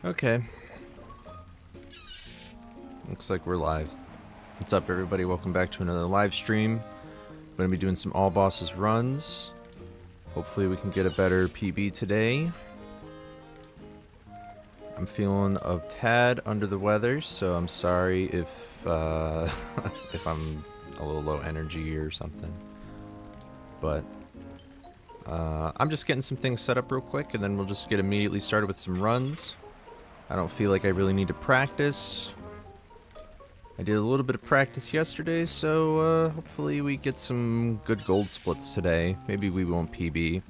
Okay. Looks like we're live. What's up, everybody? Welcome back to another live stream. I'm going to be doing some all bosses runs. Hopefully we can get a better PB today. I'm feeling a tad under the weather, so I'm sorry if if I'm a little low energy or something. But I'm just getting some things set up real quick, and then we'll just get immediately started with some runs. I don't feel like I really need to practice. I did a little bit of practice yesterday, so hopefully we get some good gold splits today. Maybe we won't PB.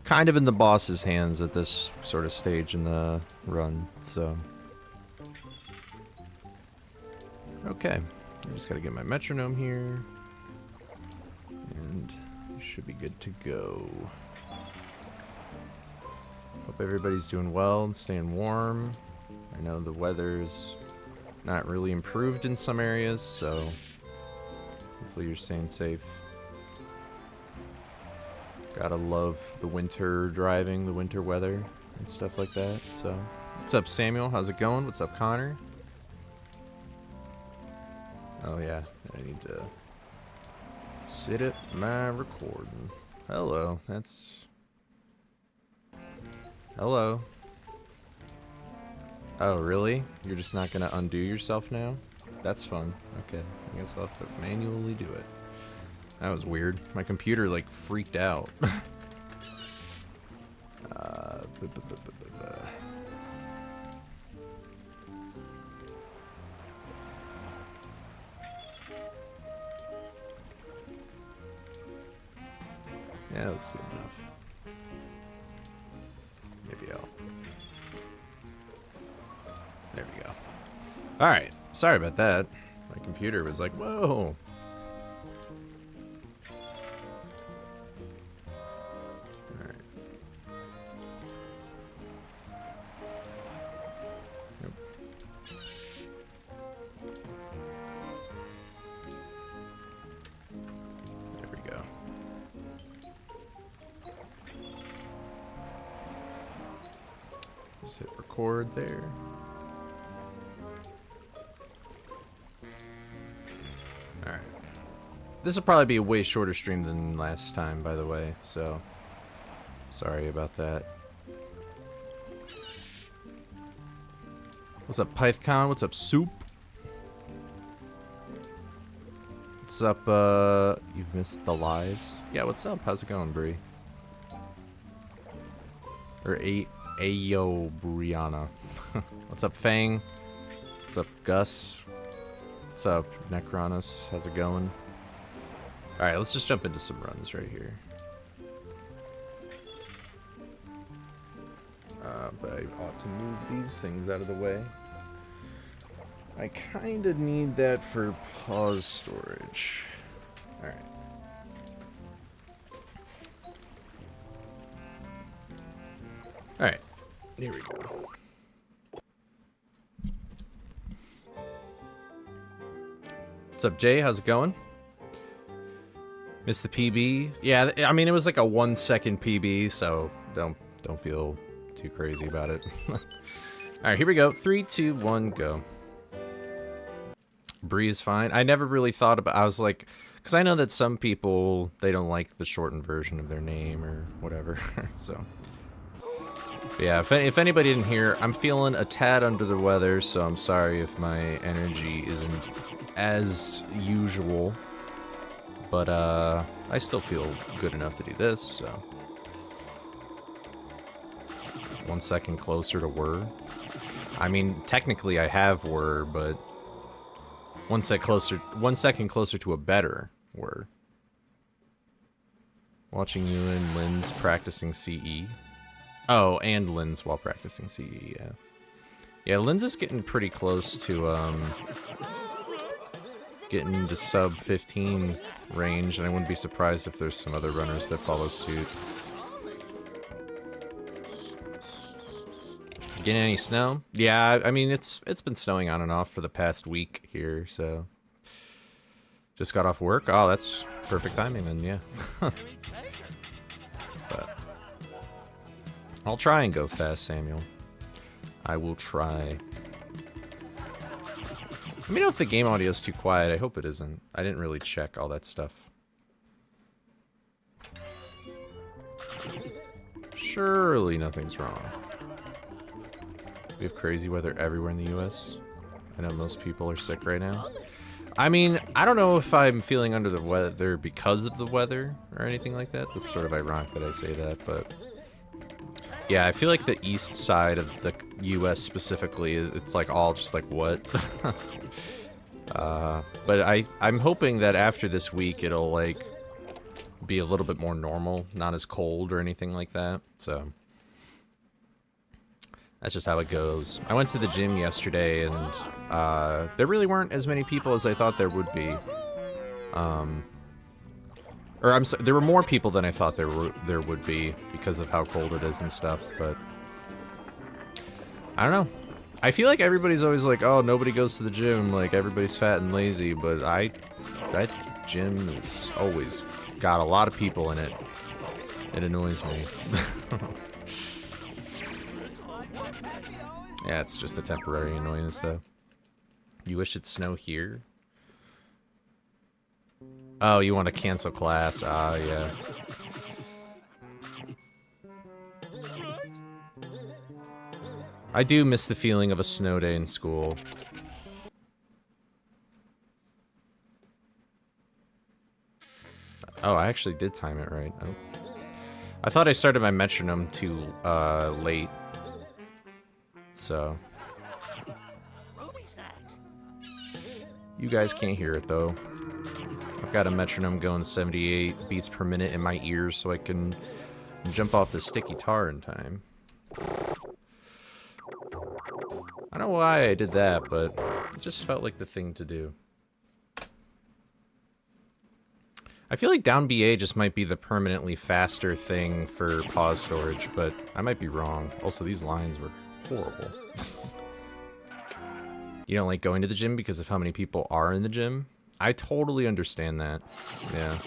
Kind of in the boss's hands at this sort of stage in the run, so. Okay, I just gotta get my metronome here. And should be good to go. Hope everybody's doing well and staying warm. I know the weather's not really improved in some areas, so hopefully you're staying safe. Gotta love the winter driving, the winter weather, and stuff like that. So, what's up, Samuel? How's it going? What's up, Connor? Oh yeah, I need to sit at my recording. Hello, that's... Hello. Oh, really? You're just not gonna undo yourself now? That's fun. Okay, I guess I'll have to manually do it. That was weird. My computer, like, freaked out. Yeah, that's good enough. Maybe I'll... There we go. Alright, sorry about that. My computer was like, whoa! Alright. Nope. There we go. Just hit record there. Alright. This will probably be a way shorter stream than last time, by the way, so sorry about that. What's up, Python? What's up, Soup? What's up, you've missed the lives? Yeah, what's up? How's it going, Bree? Or Ayo Brianna. What's up, Fang? What's up, Gus? What's up, Necronus? How's it going? Alright, let's just jump into some runs right here. But I ought to move these things out of the way. I kinda need that for pause storage. Alright. Alright, here we go. What's up, Jay? How's it going? Missed the PB? Yeah, I mean, it was like a 1 second PB, so don't feel too crazy about it. Alright, here we go. 3, 2, 1, go. Bree is fine. I never really thought about... I was like... Because I know that some people, they don't like the shortened version of their name or whatever, so... Yeah, if anybody didn't hear, I'm feeling a tad under the weather, so I'm sorry if my energy isn't as usual. But, I still feel good enough to do this, so... 1 second closer to whir. I mean, technically I have whir, but... 1 second closer to a better whir. Watching you and Lynn's practicing CE. Oh, and Lynn's while practicing CE, yeah. Yeah, Lynn's is getting pretty close to, getting into sub 15 range, and I wouldn't be surprised if there's some other runners that follow suit. Getting any snow? Yeah, I mean, it's been snowing on and off for the past week here, so... Just got off work? Oh, that's perfect timing then, yeah. But... I'll try and go fast, Samuel. I will try. Let me know if the game audio is too quiet. I hope it isn't. I didn't really check all that stuff. Surely nothing's wrong. We have crazy weather everywhere in the US. I know most people are sick right now. I mean, I don't know if I'm feeling under the weather because of the weather or anything like that. That's sort of ironic that I say that, but... Yeah, I feel like the east side of the US specifically, it's like all just like, what? But I'm hoping that after this week it'll like be a little bit more normal, not as cold or anything like that, so... That's just how it goes. I went to the gym yesterday, and there really weren't as many people as I thought there would be. Or I'm sorry, there were more people than I thought there would be because of how cold it is and stuff. But I don't know. I feel like everybody's always like, "Oh, nobody goes to the gym. Like everybody's fat and lazy." But that gym has always got a lot of people in it. It annoys me. Yeah, it's just a temporary annoyance, though. You wish it'd snow here? Oh, you want to cancel class? Ah, yeah. I do miss the feeling of a snow day in school. Oh, I actually did time it right. Oh. I thought I started my metronome too late. So, you guys can't hear it though. I've got a metronome going 78 beats per minute in my ears so I can jump off the sticky tar in time. I don't know why I did that, but it just felt like the thing to do. I feel like down BA just might be the permanently faster thing for pause storage, but I might be wrong. Also, these lines were horrible. You don't like going to the gym because of how many people are in the gym? I totally understand that. Yeah.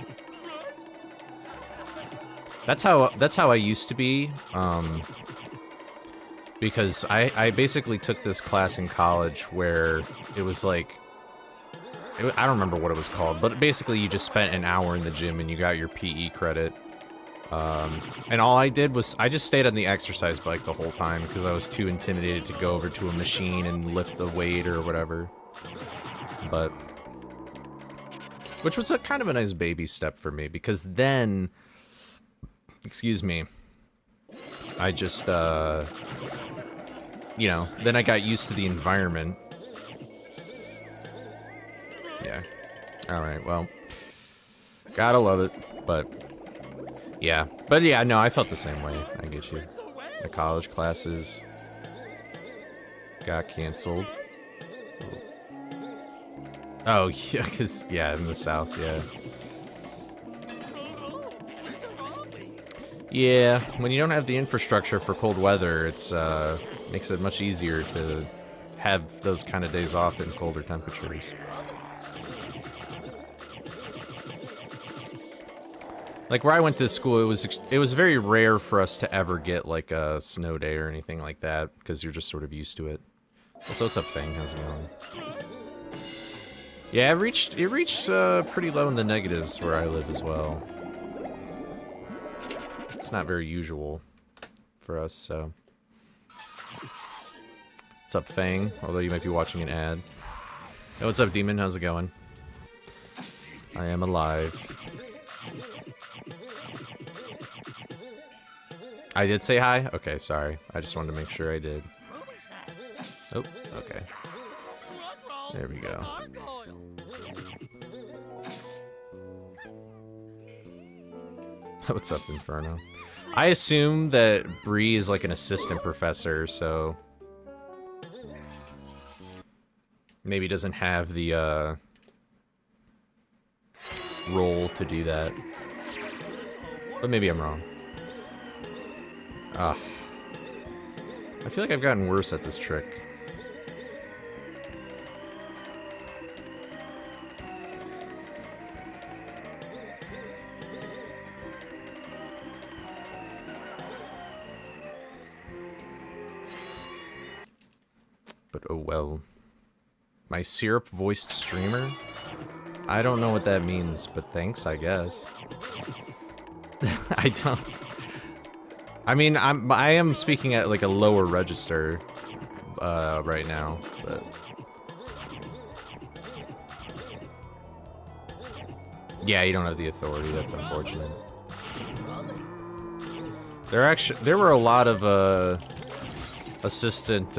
That's how I used to be. Because I basically took this class in college where it was like, I don't remember what it was called, but basically you just spent an hour in the gym and you got your PE credit. And all I did was, I just stayed on the exercise bike the whole time because I was too intimidated to go over to a machine and lift the weight or whatever. But, which was a kind of a nice baby step for me because then, excuse me, I just, you know, then I got used to the environment. Yeah. Alright, well, gotta love it, but... Yeah, but yeah, no, I felt the same way. I get you. The college classes got canceled. Oh, yeah, because, yeah, in the South, yeah. Yeah, when you don't have the infrastructure for cold weather, it's, makes it much easier to have those kind of days off in colder temperatures. Like, where I went to school, it was very rare for us to ever get, like, a snow day or anything like that, because you're just sort of used to it. Also, what's up, Fang? How's it going? Yeah, it reached pretty low in the negatives where I live as well. It's not very usual for us, so... What's up, Fang? Although you might be watching an ad. Hey, what's up, Demon? How's it going? I am alive. I did say hi? Okay, sorry. I just wanted to make sure I did. Oh, okay. There we go. What's up, Inferno? I assume that Bree is like an assistant professor, so... maybe doesn't have the, role to do that. But maybe I'm wrong. Ugh. I feel like I've gotten worse at this trick. but oh well. My syrup-voiced streamer? I don't know what that means, but thanks, I guess. I don't... I mean, I am speaking at, like, a lower register, right now, but... Yeah, you don't have the authority, that's unfortunate. There were a lot of, assistant,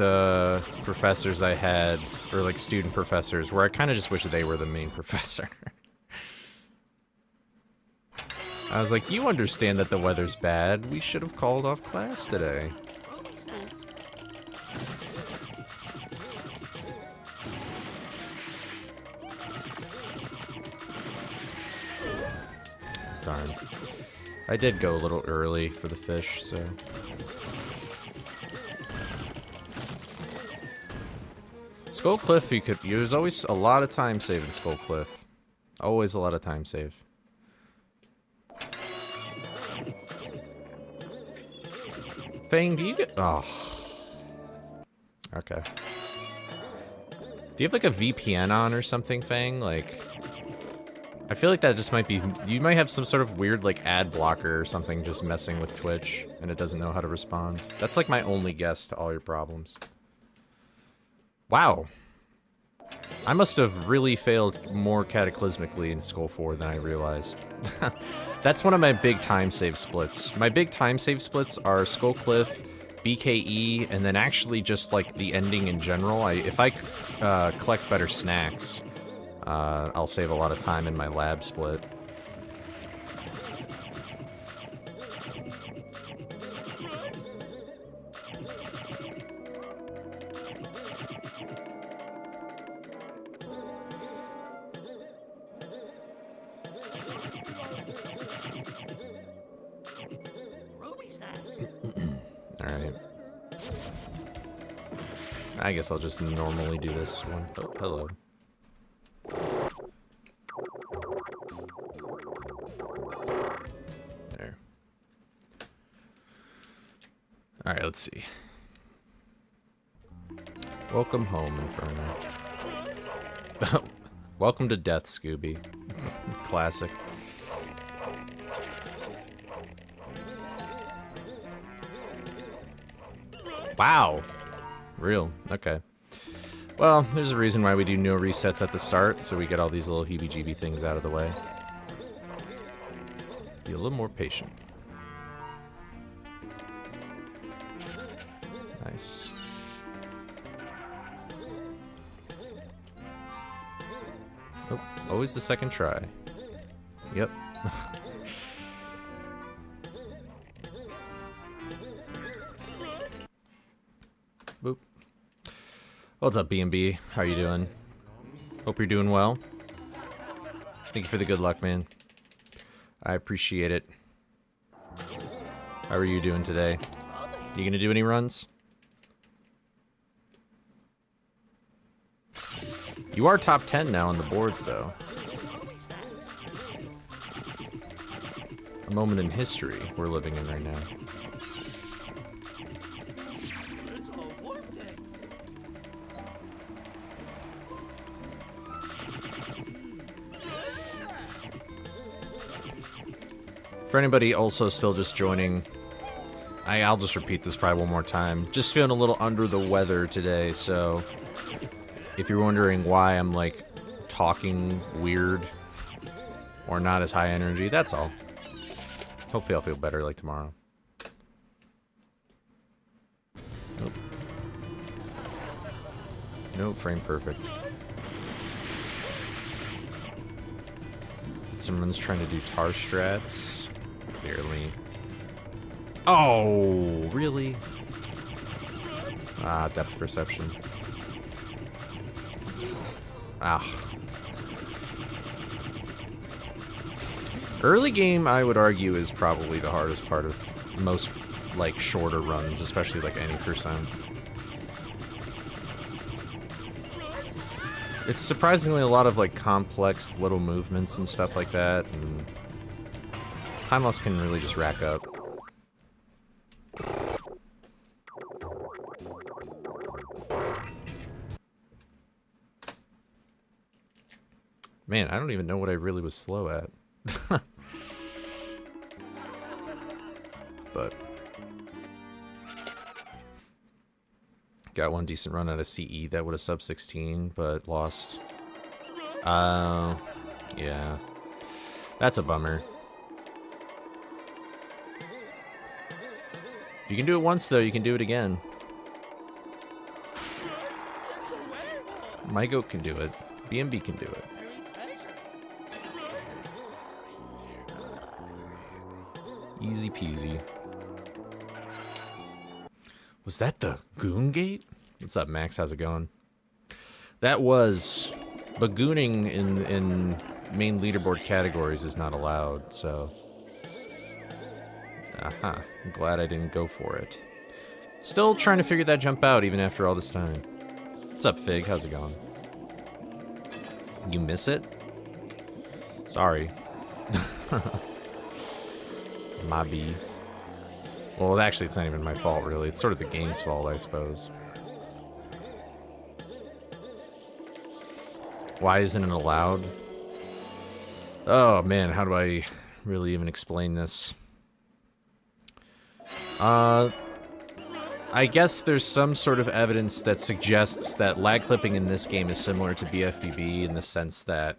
professors I had, or, like, student professors, where I kind of just wish they were the main professor. I was like, you understand that the weather's bad. We should have called off class today. Darn. I did go a little early for the fish, so... Skull Cliff, there's always a lot of time save in Skull Cliff. Always a lot of time save. Fang, do you get... Oh. Okay. Do you have, like, a VPN on or something, Fang? Like... I feel like that just might be... You might have some sort of weird, like, ad blocker or something just messing with Twitch, and it doesn't know how to respond. That's, like, my only guess to all your problems. Wow. I must have really failed more cataclysmically in Skull 4 than I realized. That's one of my big time save splits. My big time save splits are Skull Cliff, BKE, and then actually just, like, the ending in general. If I collect better snacks, I'll save a lot of time in my lab split. Alright. I guess I'll just normally do this one. Oh, hello. There. Alright, let's see. Welcome home, Inferno. Welcome to death, Scooby. Classic. Wow. Real. Okay. Well, there's a reason why we do no resets at the start, so we get all these little heebie-jeebie things out of the way. Be a little more patient. Nice. Oh, always the second try. Yep. Boop. What's up, B&B? How are you doing? Hope you're doing well. Thank you for the good luck, man. I appreciate it. How are you doing today? You gonna do any runs? You are top 10 now on the boards, though. A moment in history we're living in right now. For anybody also still just joining, I'll just repeat this probably one more time. Just feeling a little under the weather today, so if you're wondering why I'm, like, talking weird or not as high energy, that's all. Hopefully I'll feel better, like, tomorrow. Nope. Nope, frame perfect. Someone's trying to do tar strats. Barely. Oh, really? Ah, depth perception. Ah. Early game, I would argue, is probably the hardest part of most, like, shorter runs, especially, like, any percent. It's surprisingly a lot of, like, complex little movements and stuff like that, and time loss can really just rack up. Man, I don't even know what I really was slow at. But got one decent run out of CE that would have sub 16, but lost. Yeah. That's a bummer. If you can do it once, though, you can do it again. My goat can do it. BMB can do it. Easy peasy. Was that the Goon Gate? What's up, Max? How's it going? That was... But gooning in main leaderboard categories is not allowed, so... Aha. I'm glad I didn't go for it. Still trying to figure that jump out even after all this time. What's up, Fig? How's it going? You miss it? Sorry. My B. Well, actually, it's not even my fault, really. It's sort of the game's fault, I suppose. Why isn't it allowed? Oh, man, how do I really even explain this? I guess there's some sort of evidence that suggests that lag clipping in this game is similar to BFBB in the sense that,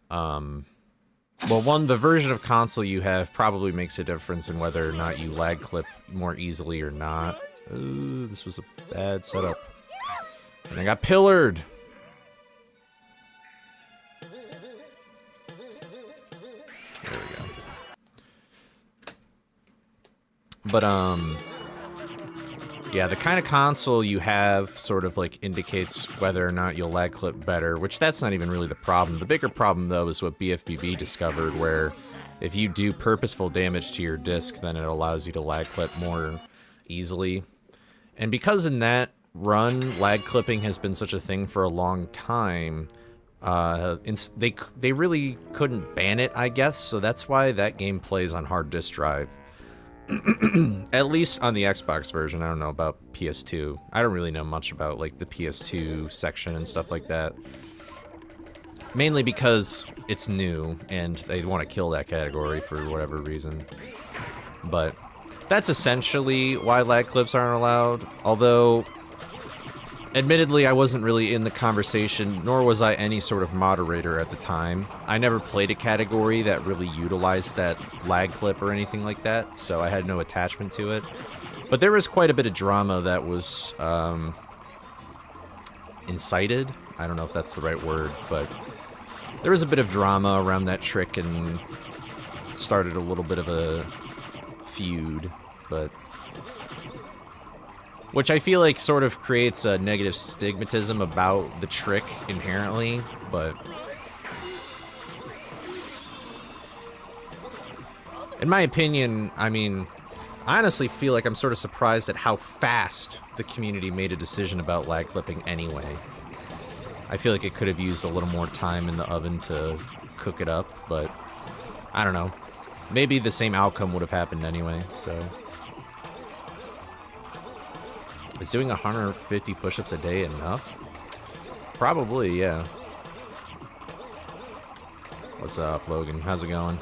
well, one, the version of console you have probably makes a difference in whether or not you lag clip more easily or not. Ooh, this was a bad setup. And I got pillared! There we go. But, yeah, the kind of console you have sort of, like, indicates whether or not you'll lag clip better, which that's not even really the problem. The bigger problem, though, is what BFBB discovered, where if you do purposeful damage to your disc, then it allows you to lag clip more easily. And because in that run, lag clipping has been such a thing for a long time, they really couldn't ban it, I guess, so that's why that game plays on hard disk drive. At least on the Xbox version. I don't know about PS2. I don't really know much about, like, the PS2 section and stuff like that. Mainly because it's new, and they want to kill that category for whatever reason. But that's essentially why lag clips aren't allowed. Although, admittedly, I wasn't really in the conversation, nor was I any sort of moderator at the time. I never played a category that really utilized that lag clip or anything like that, so I had no attachment to it. But there was quite a bit of drama that was, incited? I don't know if that's the right word, but there was a bit of drama around that trick and started a little bit of a feud, but... Which I feel like sort of creates a negative stigmatism about the trick inherently, but... In my opinion, I mean, I honestly feel like I'm sort of surprised at how fast the community made a decision about lag clipping anyway. I feel like it could have used a little more time in the oven to cook it up, but I don't know. Maybe the same outcome would have happened anyway, so... Is doing 150 push-ups a day enough? Probably, yeah. What's up, Logan? How's it going?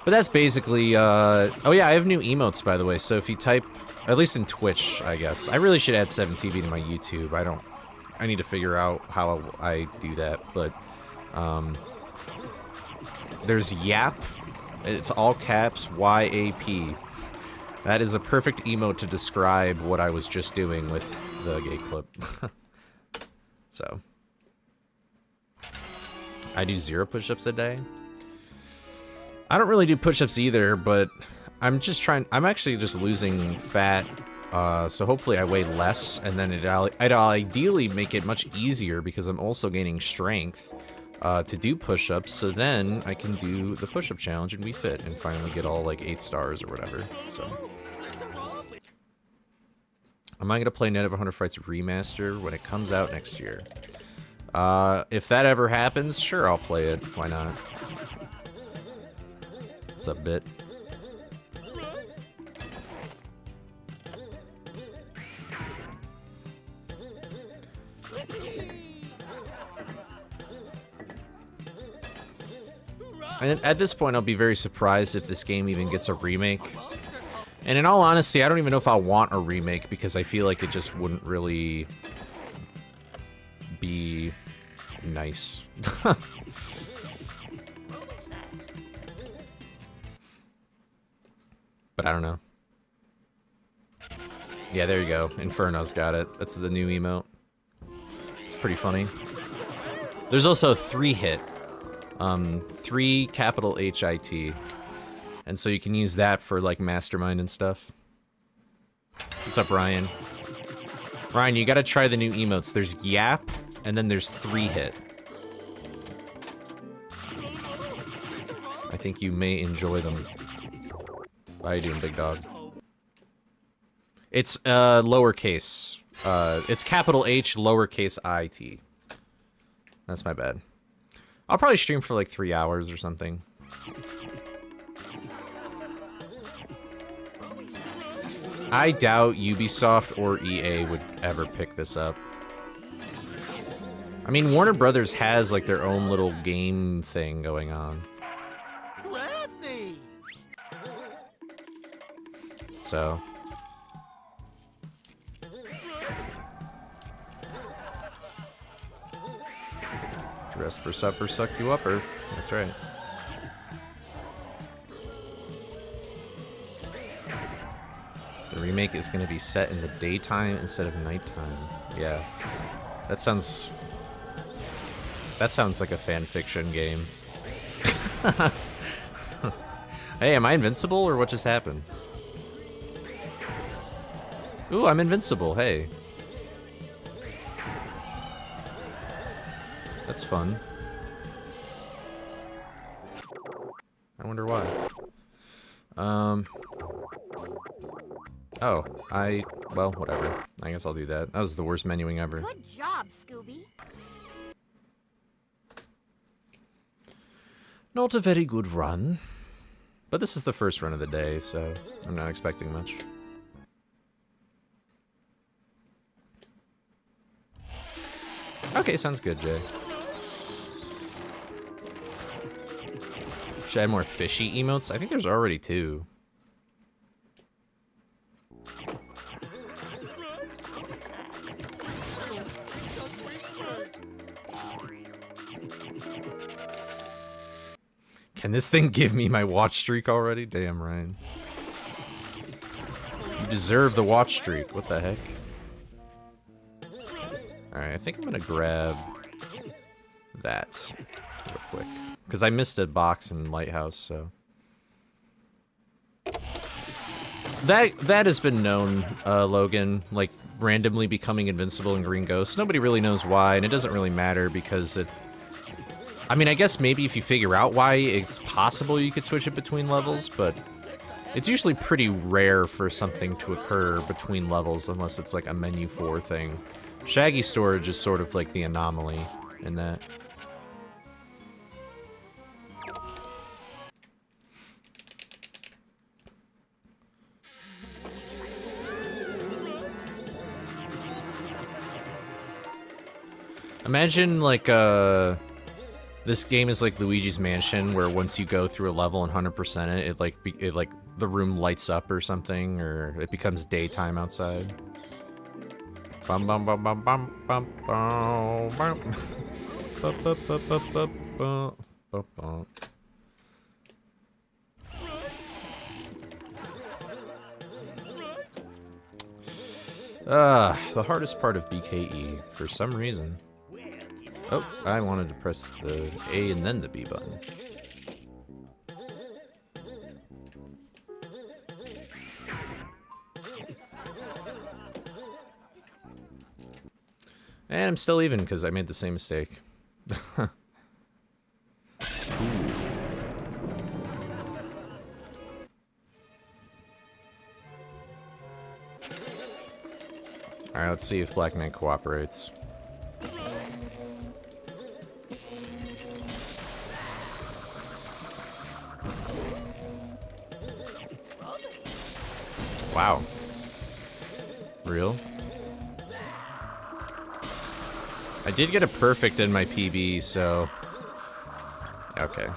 But that's basically, oh yeah, I have new emotes, by the way, so if you type, at least in Twitch, I guess. I really should add 7TV to my YouTube. I need to figure out how I do that, but, there's YAP. It's all caps, Y-A-P. That is a perfect emote to describe what I was just doing with the gate clip. So. I do 0 push-ups a day. I don't really do push-ups either, but I'm actually just losing fat, so hopefully I weigh less, and then I'd ideally make it much easier because I'm also gaining strength to do push-ups, so then I can do the push-up challenge and be fit and finally get all, like, 8 stars or whatever, so. Am I going to play Night of 100 Frights Remaster when it comes out next year? If that ever happens, sure, I'll play it. Why not? What's up, Bit? And at this point, I'll be very surprised if this game even gets a remake. And in all honesty, I don't even know if I want a remake because I feel like it just wouldn't really be nice. But I don't know. Yeah, there you go. Inferno's got it. That's the new emote. It's pretty funny. There's also 3-hit. 3 capital HIT. And so you can use that for, like, Mastermind and stuff. What's up, Ryan? Ryan, you gotta try the new emotes. There's Yap, and then there's 3-hit. I think you may enjoy them. How you doing, big dog? It's, lowercase. It's capital H, lowercase IT. That's my bad. I'll probably stream for, like, 3 hours or something. I doubt Ubisoft or EA would ever pick this up. I mean, Warner Brothers has, like, their own little game thing going on. So... Rest for supper, suck you upper. That's right. The remake is going to be set in the daytime instead of nighttime. Yeah. That sounds like a fan fiction game. Hey, am I invincible or what just happened? Ooh, I'm invincible. Hey. That's fun. I wonder why. Oh, well, whatever. I guess I'll do that. That was the worst menuing ever. Good job, Scooby. Not a very good run. But this is the first run of the day, so I'm not expecting much. Okay, sounds good, Jay. Should I add more fishy emotes? I think there's already 2. Can this thing give me my watch streak already? Damn, Ryan. You deserve the watch streak. What the heck? Alright, I think I'm gonna grab that real quick. Because I missed a box in Lighthouse, so... That has been known, Logan, like, randomly becoming invincible in Green Ghost. Nobody really knows why, and it doesn't really matter because it... I mean, I guess maybe if you figure out why, it's possible you could switch it between levels, but... It's usually pretty rare for something to occur between levels, unless it's like a menu 4 thing. Shaggy Storage is sort of like the anomaly in that. Imagine, like, this game is like Luigi's Mansion, where once you go through a level and 100% it, like, the room lights up or something, or it becomes daytime outside. Bum bum bum bum bum bum bum bum. The hardest part of BKE, for some reason. Oh, I wanted to press the A and then the B button. And I'm still even because I made the same mistake. Alright, let's see if Black Knight cooperates. Wow. Real? I did get a perfect in my PB, so... Okay.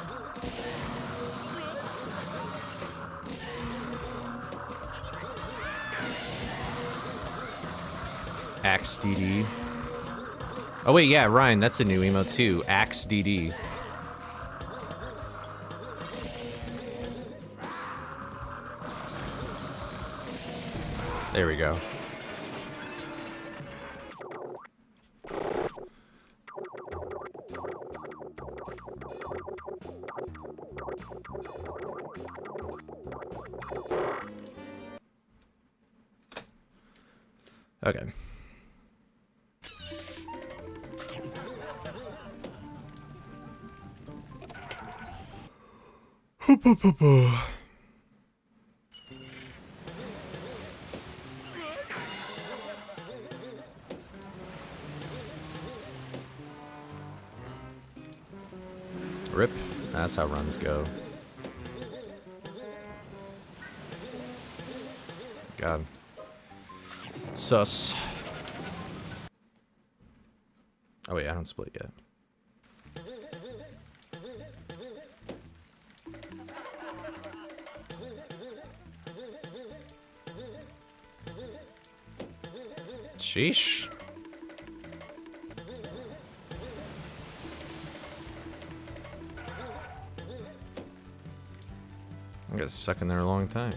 Axe DD. Oh wait, yeah, Ryan, that's a new emote too. Axe DD. There we go. Okay. Rip. That's how runs go. God. Sus. Oh wait, I don't split yet. Sheesh. I got stuck in there a long time.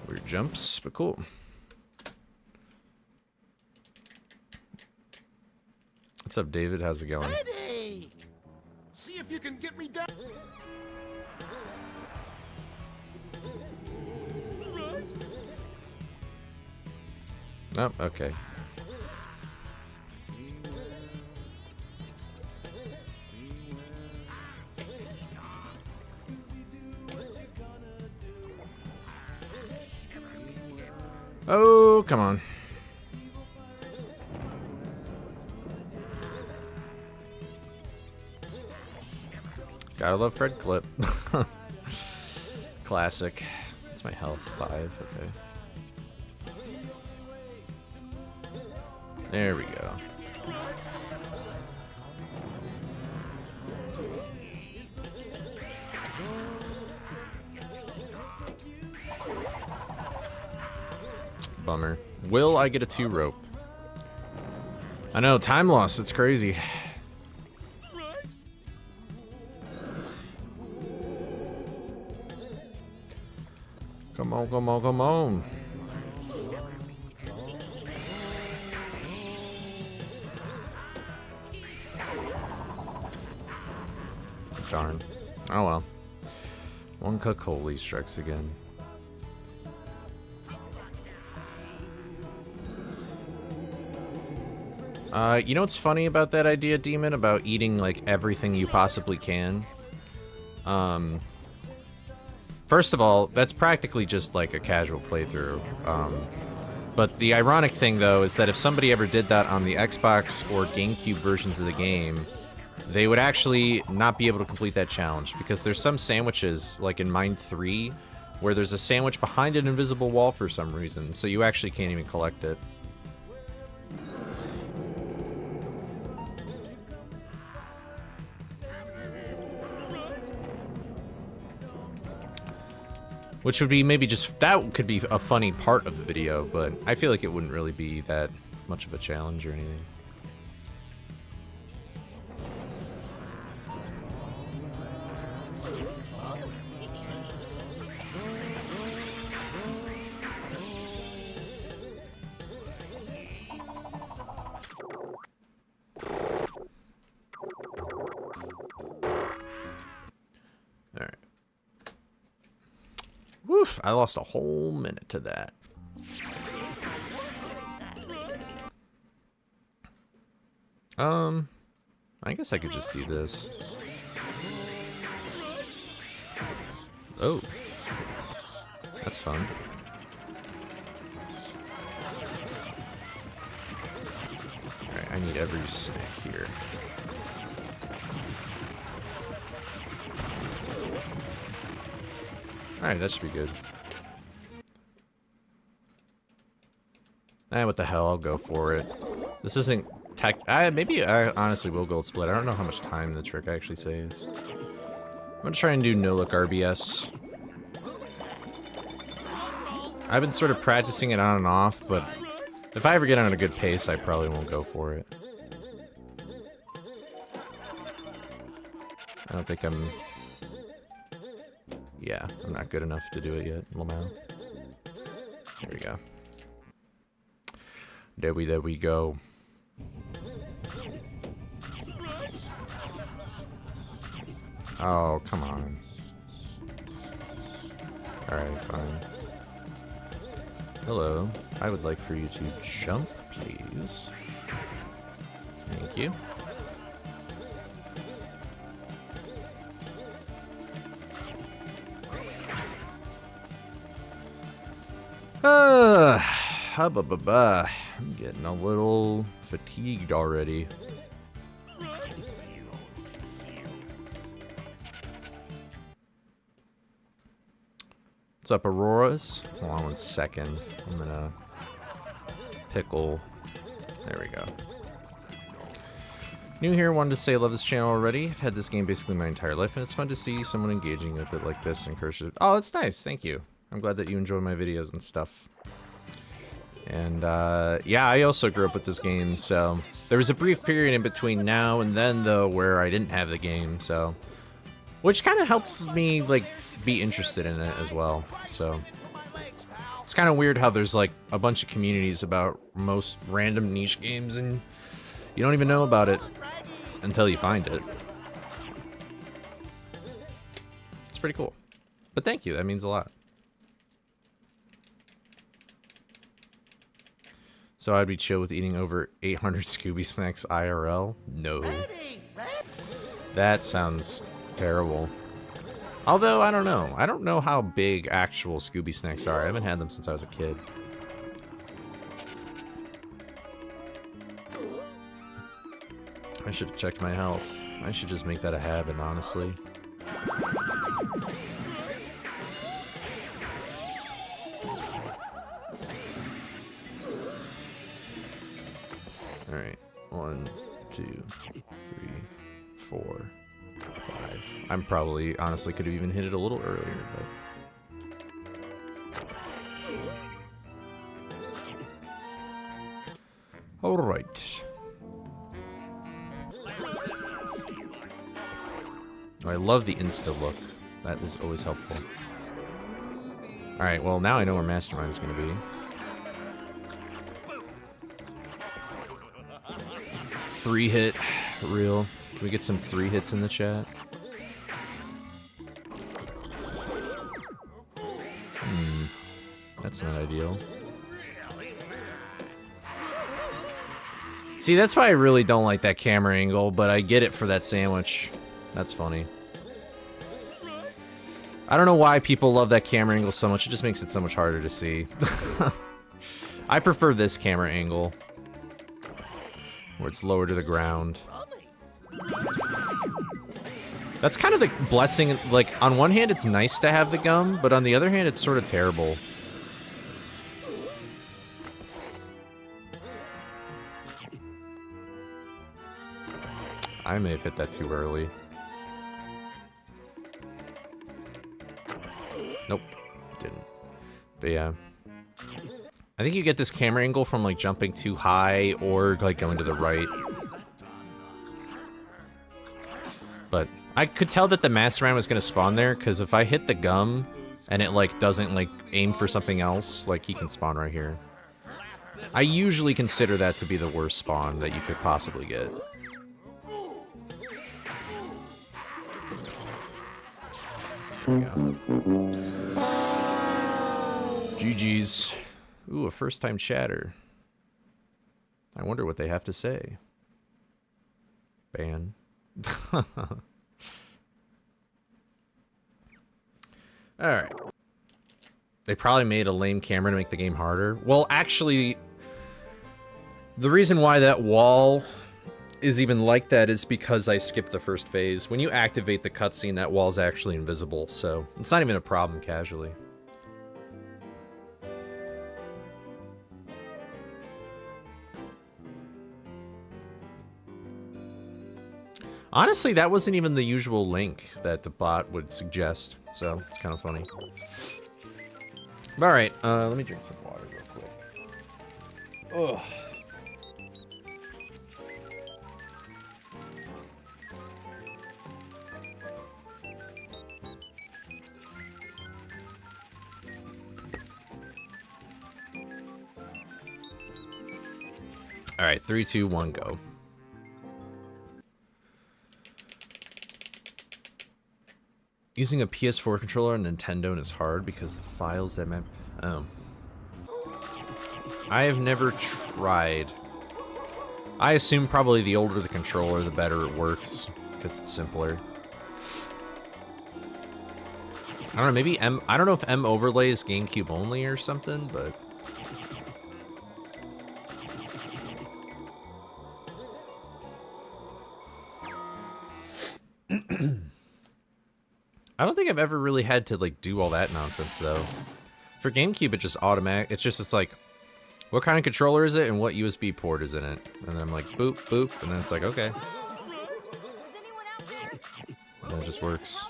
Weird jumps, but cool. What's up, David? How's it going? Eddie! See if you can get me down. Oh, okay. Oh, come on. Gotta love Fred Clip. Classic. It's my health, 5, okay. There we go. Bummer. Will I get a 2 rope? I know, time loss, it's crazy. Come on, come on, come on. Darn. Oh well. One Coley strikes again. You know what's funny about that idea, Demon? About eating, like, everything you possibly can? First of all, that's practically just, like, a casual playthrough. But the ironic thing, though, is that if somebody ever did that on the Xbox or GameCube versions of the game, they would actually not be able to complete that challenge, because there's some sandwiches, like in Mine 3, where there's a sandwich behind an invisible wall for some reason, so you actually can't even collect it. Which would be maybe just, that could be a funny part of the video, but I feel like it wouldn't really be that much of a challenge or anything. Woof, I lost a whole minute to that. I guess I could just do this. Oh. That's fun. Alright, I need every snack here. Alright, that should be good. What the hell, I'll go for it. This isn't tech. Maybe I honestly will gold split. I don't know how much time the trick actually saves. I'm gonna try and do no look RBS. I've been sort of practicing it on and off, but if I ever get on a good pace, I probably won't go for it. I don't think I'm... Yeah, I'm not good enough to do it yet, Lamau. There we go. There we go. Oh, come on. Alright, fine. Hello. I would like for you to jump, please. Thank you. I'm getting a little fatigued already. What's up, Auroras? Hold on 1 second. I'm gonna pickle. There we go. New here, wanted to say I love this channel already. I've had this game basically my entire life, and it's fun to see someone engaging with it like this and encourage it. Oh, that's nice. Thank you. I'm glad that you enjoy my videos and stuff. And, yeah, I also grew up with this game, so... There was a brief period in between now and then, though, where I didn't have the game, so... Which kind of helps me, like, be interested in it as well, so... It's kind of weird how there's, like, a bunch of communities about most random niche games, and you don't even know about it until you find it. It's pretty cool. But thank you, that means a lot. So I'd be chill with eating over 800 Scooby snacks IRL? No. That sounds terrible. Although, I don't know. I don't know how big actual Scooby snacks are. I haven't had them since I was a kid. I should have checked my health. I should just make that a habit, honestly. Alright, 1, 2, 3, 4, 5. I'm probably, honestly, could have even hit it a little earlier, but... Alright. I love the insta look. That is always helpful. Alright, well, now I know where Mastermind is going to be. Three hit, real. Can we get some 3 hits in the chat? That's not ideal. See, that's why I really don't like that camera angle, but I get it for that sandwich. That's funny. I don't know why people love that camera angle so much. It just makes it so much harder to see. I prefer this camera angle, where it's lower to the ground. That's kind of the blessing. Like, on one hand, it's nice to have the gum, but on the other hand, it's sort of terrible. I may have hit that too early. Nope, didn't. But yeah. I think you get this camera angle from, like, jumping too high or, like, going to the right. But I could tell that the Mastermind was going to spawn there, because if I hit the gum and it, like, doesn't, like, aim for something else, like, he can spawn right here. I usually consider that to be the worst spawn that you could possibly get. There we go. GG's. Ooh, a first-time chatter. I wonder what they have to say. Ban. Alright. They probably made a lame camera to make the game harder. Well, actually, the reason why that wall is even like that is because I skipped the first phase. When you activate the cutscene, that wall's actually invisible, so it's not even a problem casually. Honestly, that wasn't even the usual link that the bot would suggest, so it's kind of funny. Alright, let me drink some water real quick. Ugh. Alright, 3, 2, 1, go. Using a PS4 controller on Nintendo is hard because the files that map... Oh. I have never tried. I assume probably the older the controller, the better it works, because it's simpler. I don't know, maybe I don't know if M overlay is GameCube only or something, but... I don't think I've ever really had to, like, do all that nonsense, though. For GameCube, it just automatic. It's like, what kind of controller is it and what USB port is in it? And I'm like, boop, boop, and then it's like, okay. And it just works.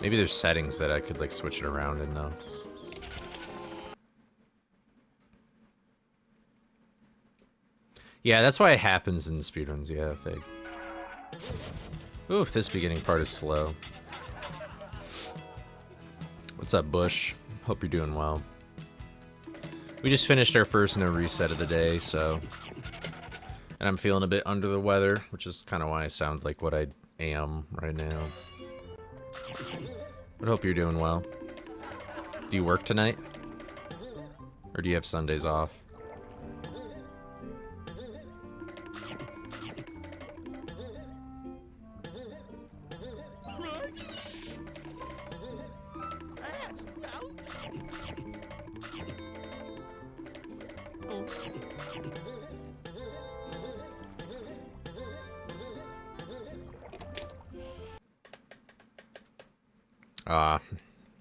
Maybe there's settings that I could, like, switch it around in, though. Yeah, that's why it happens in speedruns, yeah, fake. Oof, this beginning part is slow. What's up, Bush? Hope you're doing well. We just finished our first no reset of the day, so... And I'm feeling a bit under the weather, which is kind of why I sound like what I am right now. But hope you're doing well. Do you work tonight? Or do you have Sundays off?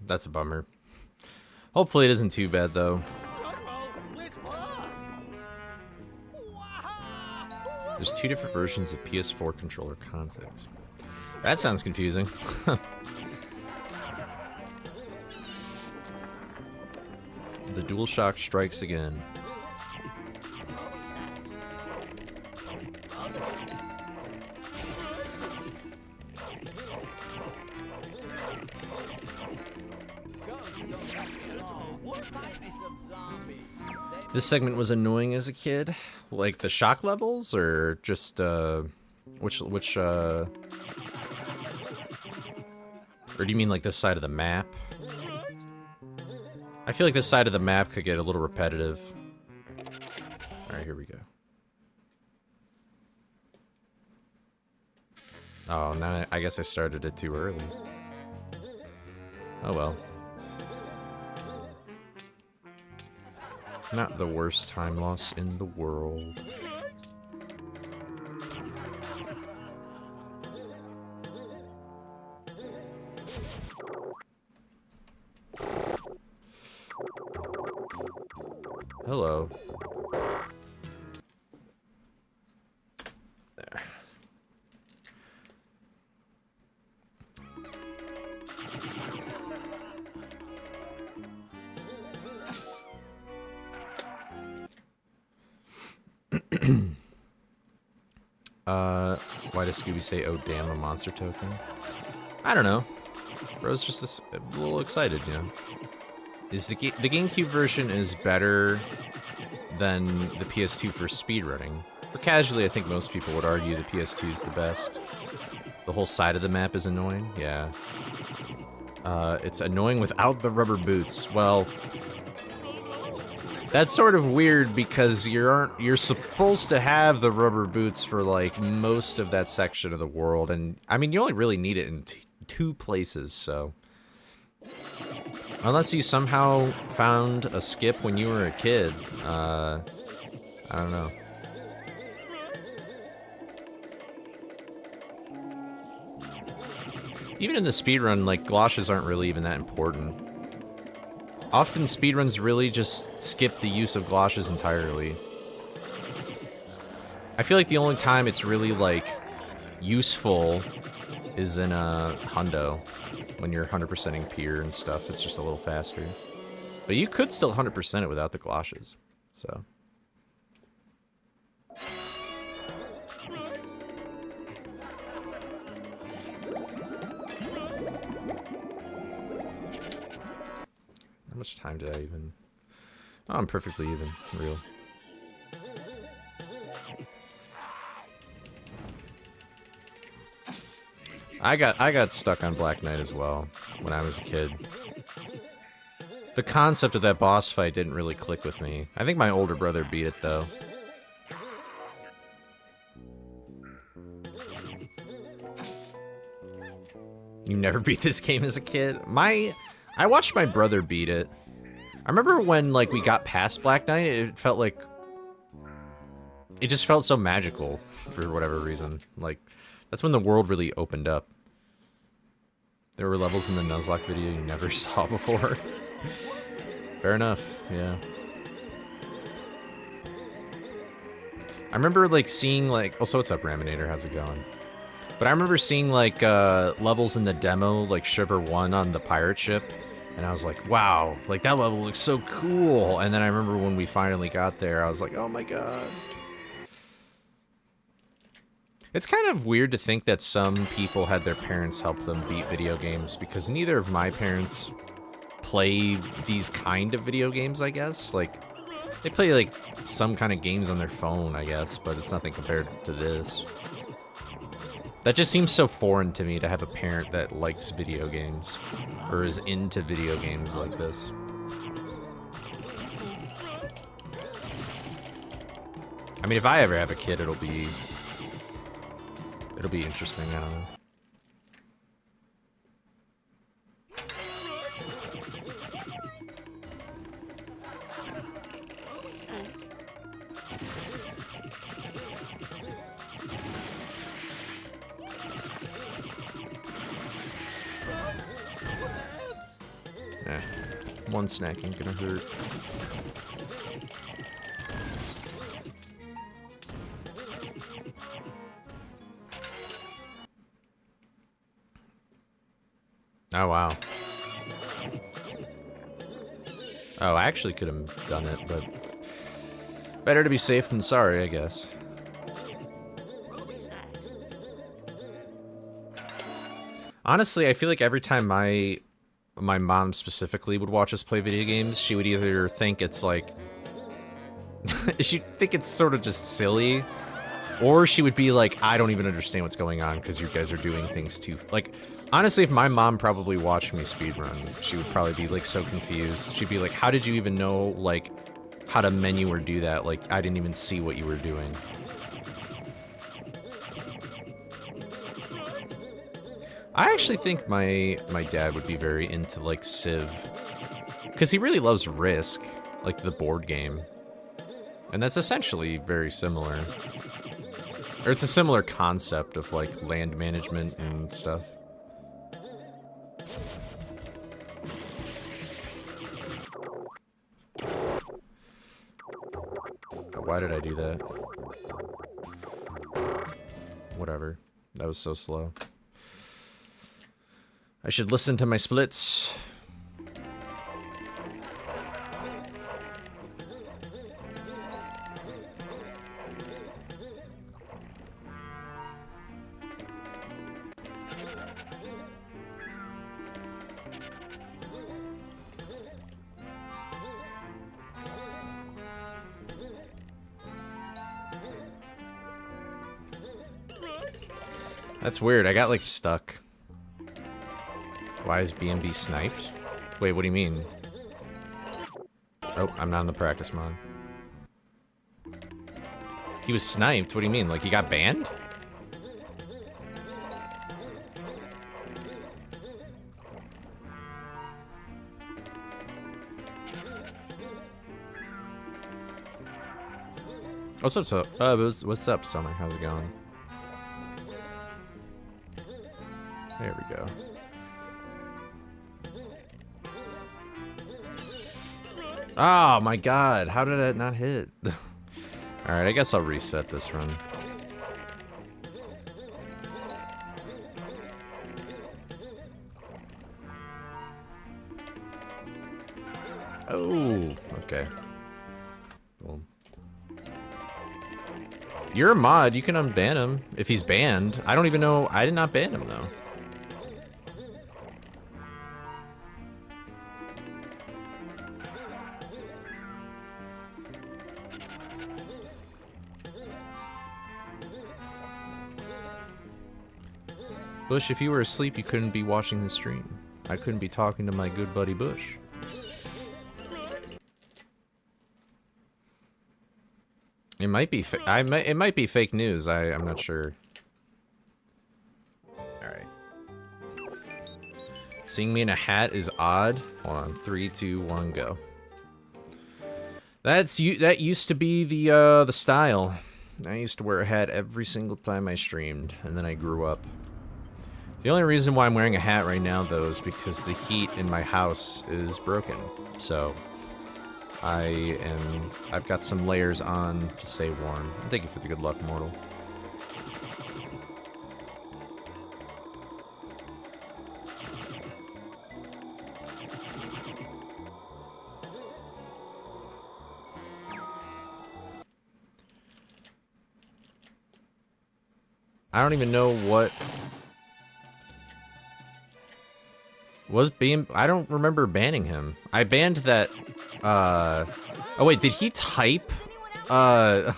That's a bummer. Hopefully it isn't too bad, though. There's 2 different versions of PS4 controller configs. That sounds confusing. The DualShock strikes again. This segment was annoying as a kid, like the shock levels, or just or do you mean like this side of the map? I feel like this side of the map could get a little repetitive. All right, here we go. Oh, now I guess I started it too early. Oh well. Not the worst time loss in the world. Hello. There. Why does Scooby say, "Oh damn, a monster token"? I don't know. Bro's just a little excited, you know. Is the GameCube version is better than the PS2 for speedrunning. For casually, I think most people would argue the PS2 is the best. The whole side of the map is annoying. Yeah. It's annoying without the rubber boots. Well, that's sort of weird because you're supposed to have the rubber boots for like most of that section of the world, and I mean you only really need it in 2 places, so unless you somehow found a skip when you were a kid, I don't know. Even in the speedrun, like galoshes aren't really even that important. Often speedruns really just skip the use of galoshes entirely. I feel like the only time it's really, like, useful is in a hundo. When you're 100%ing Pier and stuff, it's just a little faster. But you could still 100% it without the galoshes, so. How much time did I even... Oh, I'm perfectly even, real. I got stuck on Black Knight as well when I was a kid. The concept of that boss fight didn't really click with me. I think my older brother beat it though. You never beat this game as a kid? I watched my brother beat it. I remember when like we got past Black Knight, it felt like it just felt so magical for whatever reason. Like that's when the world really opened up. There were levels in the Nuzlocke video you never saw before. Fair enough, yeah. I remember like seeing like, oh, so what's up, Raminator? How's it going? But I remember seeing like levels in the demo, like Shiver 1 on the pirate ship, and I was like, wow, like that level looks so cool. And then I remember when we finally got there, I was like, oh my god. It's kind of weird to think that some people had their parents help them beat video games, because neither of my parents play these kind of video games, I guess. Like, they play, like, some kind of games on their phone, I guess, but it's nothing compared to this. That just seems so foreign to me, to have a parent that likes video games, or is into video games like this. I mean, if I ever have a kid, it'll be interesting, I don't know. Eh, one snack ain't gonna hurt. Oh, wow. Oh, I actually could have done it, but better to be safe than sorry, I guess. Honestly, I feel like every time my mom specifically would watch us play video games, she would either think it's like... she'd think it's sort of just silly, or she would be like, I don't even understand what's going on because you guys are doing things too... Like, honestly, if my mom probably watched me speedrun, she would probably be, like, so confused. She'd be like, how did you even know, like, how to menu or do that? Like, I didn't even see what you were doing. I actually think my dad would be very into, like, Civ. Because he really loves Risk, like the board game. And that's essentially very similar. Or it's a similar concept of, like, land management and stuff. Why did I do that? Whatever. That was so slow. I should listen to my splits. That's weird. I got, like, stuck. Why is BNB sniped? Wait, what do you mean? Oh, I'm not in the practice mod. He was sniped? What do you mean? Like, he got banned? What's up, what's up, Summer? How's it going? There we go. Oh my god, how did it not hit? Alright, I guess I'll reset this run. Oh, okay. Well, you're a mod. You can unban him if he's banned. I don't even know. I did not ban him, though. Bush, if you were asleep, you couldn't be watching the stream. I couldn't be talking to my good buddy Bush. It might be. It might be fake news. I'm not sure. All right. Seeing me in a hat is odd. Hold on. 3, 2, 1, go. That used to be the style. I used to wear a hat every single time I streamed, and then I grew up. The only reason why I'm wearing a hat right now, though, is because the heat in my house is broken. So, I've got some layers on to stay warm. Thank you for the good luck, mortal. I don't even know what was being. I don't remember banning him. I banned that. Oh wait, did he type? Wait,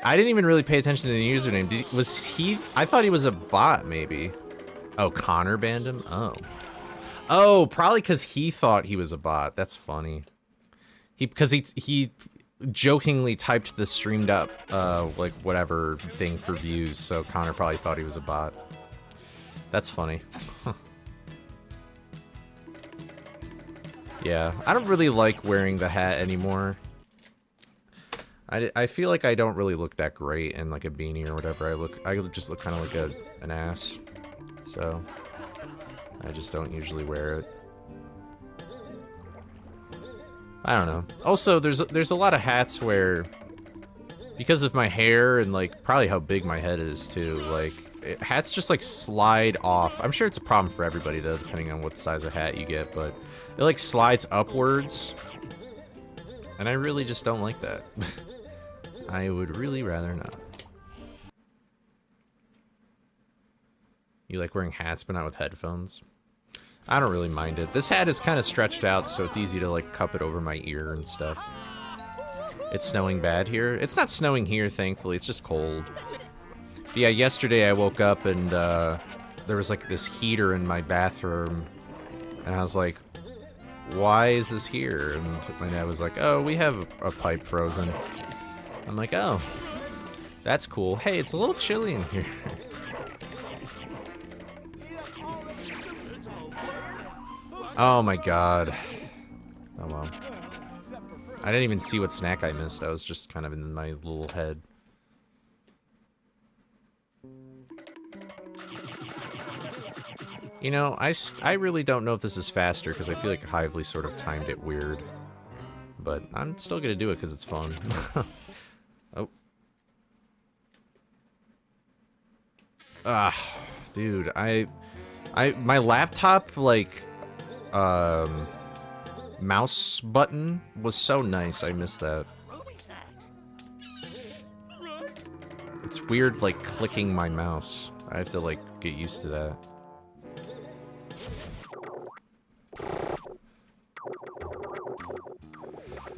I didn't even really pay attention to the username. Was he? I thought he was a bot, maybe. Oh, Connor banned him. Oh, probably because he thought he was a bot. That's funny. Because he jokingly typed the streamed up like whatever thing for views, so Connor probably thought he was a bot. That's funny. Yeah, I don't really like wearing the hat anymore. I feel like I don't really look that great in like a beanie or whatever. I just look kind of like an ass. So I just don't usually wear it. I don't know. Also, there's a lot of hats where, because of my hair and like probably how big my head is too, like hats just like slide off. I'm sure it's a problem for everybody though, depending on what size of hat you get, but it like slides upwards, and I really just don't like that. I would really rather not. You like wearing hats but not with headphones? I don't really mind it. This hat is kind of stretched out, so it's easy to like cup it over my ear and stuff. It's snowing bad here. It's not snowing here, thankfully. It's just cold. But yeah, yesterday I woke up and there was like this heater in my bathroom, and I was like, why is this here? And my dad was like, oh, we have a pipe frozen. I'm like, oh, that's cool. Hey, it's a little chilly in here. Oh my god. Oh well. I didn't even see what snack I missed. I was just kind of in my little head. You know, I really don't know if this is faster, because I feel like Hively sort of timed it weird. But I'm still gonna do it because it's fun. Oh. Ah, dude, my laptop, like, mouse button was so nice. I missed that. It's weird, like, clicking my mouse. I have to, like, get used to that.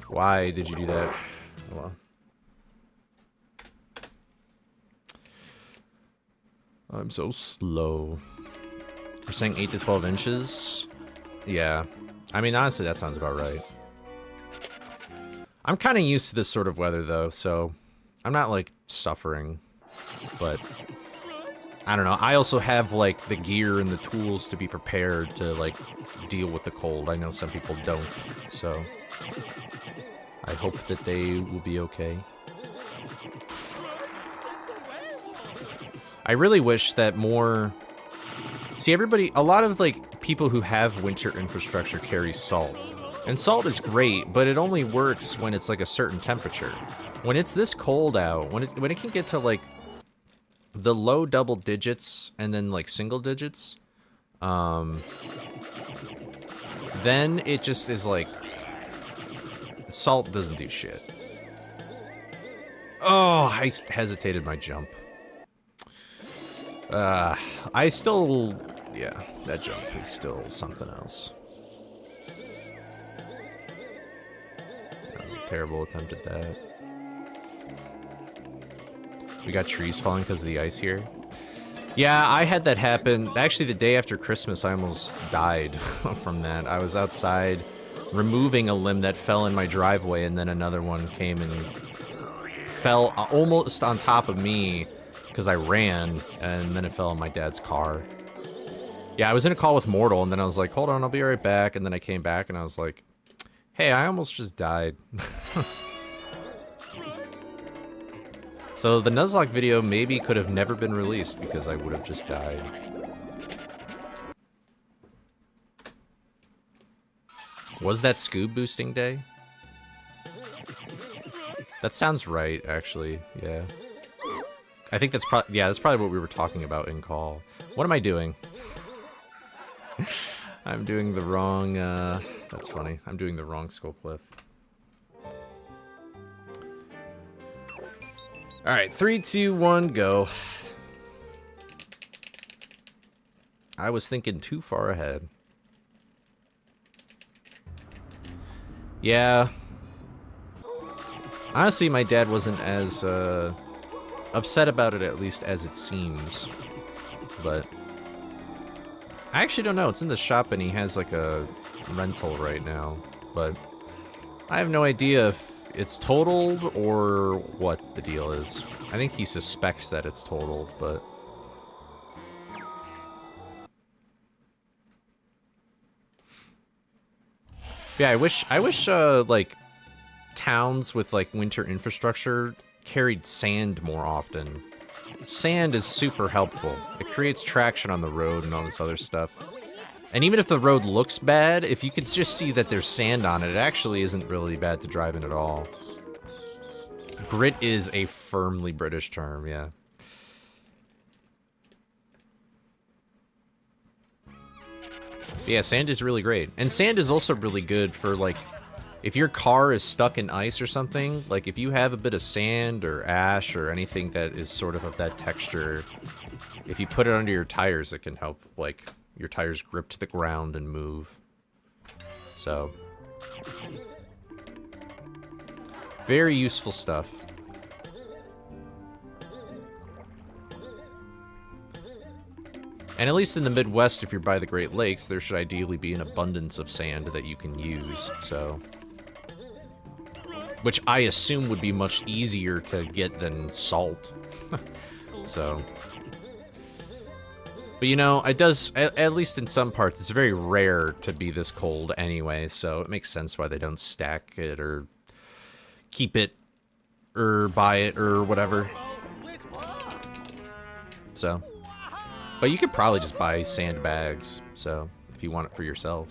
Why did you do that? Well. I'm so slow. You're saying 8 to 12 inches? Yeah. I mean, honestly, that sounds about right. I'm kind of used to this sort of weather, though, so I'm not, like, suffering. But I don't know. I also have, like, the gear and the tools to be prepared to, like, deal with the cold. I know some people don't, so I hope that they will be okay. I really wish that more... See, a lot of, like, people who have winter infrastructure carry salt. And salt is great, but it only works when it's, like, a certain temperature. When it's this cold out, when it can get to, like, the low double digits and then, like, single digits, then then it just is like... Salt doesn't do shit. Oh, I hesitated my jump. I still... Yeah, that jump is still something else. That was a terrible attempt at that. We got trees falling because of the ice here. Yeah, I had that happen. Actually, the day after Christmas, I almost died from that. I was outside removing a limb that fell in my driveway, and then another one came and fell almost on top of me because I ran, and then it fell in my dad's car. Yeah, I was in a call with Mortal, and then I was like, hold on, I'll be right back. And then I came back, and I was like, hey, I almost just died. So the Nuzlocke video maybe could have never been released because I would have just died. Was that Scoob boosting day? That sounds right, actually. Yeah. I think that's probably... Yeah, that's probably what we were talking about in call. What am I doing? I'm doing the wrong... That's funny. I'm doing the wrong Skull Cliff. Alright, 3, 2, 1, go. I was thinking too far ahead. Yeah. Honestly, my dad wasn't as upset about it, at least as it seems. But I actually don't know. It's in the shop and he has like a rental right now. But I have no idea if it's totaled or what the deal is. I think he suspects that it's totaled, but... Yeah, I wish like, towns with, like, winter infrastructure carried sand more often. Sand is super helpful. It creates traction on the road and all this other stuff. And even if the road looks bad, if you can just see that there's sand on it, it actually isn't really bad to drive in at all. Grit is a firmly British term, yeah. But yeah, sand is really great. And sand is also really good for, like, if your car is stuck in ice or something, like, if you have a bit of sand or ash or anything that is sort of that texture, if you put it under your tires, it can help, like, your tires grip to the ground and move. So... very useful stuff. And at least in the Midwest, if you're by the Great Lakes, there should ideally be an abundance of sand that you can use, so... which I assume would be much easier to get than salt. So... but you know, it does, at least in some parts, it's very rare to be this cold anyway, so it makes sense why they don't stack it or keep it or buy it or whatever. So, but you could probably just buy sandbags, so if you want it for yourself.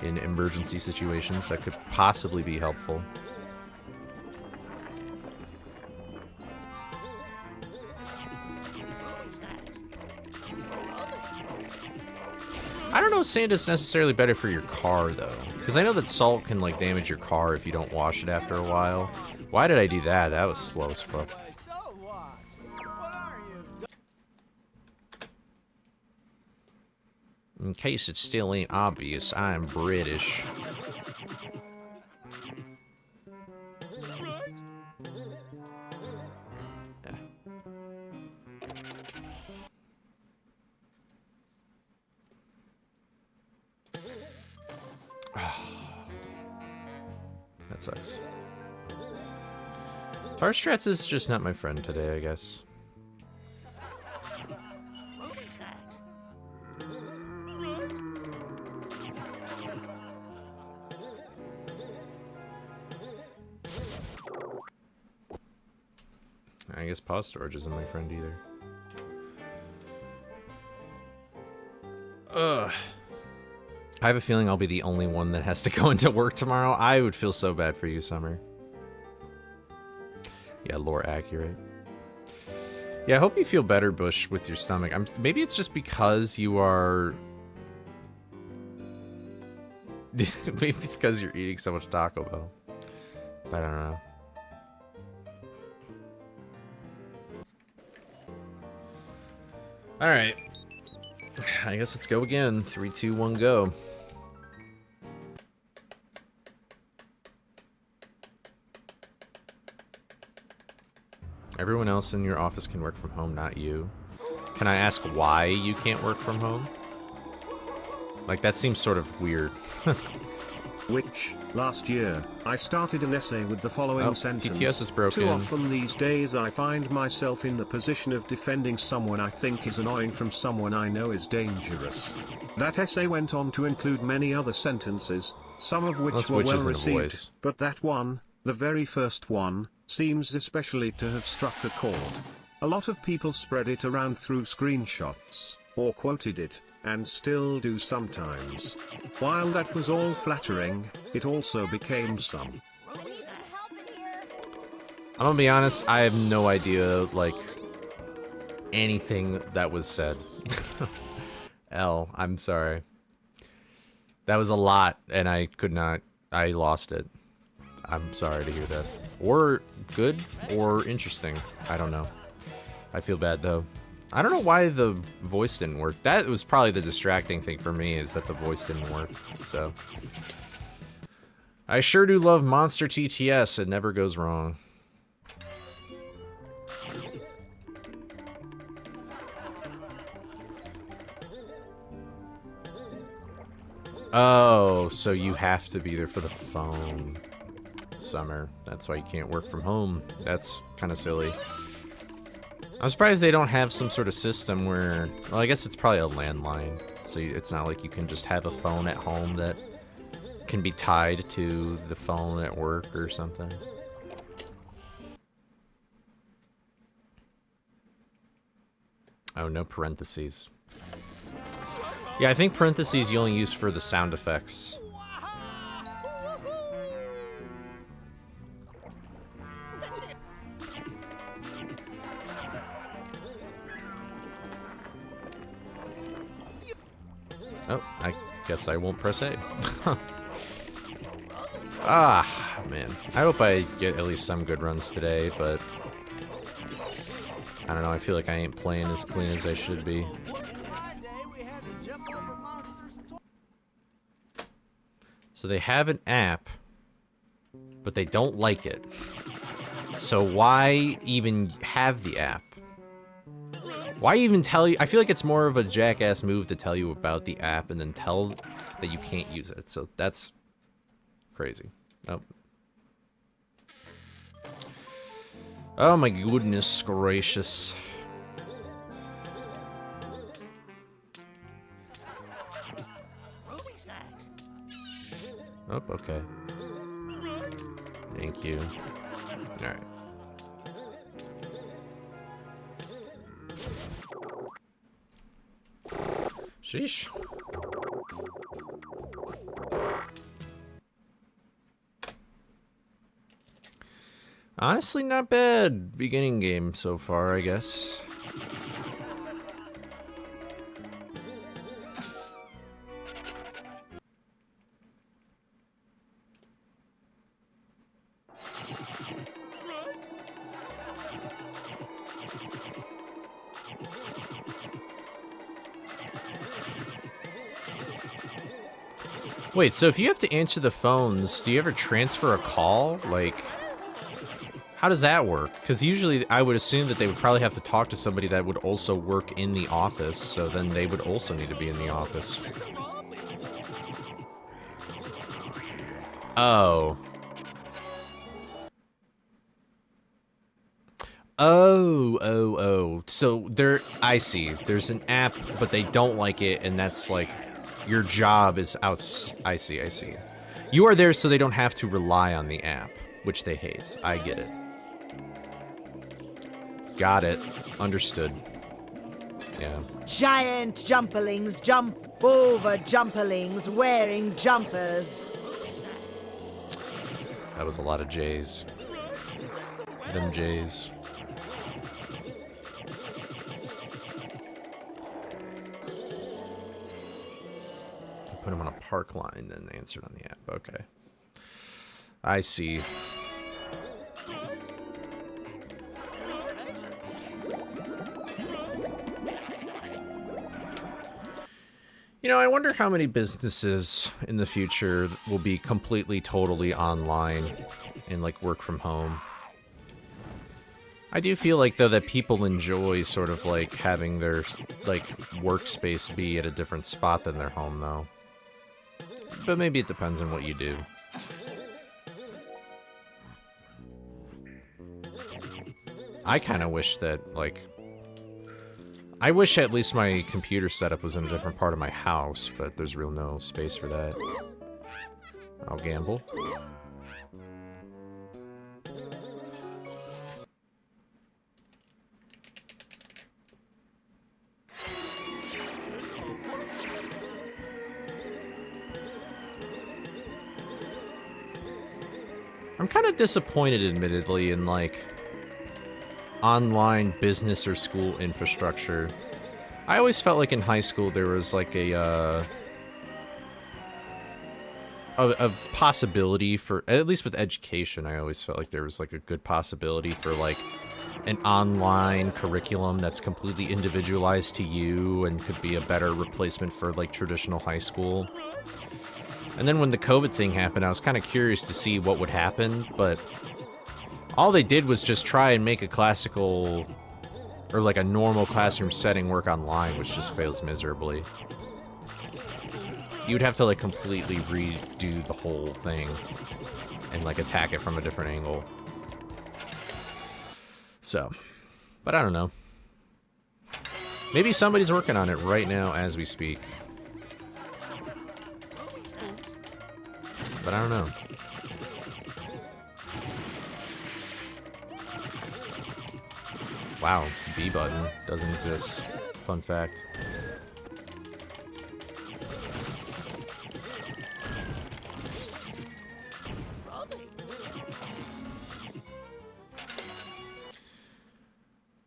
In emergency situations, that could possibly be helpful. I don't know if sand is necessarily better for your car, though. Because I know that salt can, like, damage your car if you don't wash it after a while. Why did I do that? That was slow as fuck. In case it still ain't obvious, I'm British. That sucks. Tarstrats is just not my friend today, I guess. I guess pause storage isn't my friend either. Ugh. I have a feeling I'll be the only one that has to go into work tomorrow. I would feel so bad for you, Summer. Yeah, lore accurate. Yeah, I hope you feel better, Bush, with your stomach. Maybe it's just because you are Maybe it's because you're eating so much Taco Bell. I don't know. Alright. I guess let's go again. 3, 2, 1, go. Everyone else in your office can work from home, not you. Can I ask why you can't work from home? Like, that seems sort of weird. Which, last year, I started an essay with the following sentence. TTS is broken. Too often these days I find myself in the position of defending someone I think is annoying from someone I know is dangerous. That essay went on to include many other sentences, some of which were well received, but that one, the very first one, seems especially to have struck a chord. A lot of people spread it around through screenshots, or quoted it, and still do sometimes. While that was all flattering, it also became some. I'm gonna be honest, I have no idea, like, anything that was said. I'm sorry. That was a lot, and I lost it. I'm sorry to hear that. Or good, or interesting. I don't know. I feel bad, though. I don't know why the voice didn't work. That was probably the distracting thing for me, is that the voice didn't work, so. I sure do love Monster TTS. It never goes wrong. Oh, so you have to be there for the phone. Summer. That's why you can't work from home. That's kind of silly. I'm surprised they don't have some sort of system where... Well, I guess it's probably a landline. So it's not like you can just have a phone at home that can be tied to the phone at work or something. Oh, no parentheses. Yeah, I think parentheses you only use for the sound effects. Oh, I guess I won't press A. Ah, man. I hope I get at least some good runs today, but... I don't know, I feel like I ain't playing as clean as I should be. So they have an app, but they don't like it. So why even have the app? Why even tell you? I feel like it's more of a jackass move to tell you about the app and then tell that you can't use it. So that's crazy. Oh. Oh my goodness gracious. Oh, okay. Thank you. Alright. Sheesh. Honestly, not bad beginning game so far, I guess. Wait, so if you have to answer the phones, do you ever transfer a call? Like, how does that work? Because usually I would assume that they would probably have to talk to somebody that would also work in the office, so then they would also need to be in the office. Oh. Oh. So I see. There's an app, but they don't like it, and that's like, your job is out. I see. You are there so they don't have to rely on the app, which they hate. I get it. Got it. Understood. Yeah. Giant jumperlings jump over jumperlings wearing jumpers. That was a lot of J's. Them J's. put him on a park line, then answered on the app. Okay. I see. You know, I wonder how many businesses in the future will be completely, totally online and, like, work from home. I do feel like, though, that people enjoy sort of, like, having their, like, workspace be at a different spot than their home, though. But maybe it depends on what you do. I kind of wish that, like... I wish at least my computer setup was in a different part of my house, but there's real no space for that. I'll gamble. I'm kind of disappointed, admittedly, in, like, online business or school infrastructure. I always felt like in high school there was, like, a possibility for, at least with education, I always felt like there was, like, a good possibility for, like, an online curriculum that's completely individualized to you and could be a better replacement for, like, traditional high school. And then when the COVID thing happened, I was kind of curious to see what would happen, but all they did was just try and make a classical, or like a normal classroom setting work online, which just fails miserably. You would have to, like, completely redo the whole thing and, like, attack it from a different angle. So, but I don't know. Maybe somebody's working on it right now as we speak. But I don't know. Wow, B button doesn't exist. Fun fact.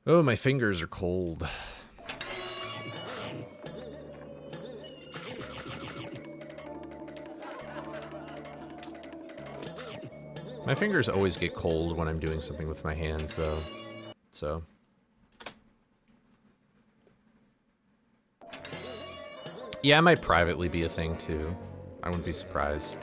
Oh, my fingers are cold. My fingers always get cold when I'm doing something with my hands, though. So. Yeah, it might privately be a thing, too. I wouldn't be surprised.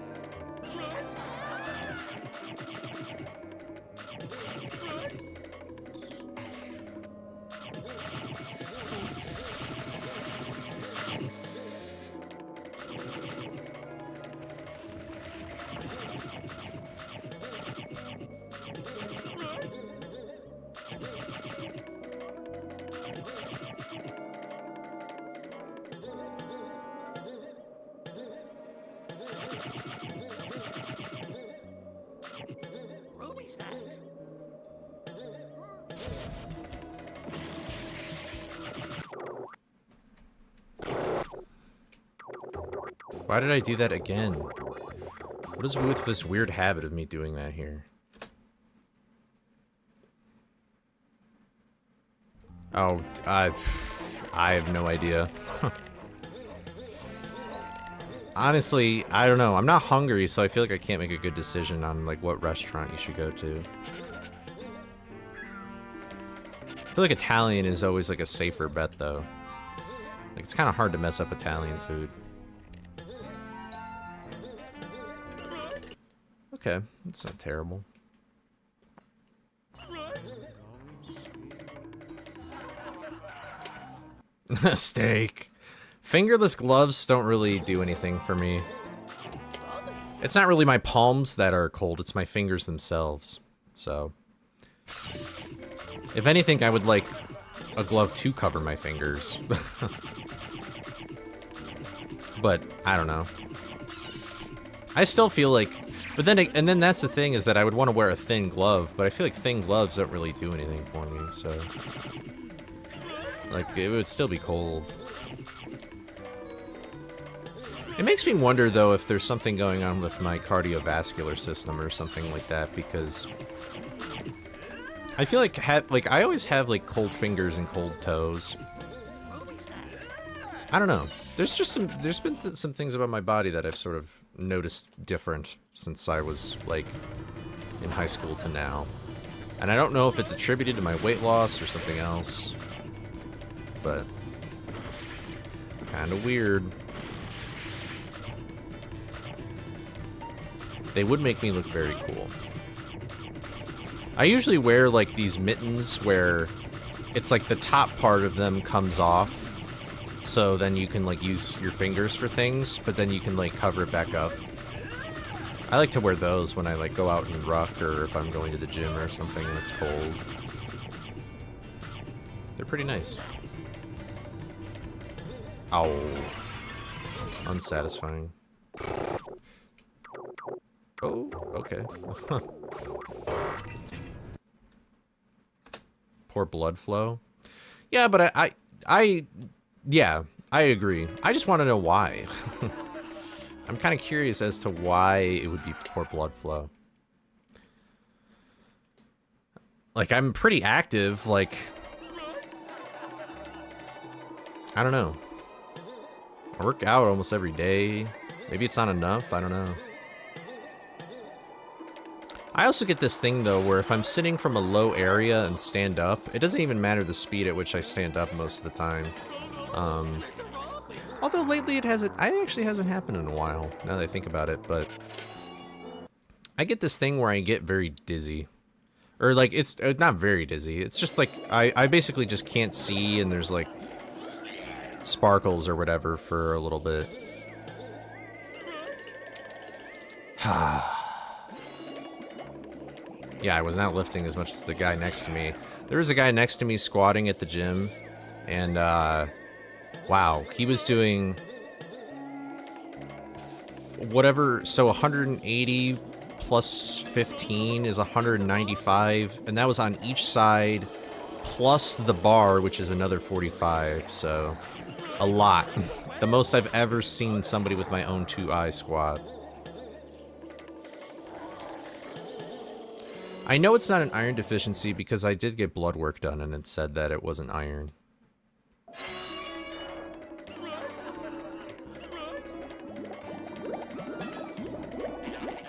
Why did I do that again? What is with this weird habit of me doing that here? Oh, I have no idea. Honestly, I don't know. I'm not hungry, so I feel like I can't make a good decision on, like, what restaurant you should go to. I feel like Italian is always, like, a safer bet, though. Like, it's kind of hard to mess up Italian food. Okay, that's not terrible. Steak. Fingerless gloves don't really do anything for me. It's not really my palms that are cold, it's my fingers themselves. So, if anything, I would like a glove to cover my fingers. But, I don't know. I still feel like... But then, and then that's the thing, is that I would want to wear a thin glove, but I feel like thin gloves don't really do anything for me, so... Like, it would still be cold. It makes me wonder, though, if there's something going on with my cardiovascular system or something like that, because... I feel like, like, I always have, like, cold fingers and cold toes. I don't know. there's been some things about my body that I've sort of noticed different since I was like in high school to now. And I don't know if it's attributed to my weight loss or something else, but kind of weird. They would make me look very cool. I usually wear like these mittens where it's like the top part of them comes off, so then you can like use your fingers for things, but then you can like cover it back up. I like to wear those when I like go out and ruck, or if I'm going to the gym or something and it's cold. They're pretty nice. Ow. Unsatisfying. Oh, okay. Poor blood flow. Yeah, but yeah, I agree. I just want to know why. I'm kind of curious as to why it would be poor blood flow. Like, I'm pretty active, like... I don't know. I work out almost every day. Maybe it's not enough, I don't know. I also get this thing, though, where if I'm sitting from a low area and stand up, it doesn't even matter the speed at which I stand up most of the time. Although lately it actually hasn't happened in a while, now that I think about it, but... I get this thing where I get very dizzy. Or, like, it's not very dizzy, it's just, like, I basically just can't see, and there's, like, sparkles or whatever for a little bit. Yeah, I was not lifting as much as the guy next to me. There was a guy next to me squatting at the gym, and, wow, he was doing whatever, so 180 plus 15 is 195, and that was on each side, plus the bar, which is another 45, so a lot. The most I've ever seen somebody with my own 2 eye squat. I know it's not an iron deficiency because I did get blood work done and it said that it wasn't iron.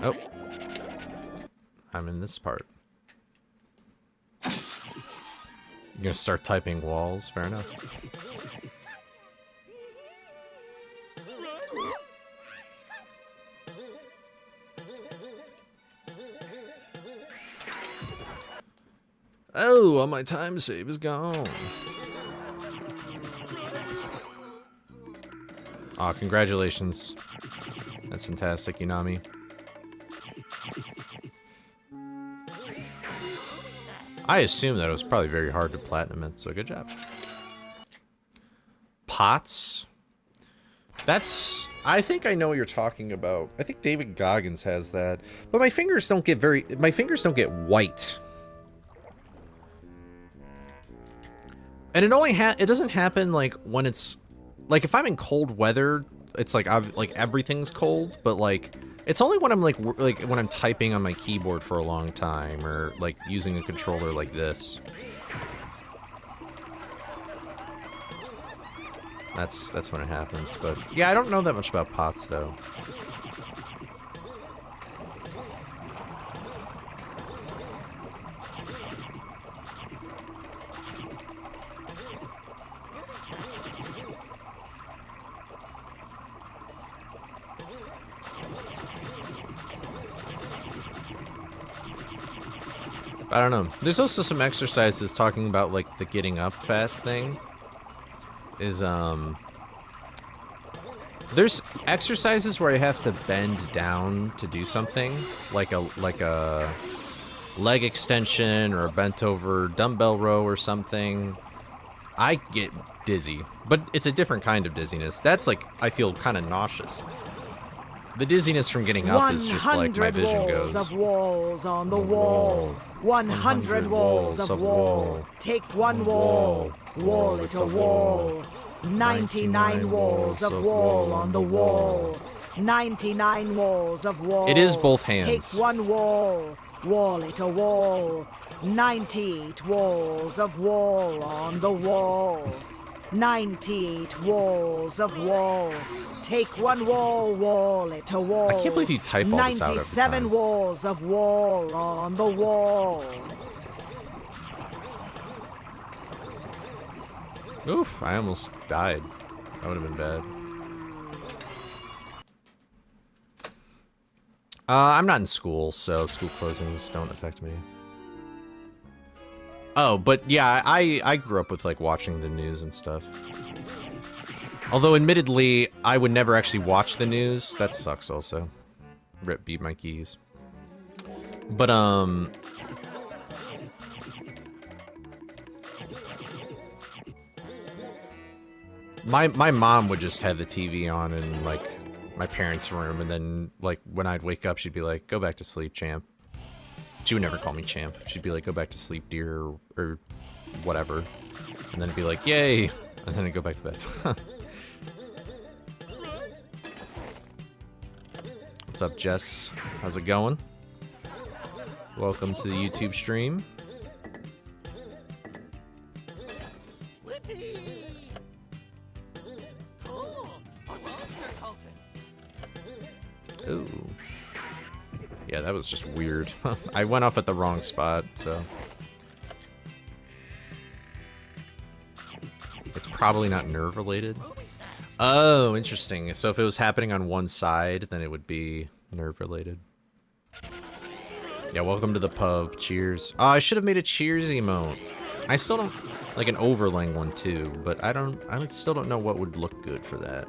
Oh. I'm in this part. You're gonna start typing walls? Fair enough. Oh, all my time save is gone. Aw, congratulations. That's fantastic, Unami. I assume that it was probably very hard to platinum it, so good job. Pots? That's... I think I know what you're talking about. I think David Goggins has that. But my fingers don't get white. And it doesn't happen like when it's like if I'm in cold weather, it's like everything's cold, but like it's only when I'm like when I'm typing on my keyboard for a long time or like using a controller like this. That's when it happens. But yeah, I don't know that much about pots though. I don't know. There's also some exercises talking about like the getting up fast thing. There's exercises where I have to bend down to do something, like a leg extension or a bent over dumbbell row or something. I get dizzy, but it's a different kind of dizziness. That's like I feel kind of nauseous. The dizziness from getting up is just like my vision goes. 100 walls of walls on the wall. 100 walls of wall. Take one wall. Wall it a wall. 99 walls of wall on the wall. 99 walls of wall. It is both hands. Take one wall. Wall it a wall. 98 walls of wall on the wall. 98 walls of wall. Take one wall, wall it a wall. I can't believe you type all this out every 97 time. walls of wall on the wall. Oof, I almost died. That would have been bad. I'm not in school, so school closings don't affect me. Oh, but yeah, I grew up with, like, watching the news and stuff. Although, admittedly, I would never actually watch the news. That sucks, also. Rip, beat my keys. But, My mom would just have the TV on in, like, my parents' room, and then, like, when I'd wake up, she'd be like, go back to sleep, champ. She would never call me champ. She'd be like, go back to sleep, dear, or whatever. And then it'd be like, yay! And then I'd go back to bed. What's up, Jess? How's it going? Welcome to the YouTube stream. Ooh. Yeah, that was just weird. I went off at the wrong spot, so... It's probably not nerve-related. Oh, interesting. So if it was happening on one side, then it would be nerve-related. Yeah, welcome to the pub. Cheers. Oh, I should have made a cheers emote. I still don't... Like an overlaying one, too, but I still don't know what would look good for that.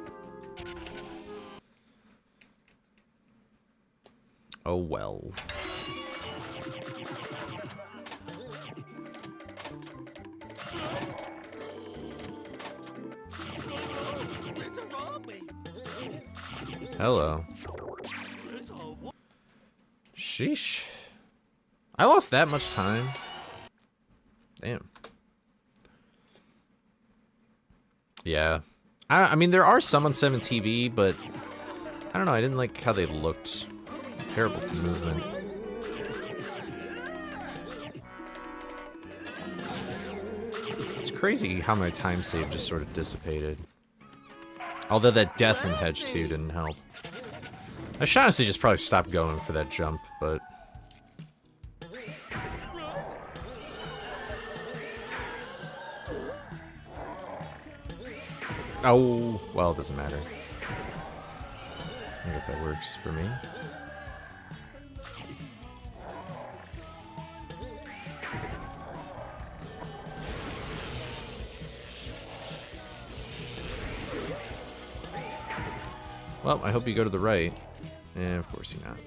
Oh well. Hello. Sheesh. I lost that much time. Damn. Yeah. I mean, there are some on 7 TV, but I don't know. I didn't like how they looked. Terrible movement. It's crazy how my time save just sort of dissipated. Although that death in Hedge 2 didn't help. I should honestly just probably stop going for that jump, but... Oh, well, it doesn't matter. I guess that works for me. Well, I hope you go to the right. And of course you're not.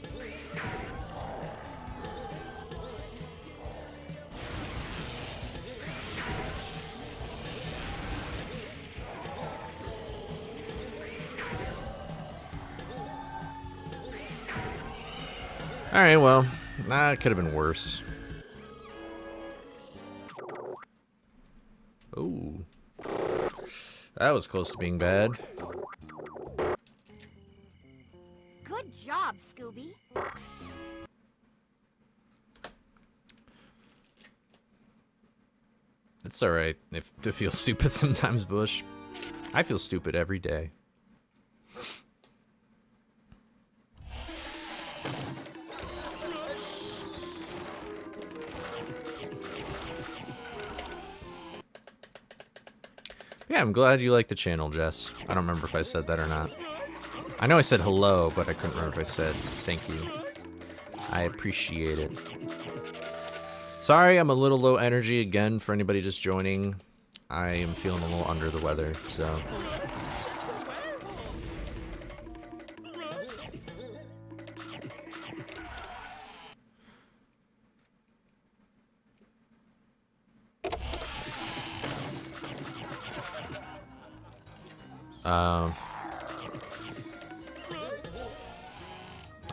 Alright, well, it could have been worse. Oh. That was close to being bad. Good job, Scooby. It's alright to feel stupid sometimes, Bush. I feel stupid every day. Yeah, I'm glad you like the channel, Jess. I don't remember if I said that or not. I know I said hello, but I couldn't remember if I said thank you. I appreciate it. Sorry, I'm a little low energy again for anybody just joining. I am feeling a little under the weather, so...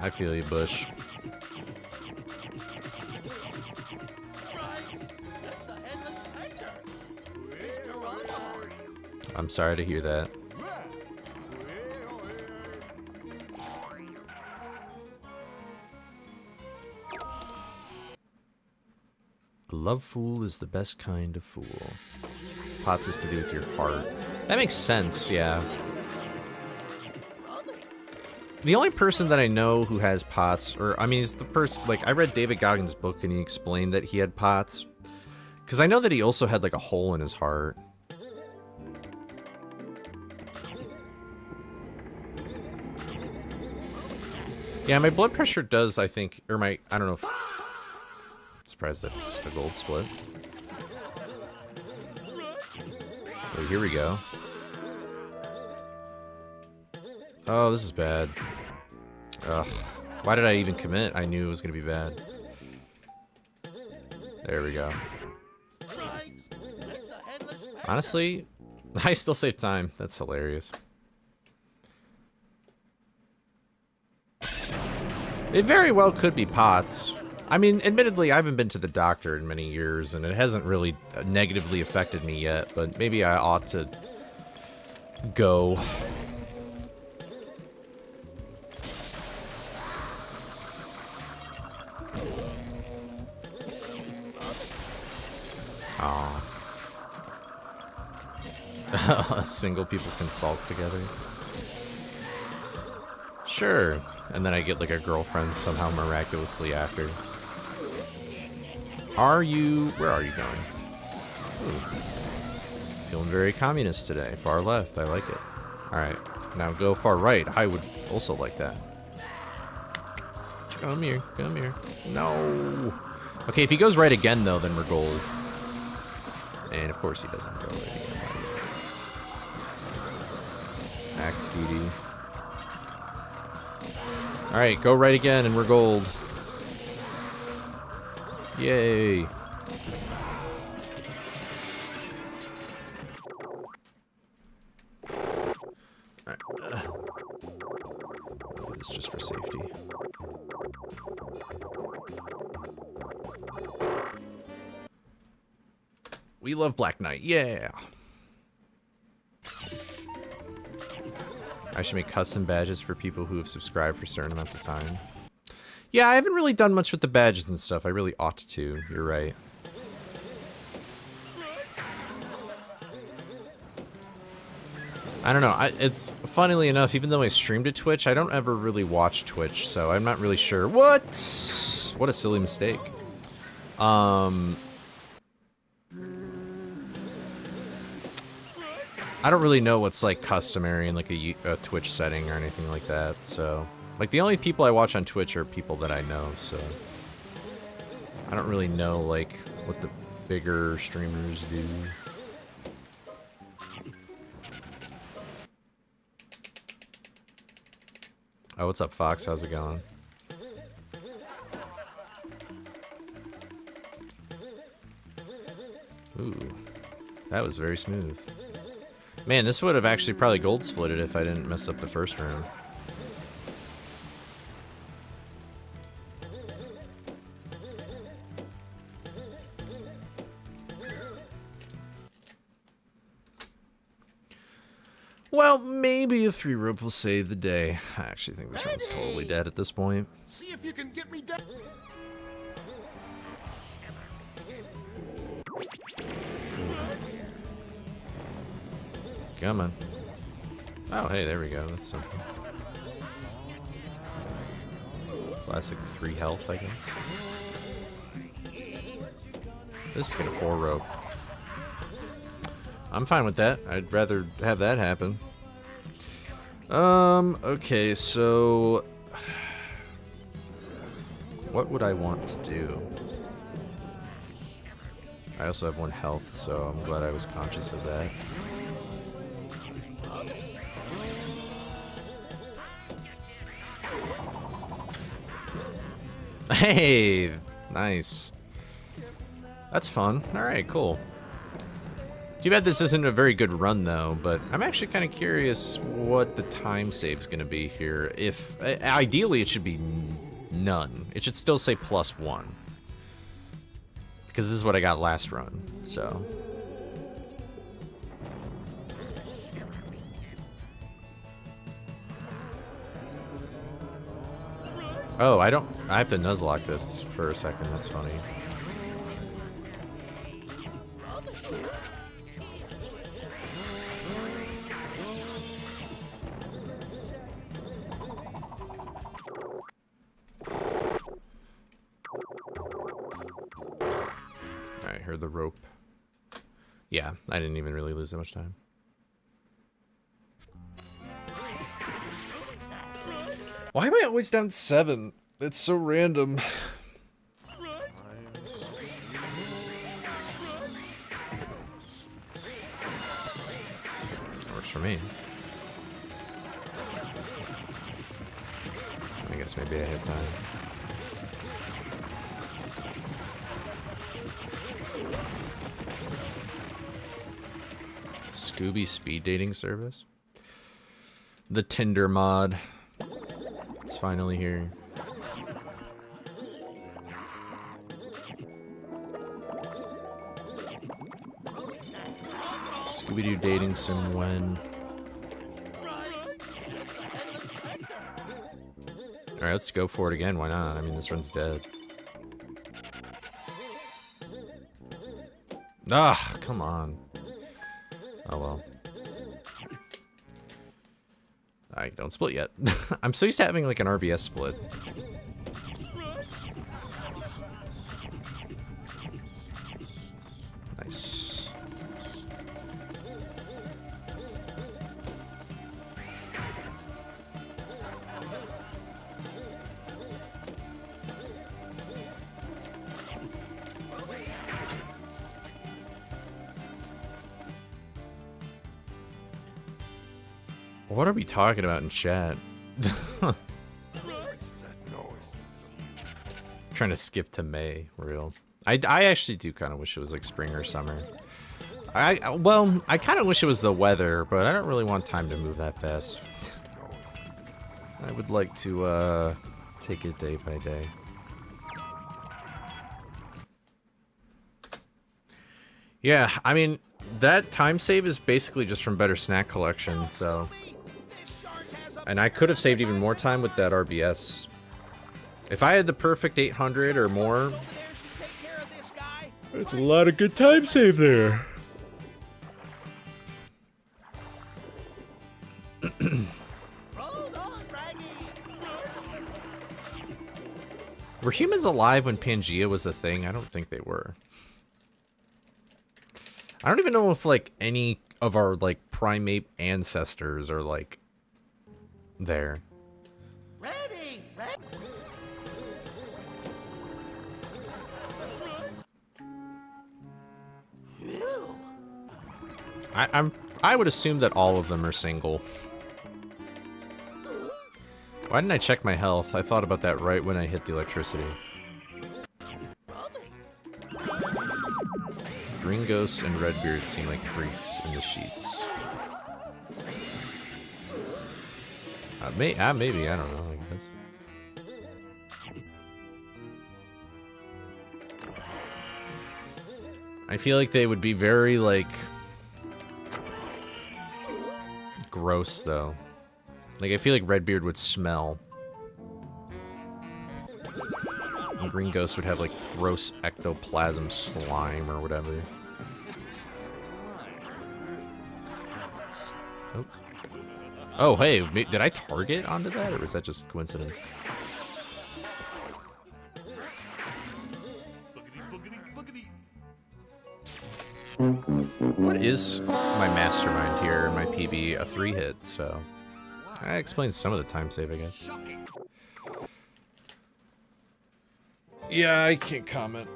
I feel you, Bush. I'm sorry to hear that. A love fool is the best kind of fool. POTS is to do with your heart. That makes sense, yeah. The only person that I know who has POTS, or, I mean, it's the person, like, I read David Goggins' book and he explained that he had POTS. Because I know that he also had, like, a hole in his heart. Yeah, my blood pressure does, I think, or my, I don't know if... I'm surprised that's a gold split. Oh, here we go. Oh, this is bad. Ugh. Why did I even commit? I knew it was going to be bad. There we go. Honestly, I still save time. That's hilarious. It very well could be POTS. I mean, admittedly, I haven't been to the doctor in many years, and it hasn't really negatively affected me yet, but maybe I ought to go. Aw. Single people can sulk together. Sure. And then I get like a girlfriend somehow miraculously after. Are you... Where are you going? Ooh. Feeling very communist today. Far left. I like it. Alright. Now go far right. I would also like that. Come here. Come here. No. Okay, if he goes right again, though, then we're gold. And of course he doesn't go right again. Axe Scooby. Alright, go right again and we're gold. Yay. Alright. This is just for safety. We love Black Knight, yeah! I should make custom badges for people who have subscribed for certain amounts of time. Yeah, I haven't really done much with the badges and stuff. I really ought to. You're right. I don't know. It's funnily enough, even though I stream to Twitch, I don't ever really watch Twitch, so I'm not really sure. What a silly mistake. I don't really know what's like customary in like a Twitch setting or anything like that, so like the only people I watch on Twitch are people that I know, so I don't really know like what the bigger streamers do. Oh, what's up, Fox? How's it going? Ooh, that was very smooth. Man, this would have actually probably gold splitted if I didn't mess up the first round. Well, maybe a 3-rope will save the day. I actually think this round's totally dead at this point. See if you can get me down. Come on. Oh, hey, there we go. That's simple. Classic 3 health, I guess. This is gonna 4-rope. I'm fine with that. I'd rather have that happen. Okay, so... what would I want to do? I also have 1 health, so I'm glad I was conscious of that. Hey! Nice. That's fun. Alright, cool. Too bad this isn't a very good run, though, but I'm actually kind of curious what the time save's going to be here. If ideally, it should be none. It should still say +1. Because this is what I got last run, so... Oh, I have to Nuzlocke this for a second, that's funny. or the rope. Yeah, I didn't even really lose that much time. Why am I always down 7? It's so random. Works for me. I guess maybe I had time. Scooby speed dating service? The Tinder mod. It's finally here. Scooby-Doo dating sim when? Alright, let's go for it again. Why not? I mean, this run's dead. Ah, come on. Oh well. Alright, don't split yet. I'm so used to having like an RBS split. Nice. What are we talking about in chat? Trying to skip to May, real. I actually do kind of wish it was like spring or summer. Well, I kind of wish it was the weather, but I don't really want time to move that fast. I would like to take it day by day. Yeah, I mean, that time save is basically just from better snack collection, so... And I could have saved even more time with that RBS. If I had the perfect 800 or more, that's a lot of good time save there. Were humans alive when Pangea was a thing? I don't think they were. I don't even know if, like, any of our, like, primate ancestors are, like, there. Ready, ready. I would assume that all of them are single. Why didn't I check my health? I thought about that right when I hit the electricity. Green ghosts and redbeards seem like freaks in the sheets. Maybe, I don't know, I guess. I feel like they would be very, like... gross, though. Like, I feel like Redbeard would smell. And Green Ghost would have, like, gross ectoplasm slime or whatever. Oh. Oh, hey, did I target onto that, or was that just coincidence? What is my mastermind here in my PB? A 3-hit, so... That explains some of the time save, I guess. Yeah, I can't comment.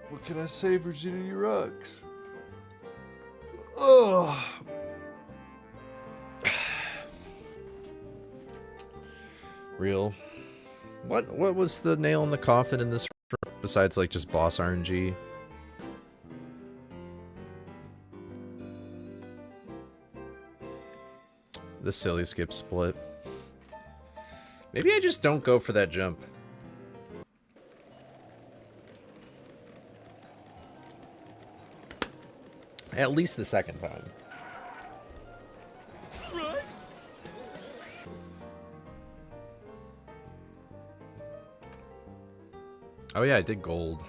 What can I say? Virginity rocks. Ugh. Real. What was the nail in the coffin in this room, besides like just boss RNG? The silly skip split. Maybe I just don't go for that jump. At least the second time. Oh yeah, I did gold.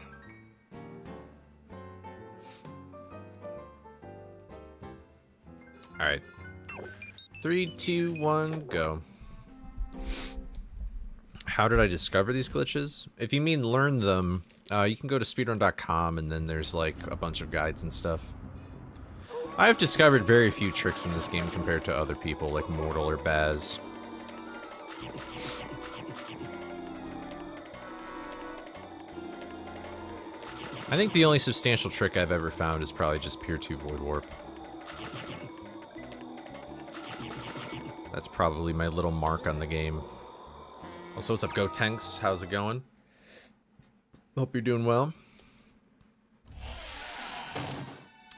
Alright. 3, 2, 1, go. How did I discover these glitches? If you mean learn them, You can go to speedrun.com and then there's like a bunch of guides and stuff. I've discovered very few tricks in this game compared to other people like Mortal or Baz. I think the only substantial trick I've ever found is probably just Pure 2 Void Warp. That's probably my little mark on the game. Also, what's up, Go Tanks? How's it going? Hope you're doing well.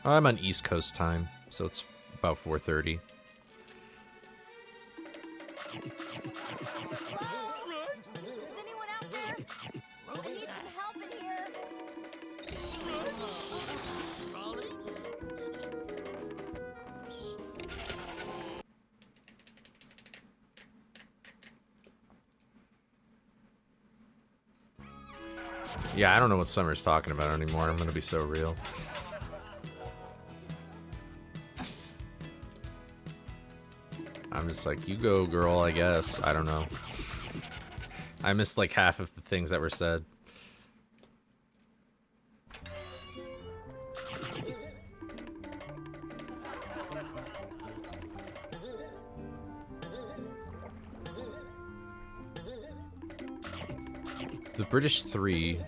I'm on East Coast time, so it's about 4:30. Is anyone out there? I need some help in here. Yeah, I don't know what Summer's talking about anymore. I'm gonna be so real. I'm just like, you go, girl, I guess. I don't know. I missed like half of the things that were said. The British 3.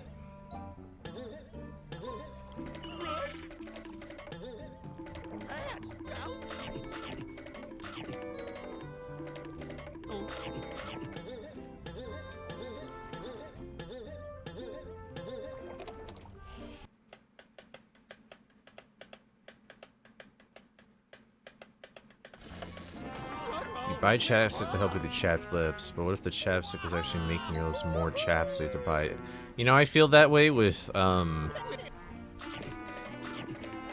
Buy chapstick to help with your chapped lips, but what if the chapstick was actually making your lips more chapped, so you have to buy it? You know, I feel that way with,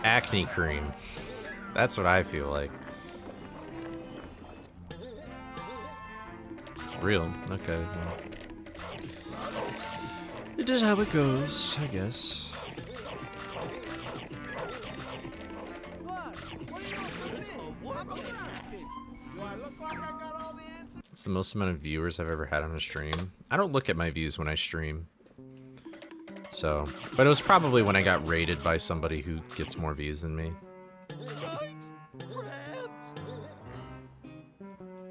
acne cream. That's what I feel like. Real? Okay. Well. It is how it goes, I guess. It's the most amount of viewers I've ever had on a stream. I don't look at my views when I stream. So, but it was probably when I got rated by somebody who gets more views than me.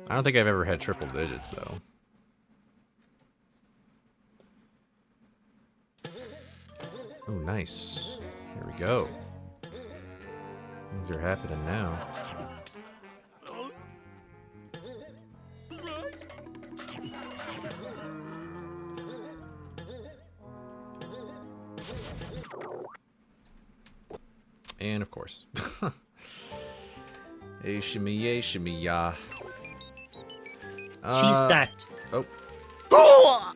I don't think I've ever had triple digits, though. Oh, nice. Here we go. Things are happening now. And of course. Hey, shimmy yay, shimmy ya. Cheese fact. Oh.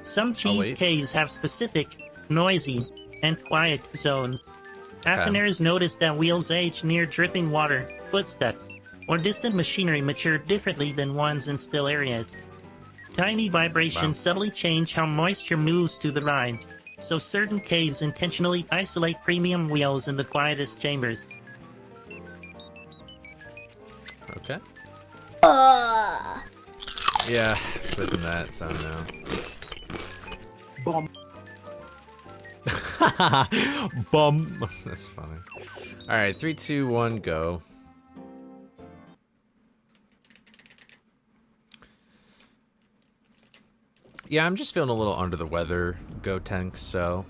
Some cheese caves have specific, noisy, and quiet zones. Affiners noticed that wheels age near dripping water, footsteps, or distant machinery mature differently than ones in still areas. Tiny vibrations subtly change how moisture moves to the ride, so certain caves intentionally isolate premium wheels in the quietest chambers. Okay. Yeah, expecting that sound now. Bum. Bum. That's funny. Alright, 3, 2, 1, go. Yeah, I'm just feeling a little under the weather, Go Tank, so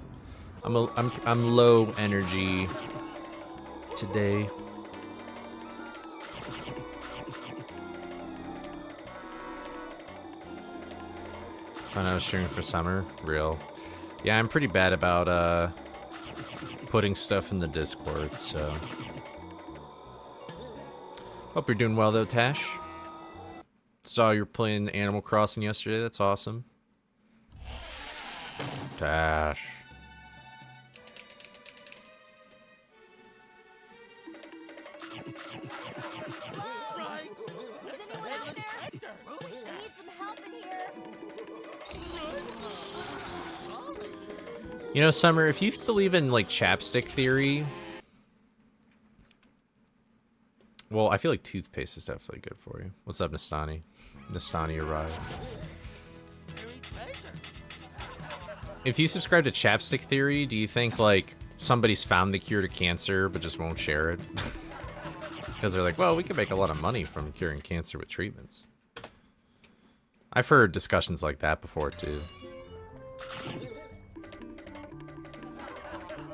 I'm low energy today. And I was streaming for summer, real. Yeah, I'm pretty bad about putting stuff in the Discord, so hope you're doing well though, Tash. Saw you were playing Animal Crossing yesterday. That's awesome. Tash. You know, Summer, if you believe in, like, chapstick theory... Well, I feel like toothpaste is definitely good for you. What's up, Nastani? Nastani arrived. if you subscribe to Chapstick Theory, do you think, like, somebody's found the cure to cancer but just won't share it? Because they're like, well, we could make a lot of money from curing cancer with treatments. I've heard discussions like that before, too.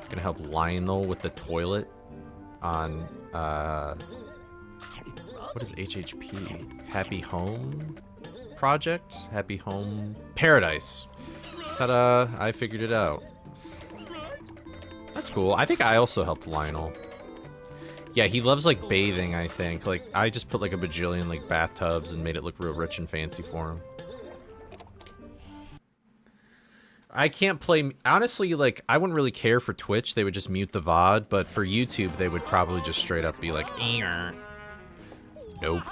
Gonna help Lionel with the toilet on, what is HHP? Happy Home Project? Happy Home Paradise. Ta-da! I figured it out. That's cool. I think I also helped Lionel. Yeah, he loves, like, bathing, I think. Like, I just put, like, a bajillion, like, bathtubs and made it look real rich and fancy for him. I can't play... Honestly, like, I wouldn't really care for Twitch. They would just mute the VOD. But for YouTube, they would probably just straight up be like, "Ear." Nope.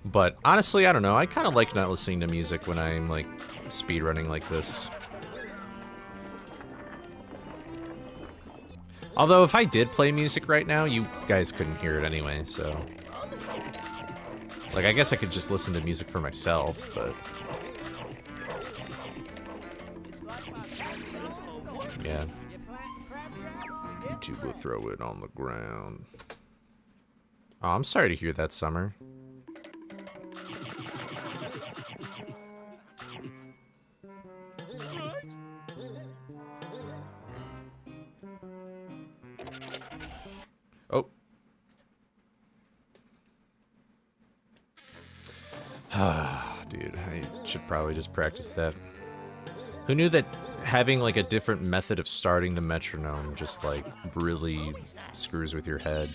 But, honestly, I don't know. I kind of like not listening to music when I'm, like, speedrunning like this. Although, if I did play music right now, you guys couldn't hear it anyway, so... Like, I guess I could just listen to music for myself, but... Yeah. YouTube will throw it on the ground. Oh, I'm sorry to hear that, Summer. Oh. Dude, I should probably just practice that. Who knew that having, like, a different method of starting the metronome just, like, really screws with your head?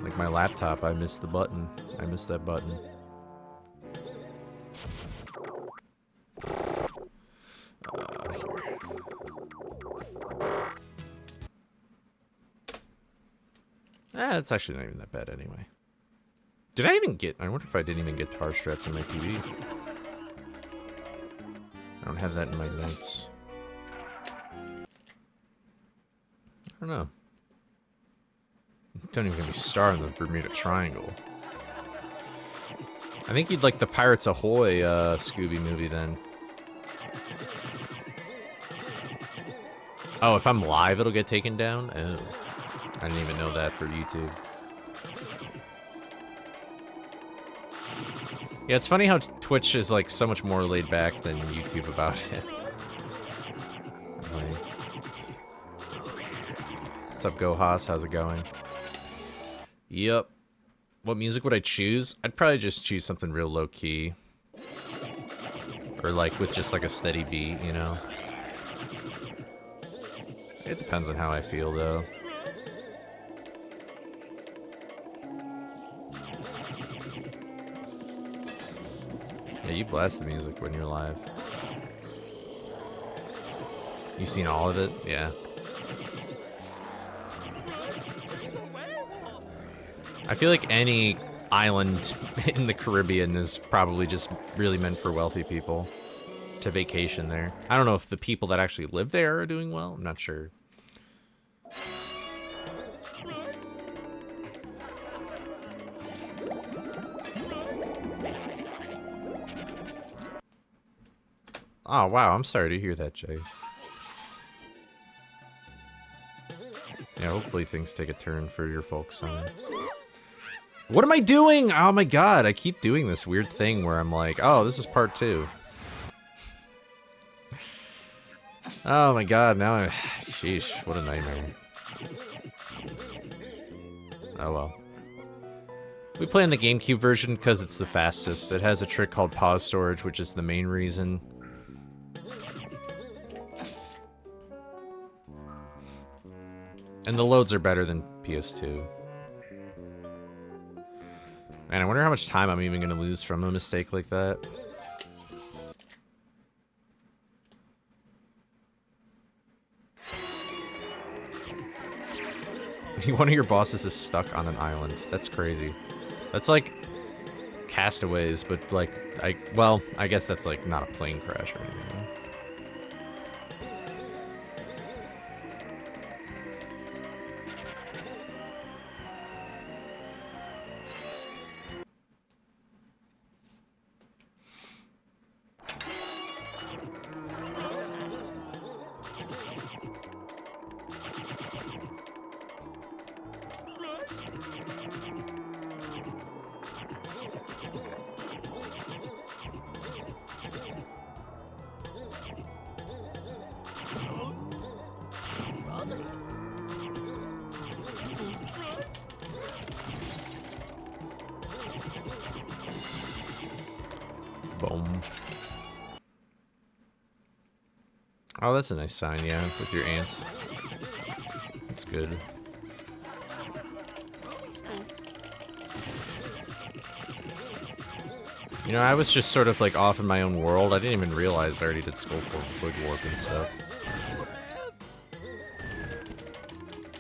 Like my laptop, I missed the button. I missed that button. Here. It's actually not even that bad anyway. Did I even get... I wonder if I didn't even get tar strats in my PV. I don't have that in my notes. I don't know. Don't even get me started on the Bermuda Triangle. I think you'd like the Pirates Ahoy Scooby movie then. Oh, if I'm live, it'll get taken down? Oh. I didn't even know that for YouTube. Yeah, it's funny how Twitch is, like, so much more laid back than YouTube about it. Like, what's up, Go Haas? How's it going? Yep. What music would I choose? I'd probably just choose something real low-key. Or, like, with just, like, a steady beat, you know? It depends on how I feel, though. Yeah, you blast the music when you're live. You seen all of it? Yeah. I feel like any island in the Caribbean is probably just really meant for wealthy people to vacation there. I don't know if the people that actually live there are doing well. I'm not sure. Oh, wow. I'm sorry to hear that, Jay. Yeah, hopefully things take a turn for your folks soon. What am I doing? Oh my god, I keep doing this weird thing where I'm like, oh, this is part 2. Oh my god, now I... Sheesh, what a nightmare. Oh well. We play on the GameCube version because it's the fastest. It has a trick called pause storage, which is the main reason. And the loads are better than PS2. Man, I wonder how much time I'm even going to lose from a mistake like that. One of your bosses is stuck on an island. That's crazy. That's like Castaways, but like, well, I guess that's like not a plane crash or anything. Boom. Oh, that's a nice sign, yeah, with your ant. That's good. You know, I was just sort of like off in my own world. I didn't even realize I already did Skull Quick Warp and stuff.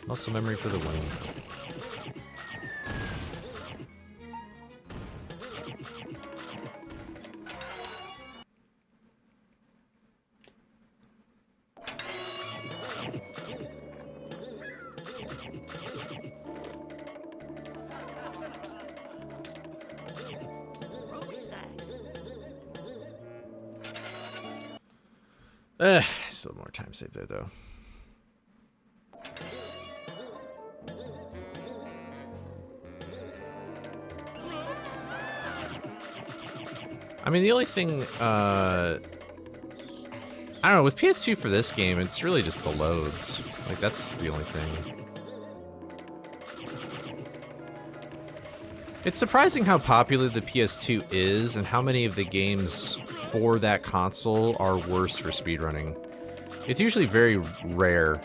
Muscle memory for the win. Still more time saved there, though. I mean, the only thing, I don't know, with PS2 for this game, it's really just the loads. Like, that's the only thing. It's surprising how popular the PS2 is and how many of the games for that console are worse for speedrunning. It's usually very rare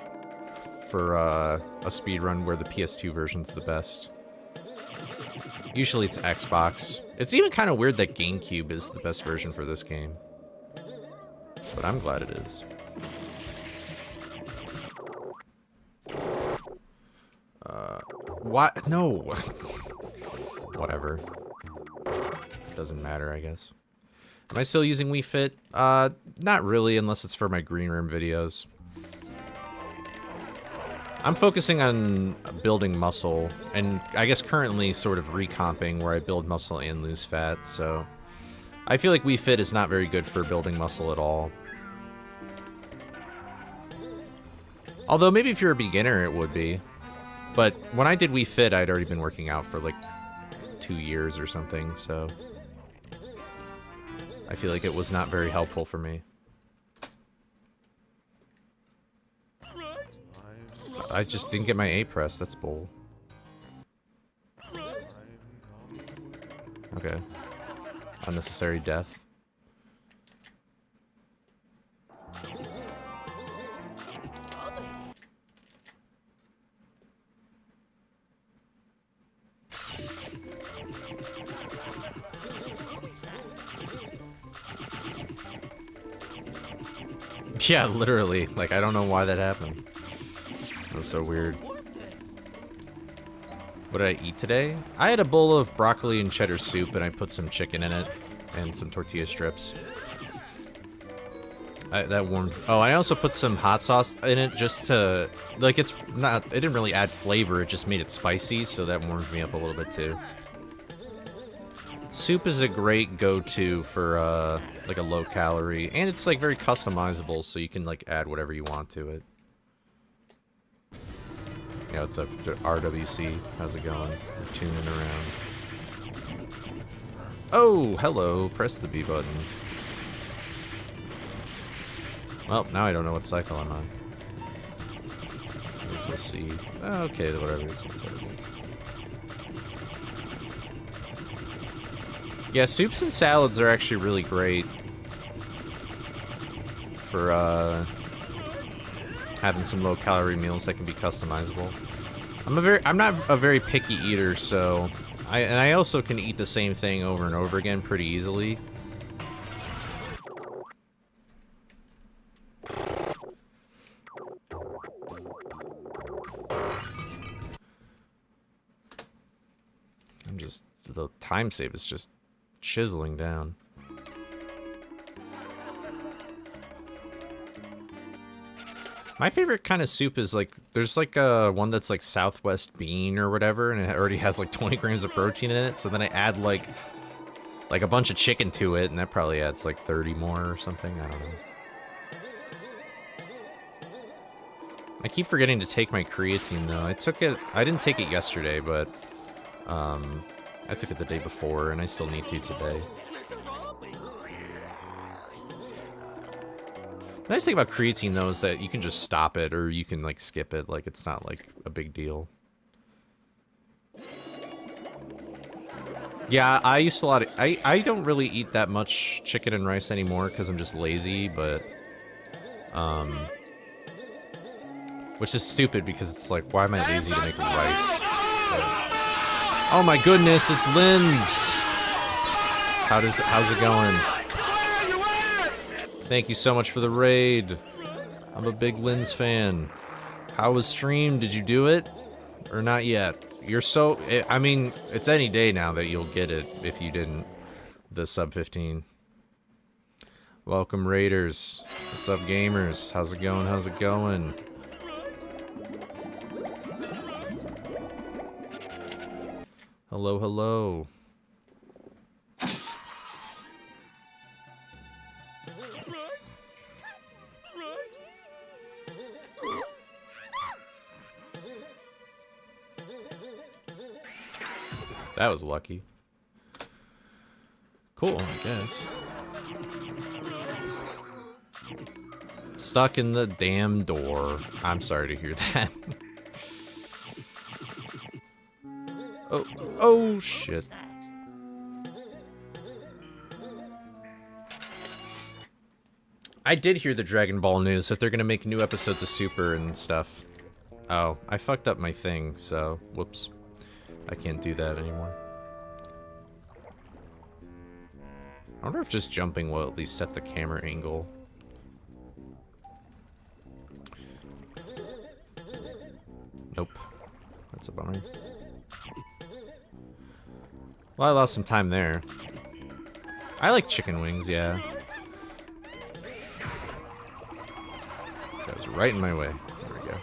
for a speedrun where the PS2 version's the best. Usually it's Xbox. It's even kind of weird that GameCube is the best version for this game. But I'm glad it is. What? No! Whatever. Doesn't matter, I guess. Am I still using Wii Fit? Not really, unless it's for my green room videos. I'm focusing on building muscle, and I guess currently sort of recomping where I build muscle and lose fat, so... I feel like Wii Fit is not very good for building muscle at all. Although maybe if you're a beginner it would be. But when I did Wii Fit, I'd already been working out for like 2 years or something, so... I feel like it was not very helpful for me. I just didn't get my A press, that's bull. Okay. Unnecessary death. Yeah, literally. Like, I don't know why that happened. That was so weird. What did I eat today? I had a bowl of broccoli and cheddar soup, and I put some chicken in it, and some tortilla strips. That warmed... Oh, I also put some hot sauce in it, just to... Like, it's not... It didn't really add flavor, it just made it spicy, so that warmed me up a little bit, too. Soup is a great go-to for, like, a low-calorie, and it's, like, very customizable, so you can, like, add whatever you want to it. Yeah, what's up, RWC? How's it going? We're tuning around. Oh, hello. Press the B button. Well, now I don't know what cycle I'm on. I guess we'll see. Oh, okay, whatever. It's not terrible. Yeah, soups and salads are actually really great for having some low-calorie meals that can be customizable. I'm not a very picky eater, so I also can eat the same thing over and over again pretty easily. The time save is just chiseling down. My favorite kind of soup is like, there's like one that's like Southwest bean or whatever, and it already has like 20 grams of protein in it, so then I add like a bunch of chicken to it, and that probably adds like 30 more or something, I don't know. I keep forgetting to take my creatine though. I didn't take it yesterday, but I took it the day before, and I still need to today. The nice thing about creatine, though, is that you can just stop it, or you can, like, skip it. Like, it's not, like, a big deal. Yeah, I used to a lot of... I don't really eat that much chicken and rice anymore because I'm just lazy, but... Which is stupid because it's like, why am I lazy to make rice? But, oh my goodness, it's Lynn's! How's it going? Thank you so much for the raid. I'm a big Lynn's fan. How was stream? Did you do it? Or not yet? You're so... I mean, it's any day now that you'll get it if you didn't. The sub 15. Welcome, Raiders. What's up, gamers? How's it going? How's it going? Hello, hello. That was lucky. Cool, I guess. Stuck in the damn door. I'm sorry to hear that. Oh shit. I did hear the Dragon Ball news that they're gonna make new episodes of Super and stuff. Oh, I fucked up my thing, so whoops. I can't do that anymore. I wonder if just jumping will at least set the camera angle. Nope. That's a bummer. Well, I lost some time there. I like chicken wings, yeah. That was right in my way. There we go.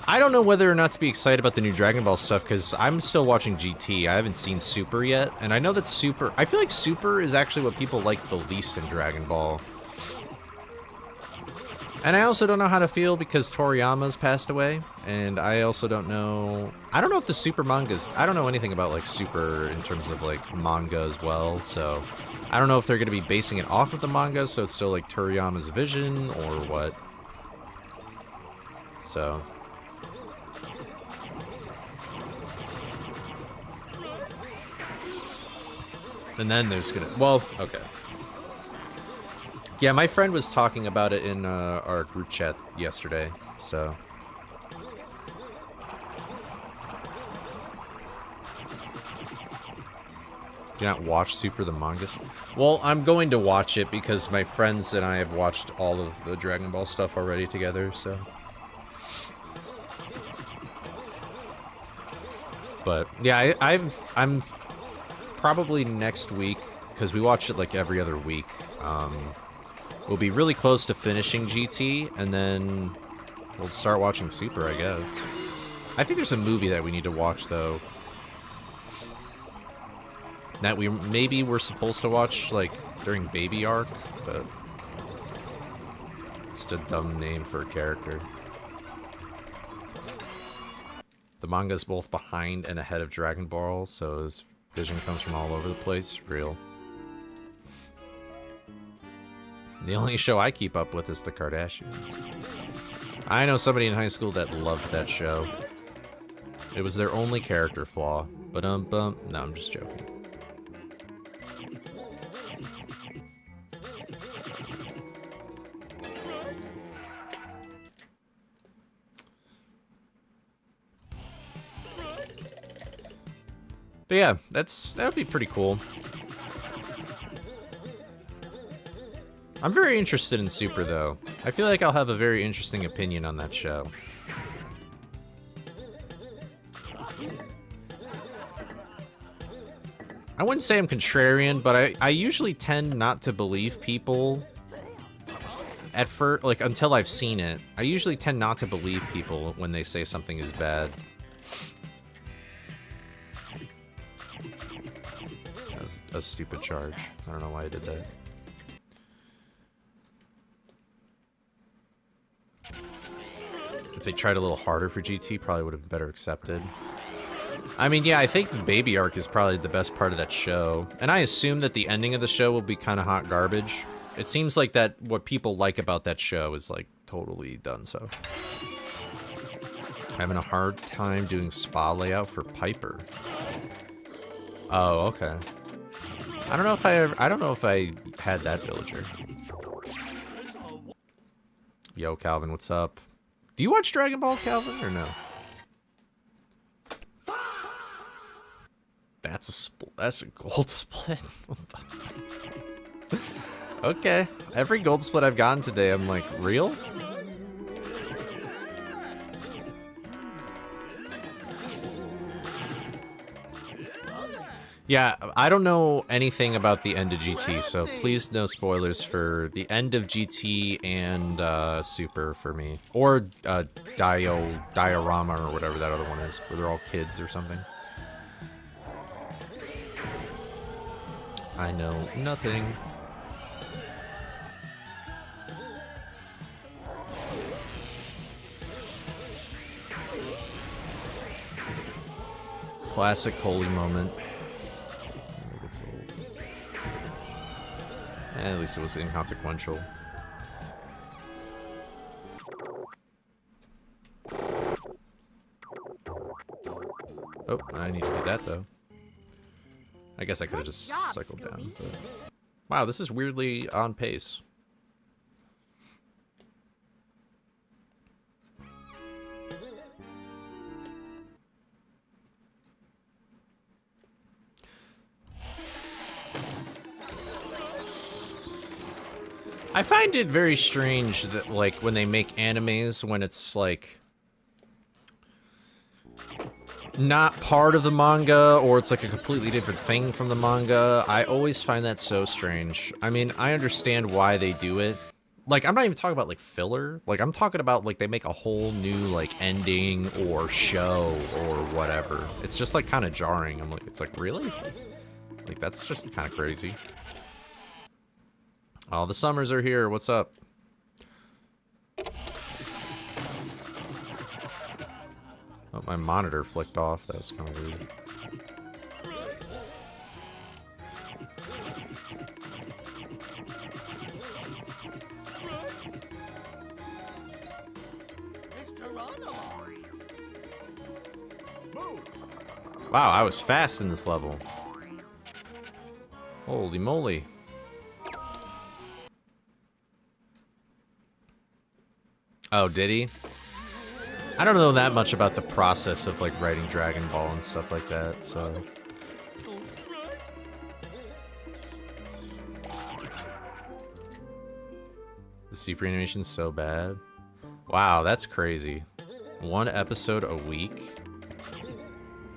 I don't know whether or not to be excited about the new Dragon Ball stuff, because I'm still watching GT. I haven't seen Super yet, and I know that Super... I feel like Super is actually what people like the least in Dragon Ball. And I also don't know how to feel because Toriyama's passed away, and I also don't know... I don't know if the Super mangas... I don't know anything about, like, Super in terms of, like, manga as well, so... I don't know if they're going to be basing it off of the manga, so it's still, like, Toriyama's vision, or what. So... And then there's gonna... Well, okay. Yeah, my friend was talking about it in our group chat yesterday, so... Do you not watch Super the mangas? Well, I'm going to watch it because my friends and I have watched all of the Dragon Ball stuff already together, so... But, yeah, I'm probably next week, because we watch it like every other week, we'll be really close to finishing GT, and then we'll start watching Super, I guess. I think there's a movie that we need to watch, though, that maybe we're supposed to watch, like, during Baby Arc, but it's just a dumb name for a character. The manga's both behind and ahead of Dragon Ball, so his vision comes from all over the place. Real. The only show I keep up with is The Kardashians. I know somebody in high school that loved that show. It was their only character flaw. But no, I'm just joking. But yeah, that would be pretty cool. I'm very interested in Super, though. I feel like I'll have a very interesting opinion on that show. I wouldn't say I'm contrarian, but I usually tend not to believe people at first, like, until I've seen it. I usually tend not to believe people when they say something is bad. That was a stupid charge. I don't know why I did that. If they tried a little harder for GT, probably would have been better accepted. I mean, yeah, I think the Baby Arc is probably the best part of that show. And I assume that the ending of the show will be kind of hot garbage. It seems like that what people like about that show is, like, totally done so. Having a hard time doing spa layout for Piper. Oh, okay. I don't know if I don't know if I had that villager. Yo, Calvin, what's up? Do you watch Dragon Ball, Calvin, or no? That's a gold split. Okay. Every gold split I've gotten today, I'm like, real? Yeah, I don't know anything about the end of GT, so please no spoilers for the end of GT and Super for me. Or Diorama or whatever that other one is, where they're all kids or something. I know nothing. Classic Coley moment. At least it was inconsequential. Oh, I need to do that though. I guess I could have just cycled down. But... Wow, this is weirdly on pace. I find it very strange that, like, when they make animes, when it's, like, not part of the manga, or it's, like, a completely different thing from the manga, I always find that so strange. I mean, I understand why they do it. Like, I'm not even talking about, like, filler. Like, I'm talking about, like, they make a whole new, like, ending or show or whatever. It's just, like, kind of jarring. I'm like, it's like, really? Like, that's just kind of crazy. Oh, the Summers are here. What's up? Oh, my monitor flicked off. That was kind of weird. Wow, I was fast in this level. Holy moly. Oh, did he? I don't know that much about the process of, like, writing Dragon Ball and stuff like that, so... The Super animation's so bad. Wow, that's crazy. One episode a week?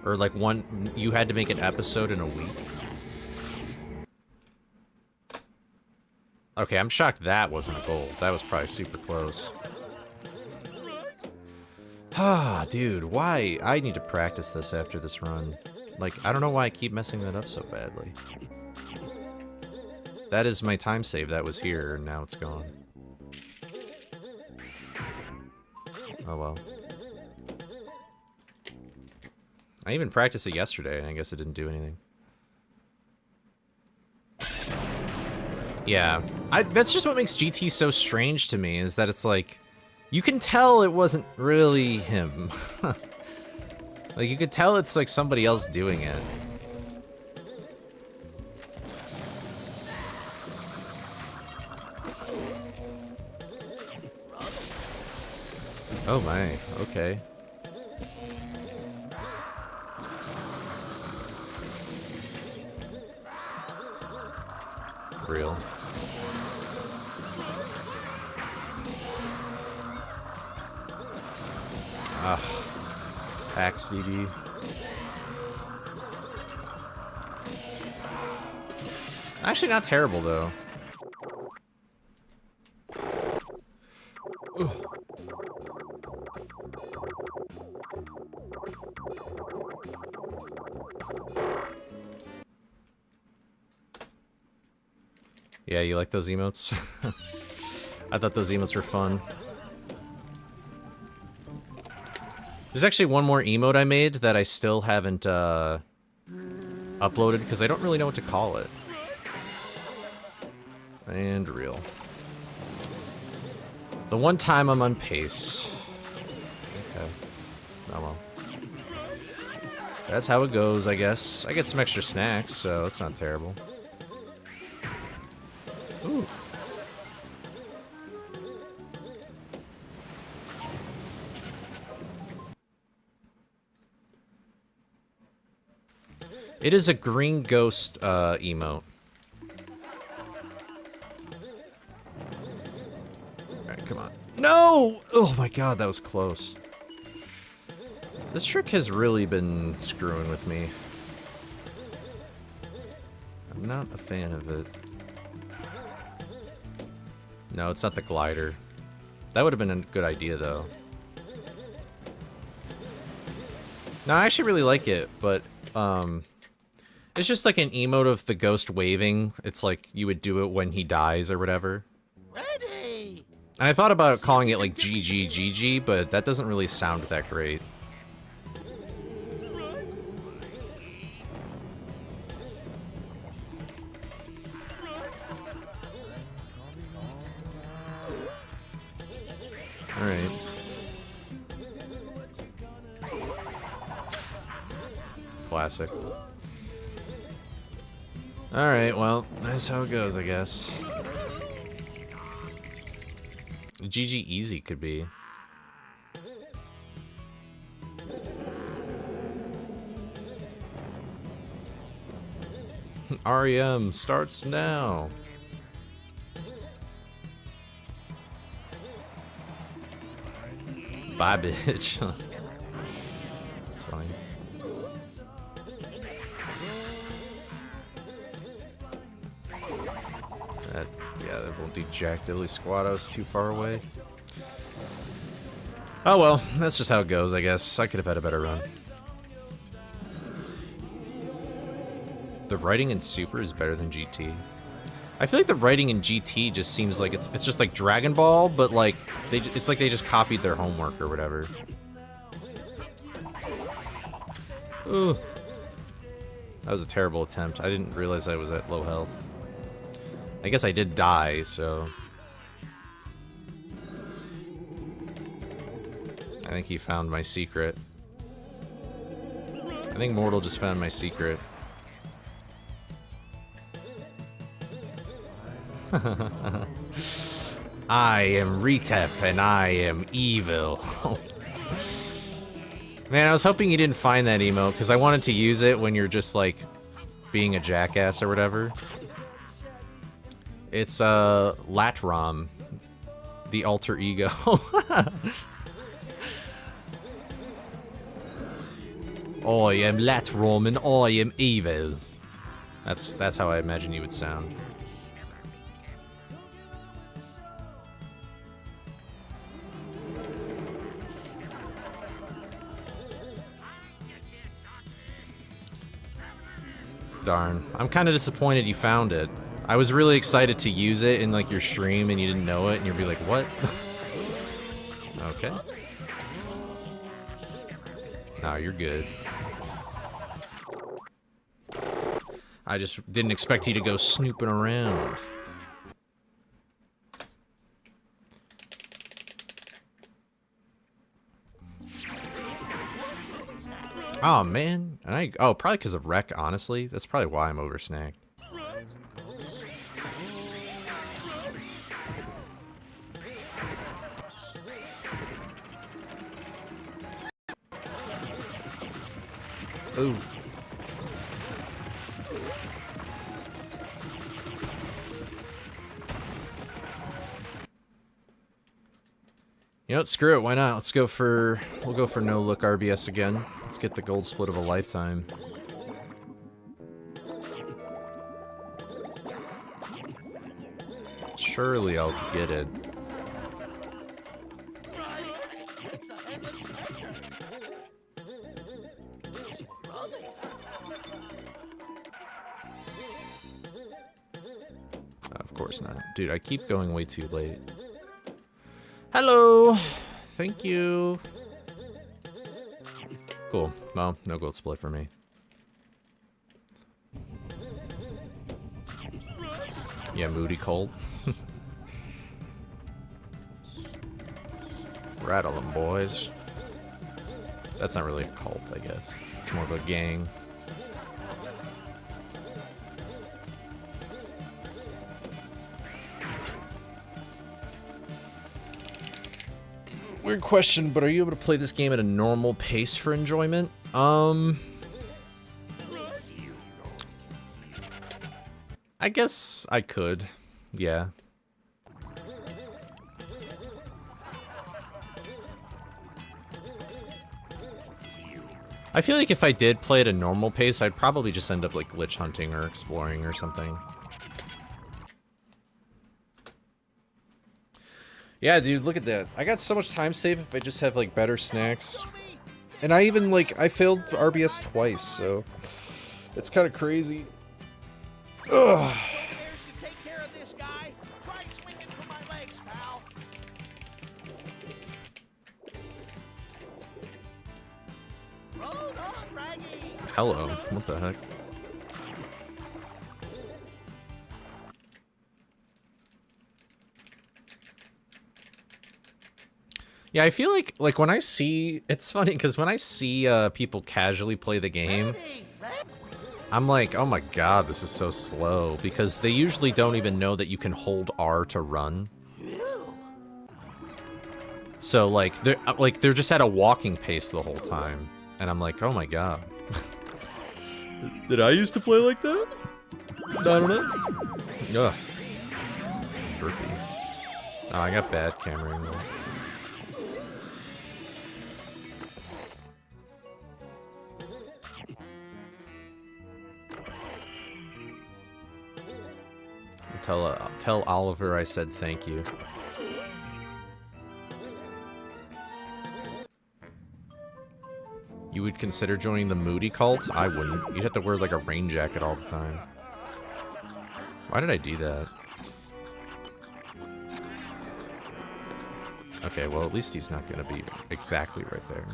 Or, like, one... You had to make an episode in a week? Okay, I'm shocked that wasn't a goal. That was probably super close. Ah, dude, why? I need to practice this after this run. Like, I don't know why I keep messing that up so badly. That is my time save that was here, and now it's gone. Oh well. I even practiced it yesterday, and I guess it didn't do anything. Yeah, that's just what makes GT so strange to me, is that it's like... You can tell it wasn't really him. Like, you could tell it's like somebody else doing it. Oh my, okay. Real. Ugh. Hack CD. Actually, not terrible, though. Ugh. Yeah, you like those emotes? I thought those emotes were fun. There's actually one more emote I made that I still haven't uploaded because I don't really know what to call it. And real. The one time I'm on pace. Okay. Oh well. That's how it goes, I guess. I get some extra snacks, so it's not terrible. Ooh. It is a green ghost emote. Alright, come on. No! Oh my god, that was close. This trick has really been screwing with me. I'm not a fan of it. No, it's not the glider. That would have been a good idea, though. No, I actually really like it, but, it's just like an emote of the ghost waving. It's like you would do it when he dies or whatever. Ready. And I thought about calling it like GG GG, but that doesn't really sound that great. Alright. Classic. Alright, well, that's how it goes, I guess. GG easy could be. REM starts now. Bye, bitch. That's funny. Yeah, that won't do jack diddly squat. I was too far away. Oh well, that's just how it goes, I guess. I could have had a better run. The writing in Super is better than GT. I feel like the writing in GT just seems like it's just like Dragon Ball, but like it's like they just copied their homework or whatever. Ooh. That was a terrible attempt. I didn't realize I was at low health. I guess I did die, so... I think he found my secret. I think Mortal just found my secret. I am Retep and I am evil. Man, I was hoping you didn't find that emote, because I wanted to use it when you're just, like, being a jackass or whatever. It's, Latrom. The alter ego. I am Latrom and I am evil. That's how I imagine you would sound. Darn. I'm kind of disappointed you found it. I was really excited to use it in, like, your stream and you didn't know it and you'd be like, what? Okay. No, you're good. I just didn't expect you to go snooping around. Oh, man. And oh, probably because of wreck, honestly. That's probably why I'm oversnagged. Ooh. You know what? Screw it. Why not? Let's go for... We'll go for no look RBS again. Let's get the gold split of a lifetime. Surely I'll get it. Of course not. Dude, I keep going way too late. Hello! Thank you. Cool. Well, no gold split for me. Yeah, Moody Colt. Rattle them, boys. That's not really a cult, I guess. It's more of a gang. Weird question, but are you able to play this game at a normal pace for enjoyment? I guess I could. Yeah. I feel like if I did play at a normal pace, I'd probably just end up like glitch hunting or exploring or something. Yeah, dude, look at that. I got so much time saved if I just have like better snacks. And I even like, I failed RBS twice, so it's kind of crazy. Ugh. Take care of this guy. Try swinging for my legs, pal. Roll on, Raggy. Hello, what the heck? Yeah, I feel like when I see, it's funny because when I see people casually play the game, I'm like, oh my god, this is so slow, because they usually don't even know that you can hold R to run. So like they're just at a walking pace the whole time, and I'm like, oh my god. Did I used to play like that? I don't know. Ugh. Burpee. Oh, I got bad camera angle. Tell Oliver I said thank you. You would consider joining the Moody cult? I wouldn't. You'd have to wear like a rain jacket all the time. Why did I do that? Okay, well at least he's not gonna be exactly right there.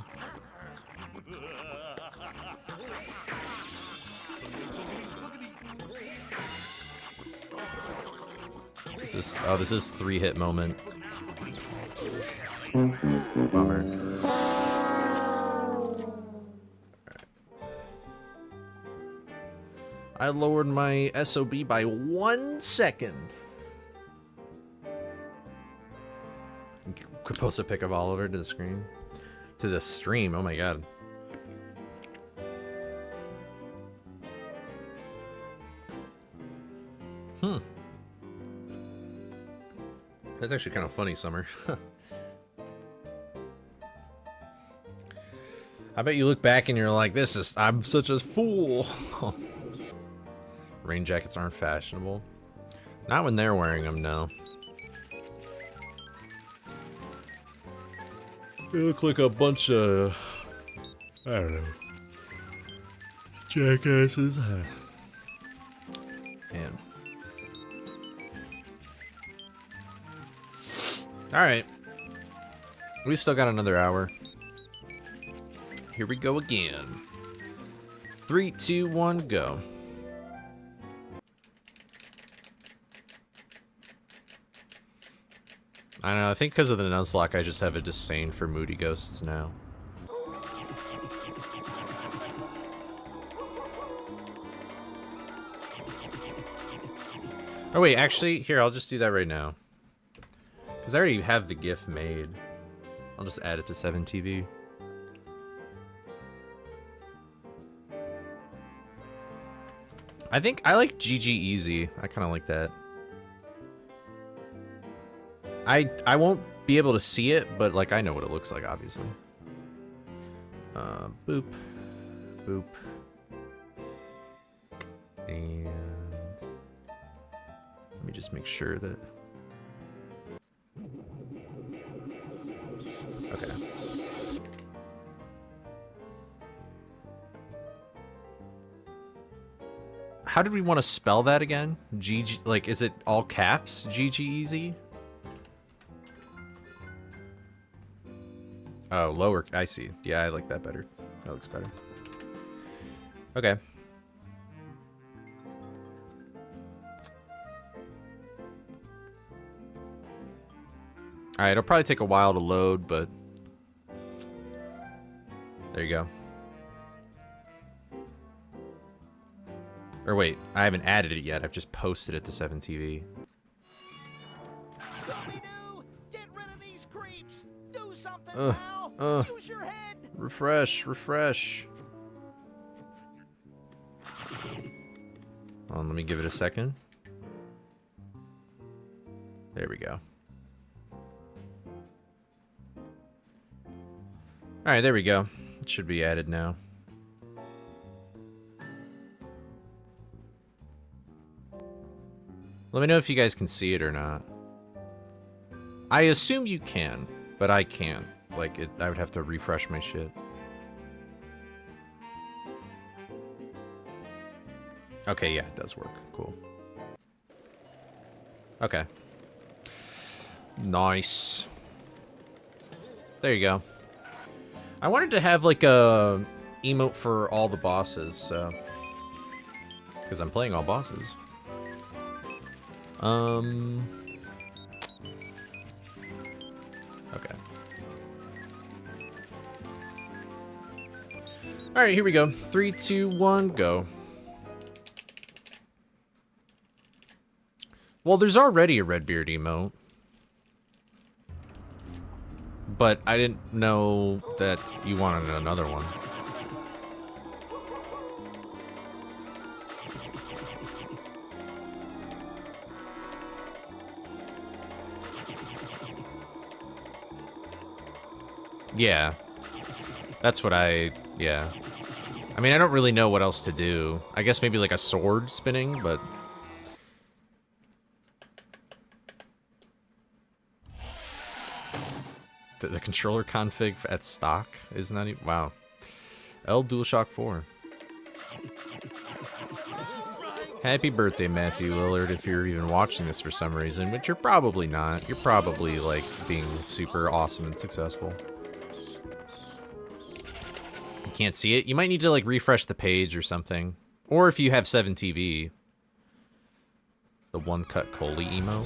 Oh, this is 3-hit moment. Bummer. I lowered my SOB by 1 second. Could post a pic of Oliver to the screen. To the stream, oh my god. That's actually kind of funny, Summer. I bet you look back and you're like, I'm such a fool. Rain jackets aren't fashionable. Not when they're wearing them, no. They look like a bunch of, I don't know, jackasses. Man. Alright. We still got another hour. Here we go again. 3, 2, 1, go. I don't know, I think because of the Nuzlocke, I just have a disdain for moody ghosts now. Oh wait, actually, here, I'll just do that right now. Because I already have the GIF made. I'll just add it to 7TV. I think I like GG Easy. I kind of like that. I won't be able to see it, but like I know what it looks like, obviously. Boop. Boop. And let me just make sure that... Okay. How did we want to spell that again? GG, like, is it all caps? GG Easy? Oh, lower, I see. Yeah, I like that better. That looks better. Okay. Alright, it'll probably take a while to load, but... There There you go. Or wait, I haven't added it yet. I've just posted it to 7TV. Scooby-Doo, get rid of these creeps. Do something, pal. Use your head. Refresh, refresh. Hold on, let me give it a second. There we go. Alright, there we go. It should be added now. Let me know if you guys can see it or not. I assume you can, but I can't. Like, I would have to refresh my shit. Okay, yeah, it does work. Cool. Okay. Nice. There you go. I wanted to have, like, a emote for all the bosses, so... Because I'm playing all bosses. Okay. Alright, here we go. 3, 2, 1, go. Well, there's already a Redbeard emote. But I didn't know that you wanted another one. Yeah. That's what yeah. I mean, I don't really know what else to do. I guess maybe like a sword spinning, but... The controller config at stock is not even... Wow. L DualShock 4. Happy birthday, Matthew Lillard, if you're even watching this for some reason, which you're probably not. You're probably, like, being super awesome and successful. You can't see it? You might need to, like, refresh the page or something. Or if you have 7TV. The one-cut Coley emo.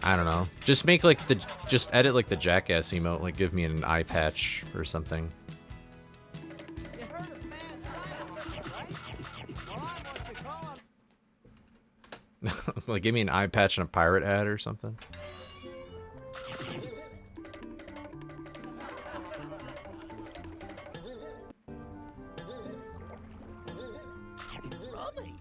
I don't know. Just make, like, just edit, like, the Jackass emote. Like, give me an eye patch or something. You heard of man science, right? Well, I'm what you call him. Like, give me an eye patch and a pirate ad or something. Rummy.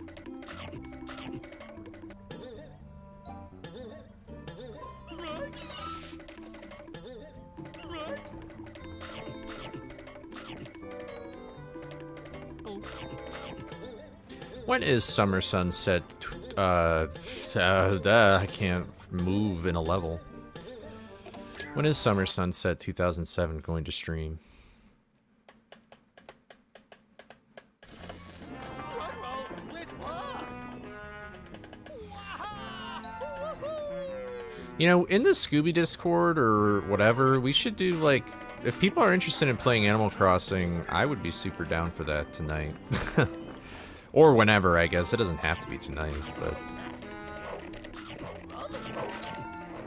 When is Summer Sunset? I can't move in a level. When is Summer Sunset 2007 going to stream? You know, in the Scooby Discord or whatever, we should do, like, if people are interested in playing Animal Crossing, I would be super down for that tonight. Or whenever, I guess. It doesn't have to be tonight, but...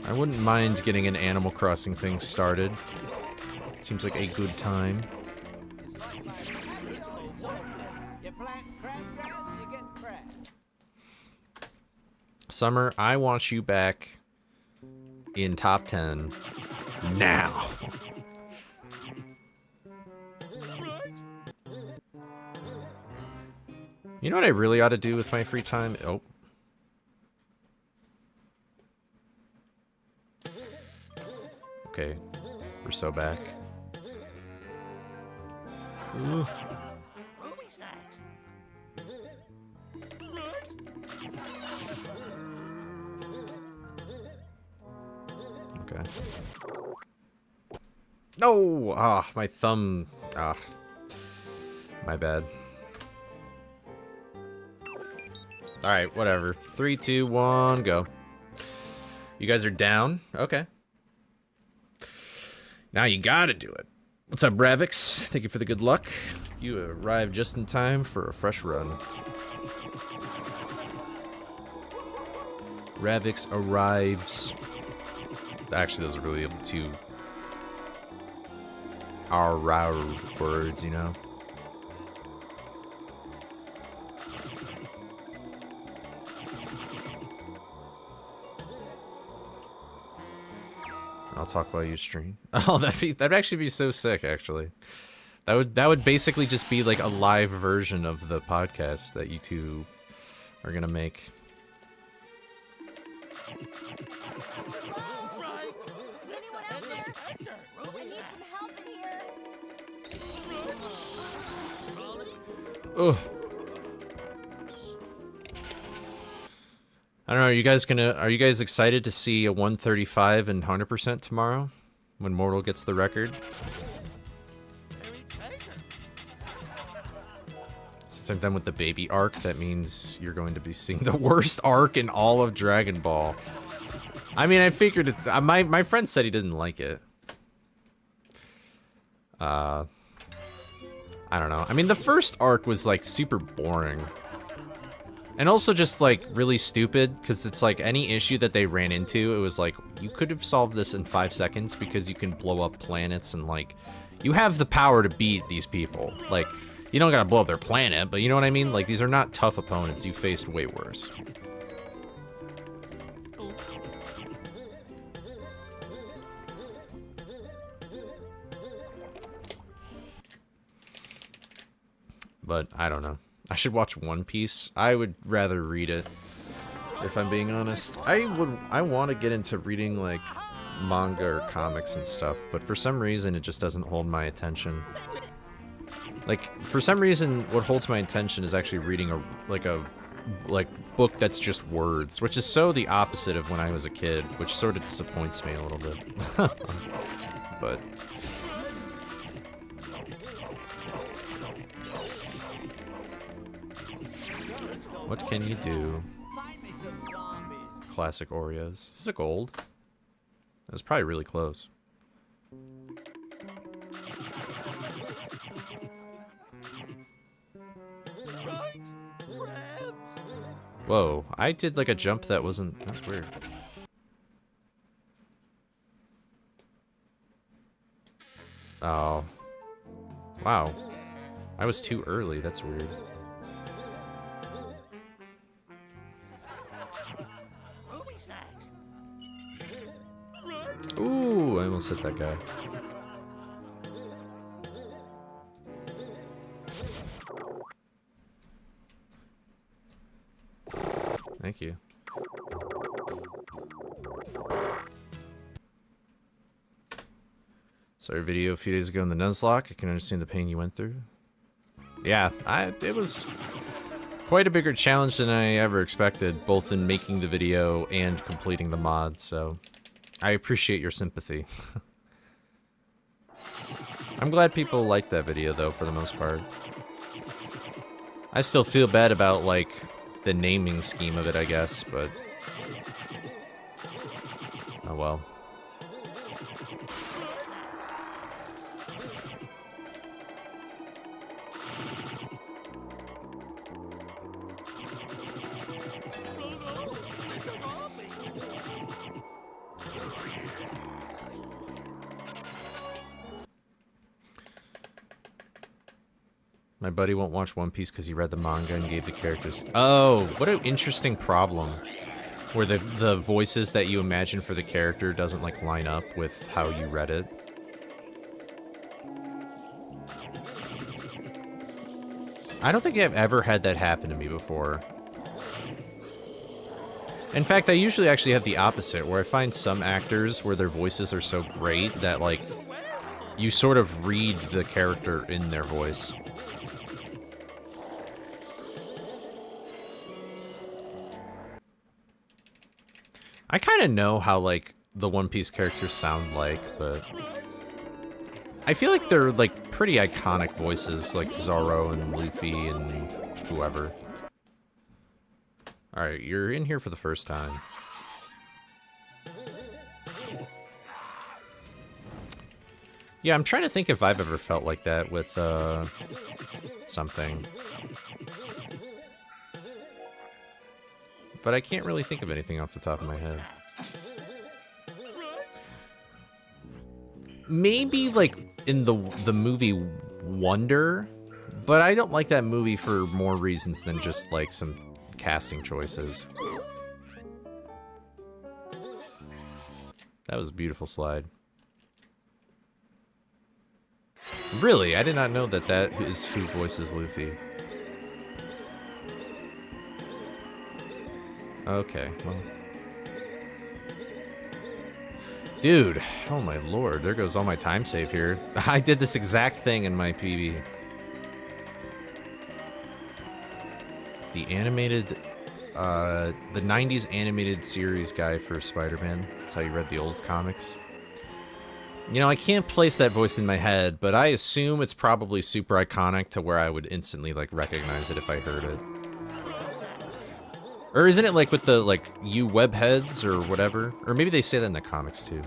I wouldn't mind getting an Animal Crossing thing started. Seems like a good time. You plant crabgrass, you get crab. Summer, I want you back in top 10 now. You know what I really ought to do with my free time? Oh. Okay. We're so back. Ooh. Ruby's next. Okay. No! Ah, my thumb. Ah. My bad. Alright, whatever. 3, 2, 1, go. You guys are down? Okay. Now you gotta do it. What's up, Ravix? Thank you for the good luck. You arrived just in time for a fresh run. Ravix arrives. Actually, those are really the two our words, you know? I'll talk while you stream. Oh, that'd actually be so sick, actually. That would basically just be like a live version of the podcast that you two are gonna make. Right. Is anyone out there? Hector, I need some help in here. Ugh. I don't know, are you guys excited to see a 135 and 100% tomorrow? When Mortal gets the record? Since I'm done with the baby arc, that means you're going to be seeing the worst arc in all of Dragon Ball. I mean, I figured it, my friend said he didn't like it. I don't know. I mean, the first arc was like super boring. And also just, like, really stupid, because it's like any issue that they ran into, it was like, you could have solved this in 5 seconds because you can blow up planets and, like, you have the power to beat these people. Like, you don't gotta blow up their planet, but you know what I mean? Like, these are not tough opponents. You faced way worse. But, I don't know. I should watch One Piece. I would rather read it, if I'm being honest. I want to get into reading, like, manga or comics and stuff, but for some reason, it just doesn't hold my attention. Like, for some reason, what holds my attention is actually reading a book that's just words, which is so the opposite of when I was a kid, which sort of disappoints me a little bit. But... what can you do? Find me some zombies. Classic Oreos. This is a gold. That was probably really close. Right? Crabs. Whoa, I did like a jump that wasn't... that's weird. Oh. Wow. I was too early, that's weird. Ruby snacks. Ooh, I almost hit that guy. Thank you. Saw your video a few days ago in the Nuzlocke. I can understand the pain you went through. Yeah, it was quite a bigger challenge than I ever expected, both in making the video and completing the mod, so I appreciate your sympathy. I'm glad people liked that video, though, for the most part. I still feel bad about, like, the naming scheme of it, I guess, but... oh well. My buddy won't watch One Piece because he read the manga and gave the characters... oh, what an interesting problem. Where the voices that you imagine for the character doesn't, like, line up with how you read it. I don't think I've ever had that happen to me before. In fact, I usually actually have the opposite, where I find some actors where their voices are so great that, like, you sort of read the character in their voice. I kind of know how, like, the One Piece characters sound like, but... I feel like they're, like, pretty iconic voices, like Zoro and Luffy and whoever. Alright, you're in here for the first time. Yeah, I'm trying to think if I've ever felt like that with, something. But I can't really think of anything off the top of my head. maybe like in the movie Wonder, but I don't like that movie for more reasons than just like some casting choices. That was a beautiful slide. Really, I did not know that that is who voices Luffy. Okay, well. Dude, oh my lord, there goes all my time save here. I did this exact thing in my PB. The animated, the 90s animated series guy for Spider-Man. That's how you read the old comics. You know, I can't place that voice in my head, but I assume it's probably super iconic to where I would instantly, like, recognize it if I heard it. Or isn't it, like, with the, like, you webheads or whatever? Or maybe they say that in the comics, too.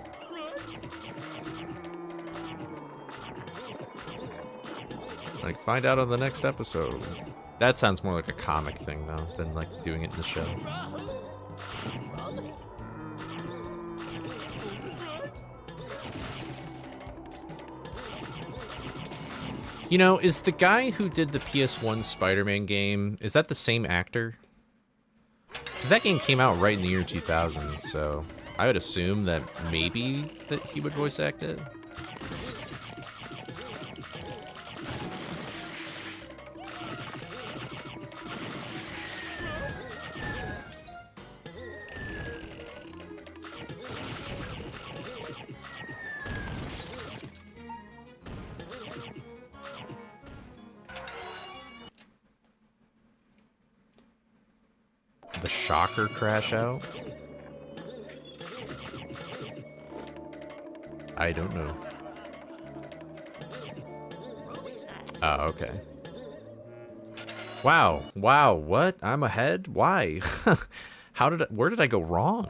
Like, find out on the next episode. That sounds more like a comic thing, though, than, like, doing it in the show. You know, is the guy who did the PS1 Spider-Man game, is that the same actor? Because that game came out right in the year 2000, so I would assume that maybe that he would voice act it. The shocker crash out? I don't know. Oh, okay. Wow. Wow, what? I'm ahead? Why? Where did I go wrong?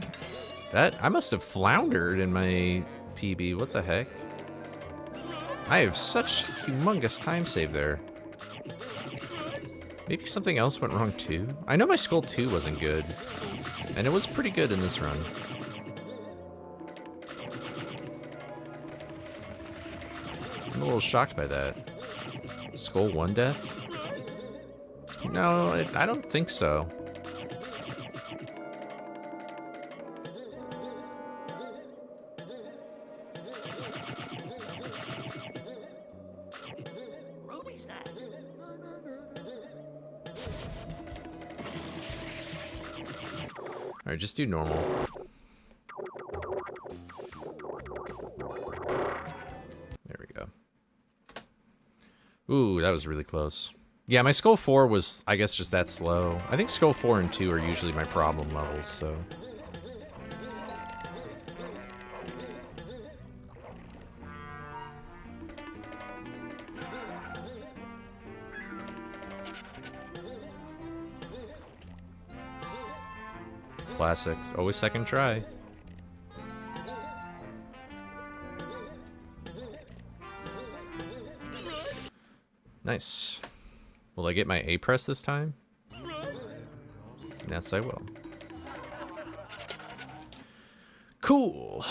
I must have floundered in my PB. What the heck? I have such humongous time save there. Maybe something else went wrong too? I know my Skull 2 wasn't good. And it was pretty good in this run. I'm a little shocked by that. Skull 1 death? No, I don't think so. Alright, just do normal. There we go. Ooh, that was really close. Yeah, my Skull 4 was, I guess, just that slow. I think Skull 4 and 2 are usually my problem levels, so... Classic. Always second try. Nice. Will I get my A press this time? Yes, I will. Cool.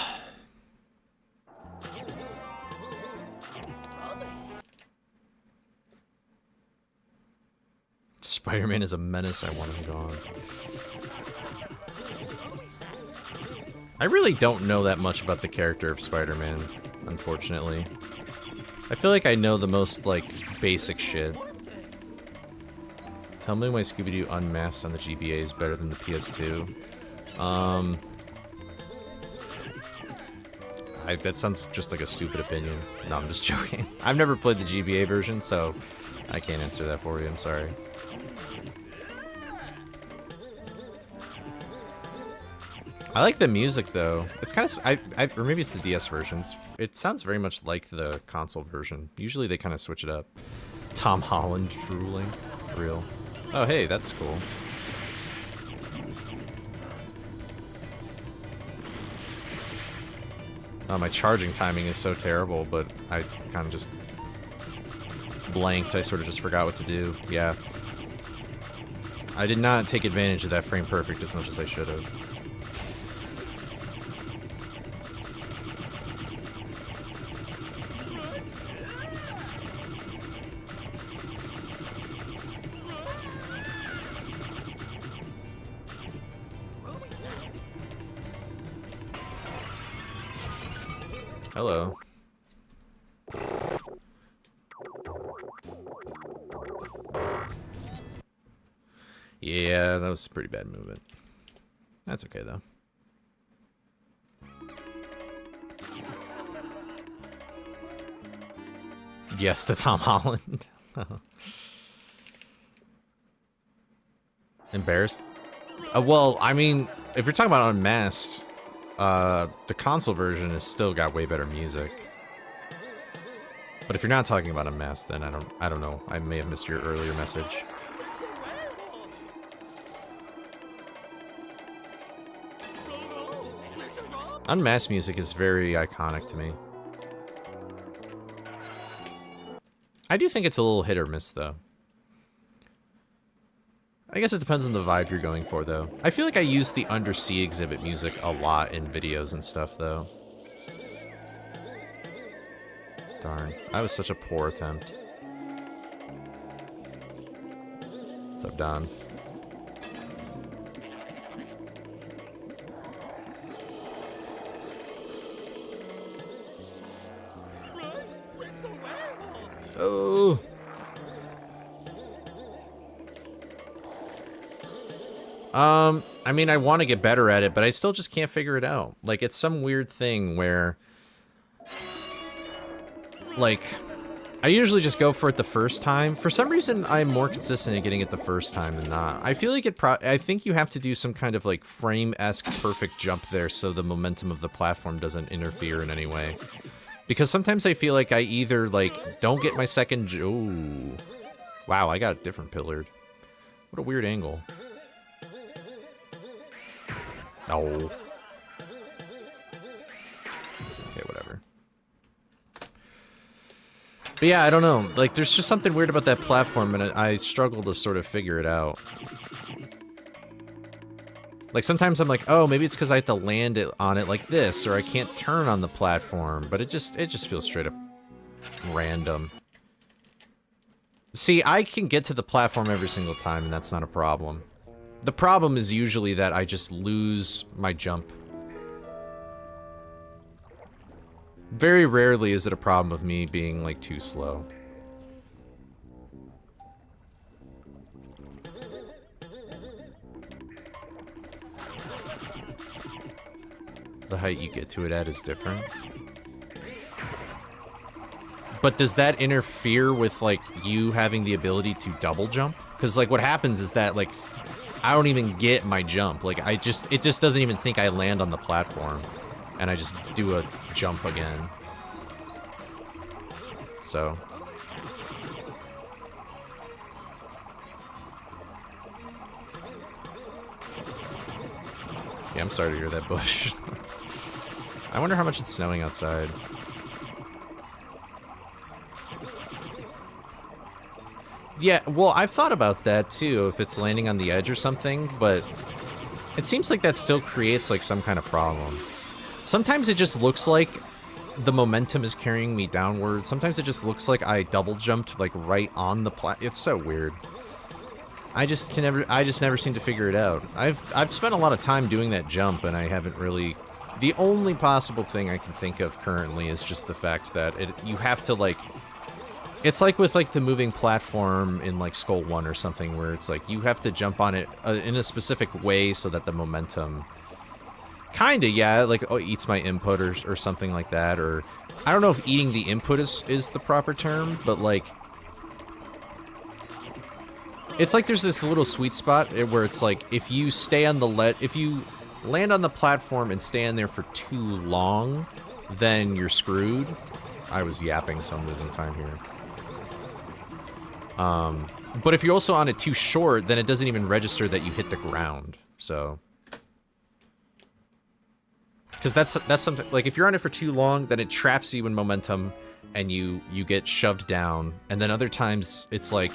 Spider-Man is a menace. I want him gone. I really don't know that much about the character of Spider-Man, unfortunately. I feel like I know the most, like, basic shit. Tell me why Scooby-Doo Unmasked on the GBA is better than the PS2. That sounds just like a stupid opinion. No, I'm just joking. I've never played the GBA version, so I can't answer that for you. I'm sorry. I like the music, though. It's kind of... or maybe it's the DS versions. It sounds very much like the console version. Usually they kind of switch it up. Tom Holland drooling. Real. Oh, hey, that's cool. Oh, my charging timing is so terrible, but I kind of just blanked. I sort of just forgot what to do. Yeah. I did not take advantage of that frame perfect as much as I should have. Hello. Yeah, that was a pretty bad movement. That's okay, though. Yes, to Tom Holland. Embarrassed? Well, I mean, if you're talking about Unmasked, the console version has still got way better music. But if you're not talking about Unmasked, then I don't know. I may have missed your earlier message. Unmasked music is very iconic to me. I do think it's a little hit or miss, though. I guess it depends on the vibe you're going for, though. I feel like I use the Undersea exhibit music a lot in videos and stuff, though. Darn. That was such a poor attempt. What's up, Don? Oh. I mean, I want to get better at it, but I still just can't figure it out. Like, it's some weird thing where, like, I usually just go for it the first time. For some reason, I'm more consistent at getting it the first time than not. I feel like I think you have to do some kind of, like, frame-esque perfect jump there so the momentum of the platform doesn't interfere in any way. Because sometimes I feel like I either, like, don't get my second... Ooh. Wow, I got different pillared. What a weird angle. Oh. Okay, whatever. But yeah, I don't know. Like, there's just something weird about that platform, and I struggle to sort of figure it out. Like, sometimes I'm like, oh, maybe it's because I have to land it on it like this, or I can't turn on the platform, but it just feels straight up random. See, I can get to the platform every single time, and that's not a problem. The problem is usually that I just lose my jump. Very rarely is it a problem of me being, like, too slow. The height you get to it at is different. But does that interfere with, like, you having the ability to double jump? Because, like, what happens is that, like, I don't even get my jump. Like, it just doesn't even think I land on the platform. And I just do a jump again. So. Yeah, I'm sorry to hear that, Bush. I wonder how much it's snowing outside. Yeah, well, I've thought about that too, if it's landing on the edge or something, but it seems like that still creates like some kind of problem. Sometimes it just looks like the momentum is carrying me downward. Sometimes it just looks like I double jumped like right on the It's so weird. I just never seem to figure it out. I've spent a lot of time doing that jump and I haven't really. The only possible thing I can think of currently is just the fact that you have to like. It's like with like the moving platform in like Skull 1 or something where it's like you have to jump on it in a specific way so that the momentum kinda, yeah, like eats my input or something like that, or I don't know if eating the input is the proper term, but like it's like there's this little sweet spot where it's like if you stay on if you land on the platform and stay on there for too long, then you're screwed. I was yapping, so I'm losing time here. But if you're also on it too short, then it doesn't even register that you hit the ground, so. Because that's something, like if you're on it for too long, then it traps you in momentum, and you get shoved down, and then other times it's like,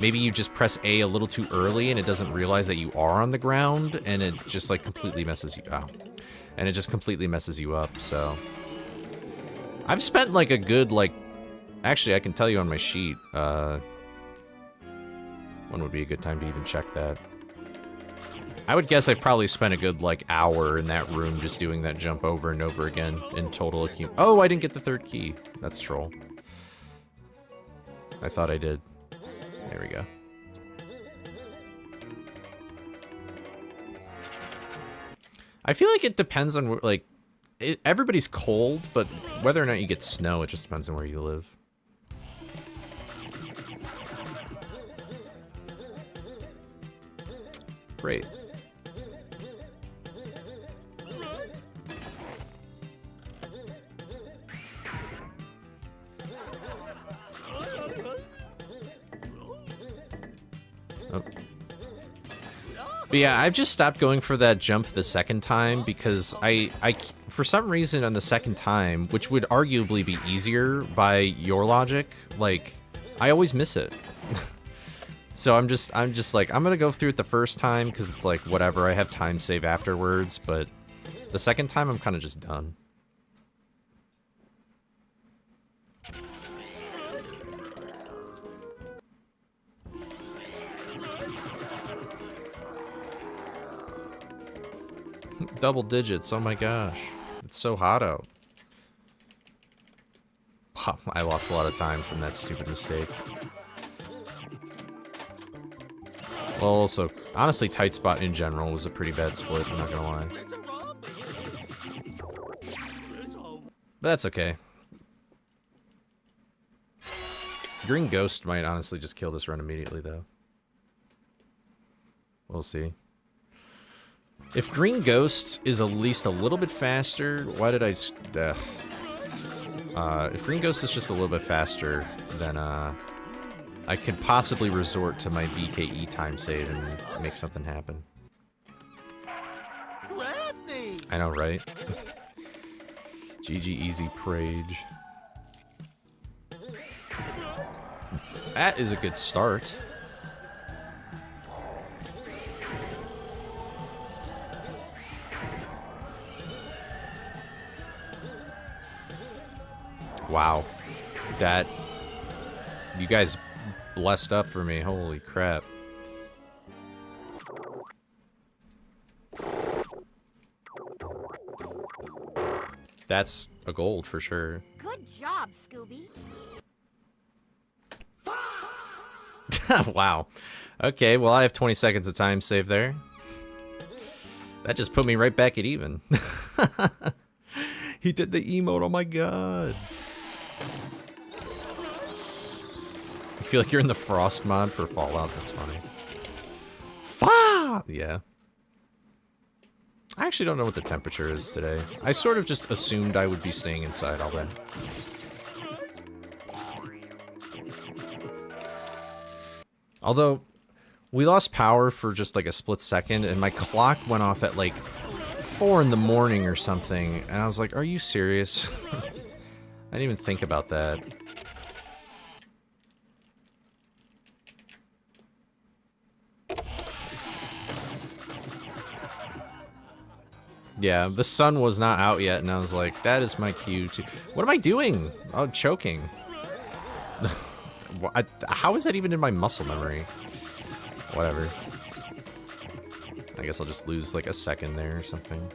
maybe you just press A a little too early, and it doesn't realize that you are on the ground, and it just like completely messes you out. And it just completely messes you up, so. I've spent like a good, like, actually I can tell you on my sheet, when would be a good time to even check that? I would guess I've probably spent a good, like, hour in that room just doing that jump over and over again in total accumulation. Oh, I didn't get the third key. That's troll. I thought I did. There we go. I feel like it depends on, like, everybody's cold, but whether or not you get snow, it just depends on where you live. Great. Oh. But yeah, I've just stopped going for that jump the second time because I for some reason on the second time, which would arguably be easier by your logic, like, I always miss it. So I'm just like, I'm gonna go through it the first time because it's like, whatever, I have time save afterwards, but the second time I'm kind of just done. Double digits, oh my gosh. It's so hot out. I lost a lot of time from that stupid mistake. Well, also, honestly, tight spot in general was a pretty bad split, I'm not gonna lie. But that's okay. Green Ghost might honestly just kill this run immediately, though. We'll see. If Green Ghost is at least a little bit faster, why did I... if Green Ghost is just a little bit faster, then I could possibly resort to my BKE time save and make something happen. I know, right? GG easy Prage. That is a good start. Wow. That... You guys blessed up for me. Holy crap. That's a gold for sure. Good job, Scooby. Wow. Okay, well, I have 20 seconds of time saved there. That just put me right back at even. He did the emote, oh my god. I feel like you're in the Frost mod for Fallout, that's funny. Yeah. I actually don't know what the temperature is today. I sort of just assumed I would be staying inside all day. Although, we lost power for just like a split second, and my clock went off at like 4 in the morning or something, and I was like, are you serious? I didn't even think about that. Yeah, the sun was not out yet, and I was like, that is my cue to... What am I doing? Oh, choking. How is that even in my muscle memory? Whatever. I guess I'll just lose like a second there or something.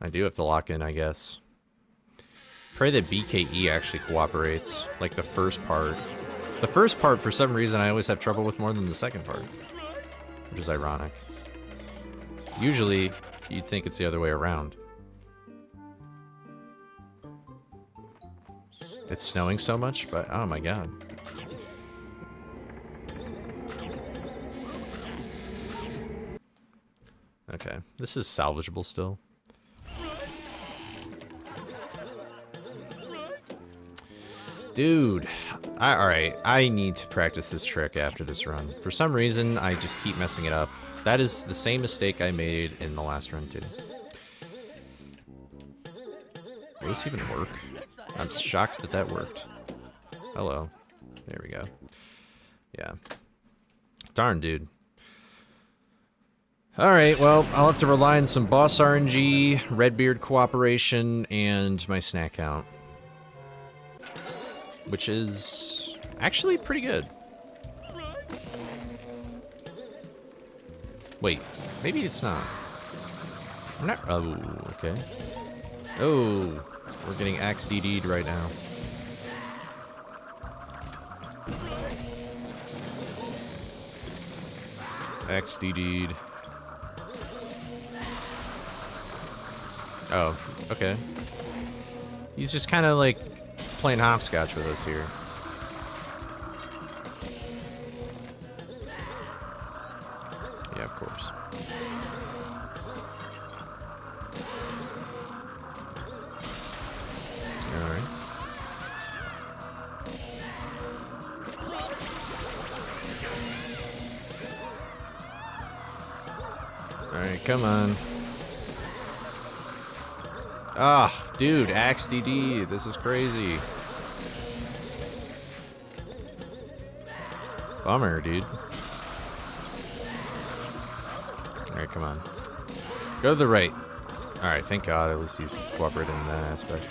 I do have to lock in, I guess. Pray that BKE actually cooperates, like the first part. The first part, for some reason, I always have trouble with more than the second part. Which is ironic. Usually, you'd think it's the other way around. It's snowing so much, but oh my god. Okay, this is salvageable still. Dude, alright, I need to practice this trick after this run. For some reason, I just keep messing it up. That is the same mistake I made in the last run, too. Will this even work? I'm shocked that that worked. Hello. There we go. Yeah. Darn, dude. Alright, well, I'll have to rely on some boss RNG, Redbeard cooperation, and my snack count. Which is actually pretty good. Wait, maybe it's not. I'm not. Oh, okay. Oh, we're getting axe DD'd right now. Axe DD'd. Oh, okay. He's just kind of like playing hopscotch with us here. Yeah, of course. Alright. Alright, come on. Ah, dude, Axe DD, this is crazy. Bummer, dude. Alright, come on. Go to the right. Alright, thank God, at least he's cooperating in that aspect.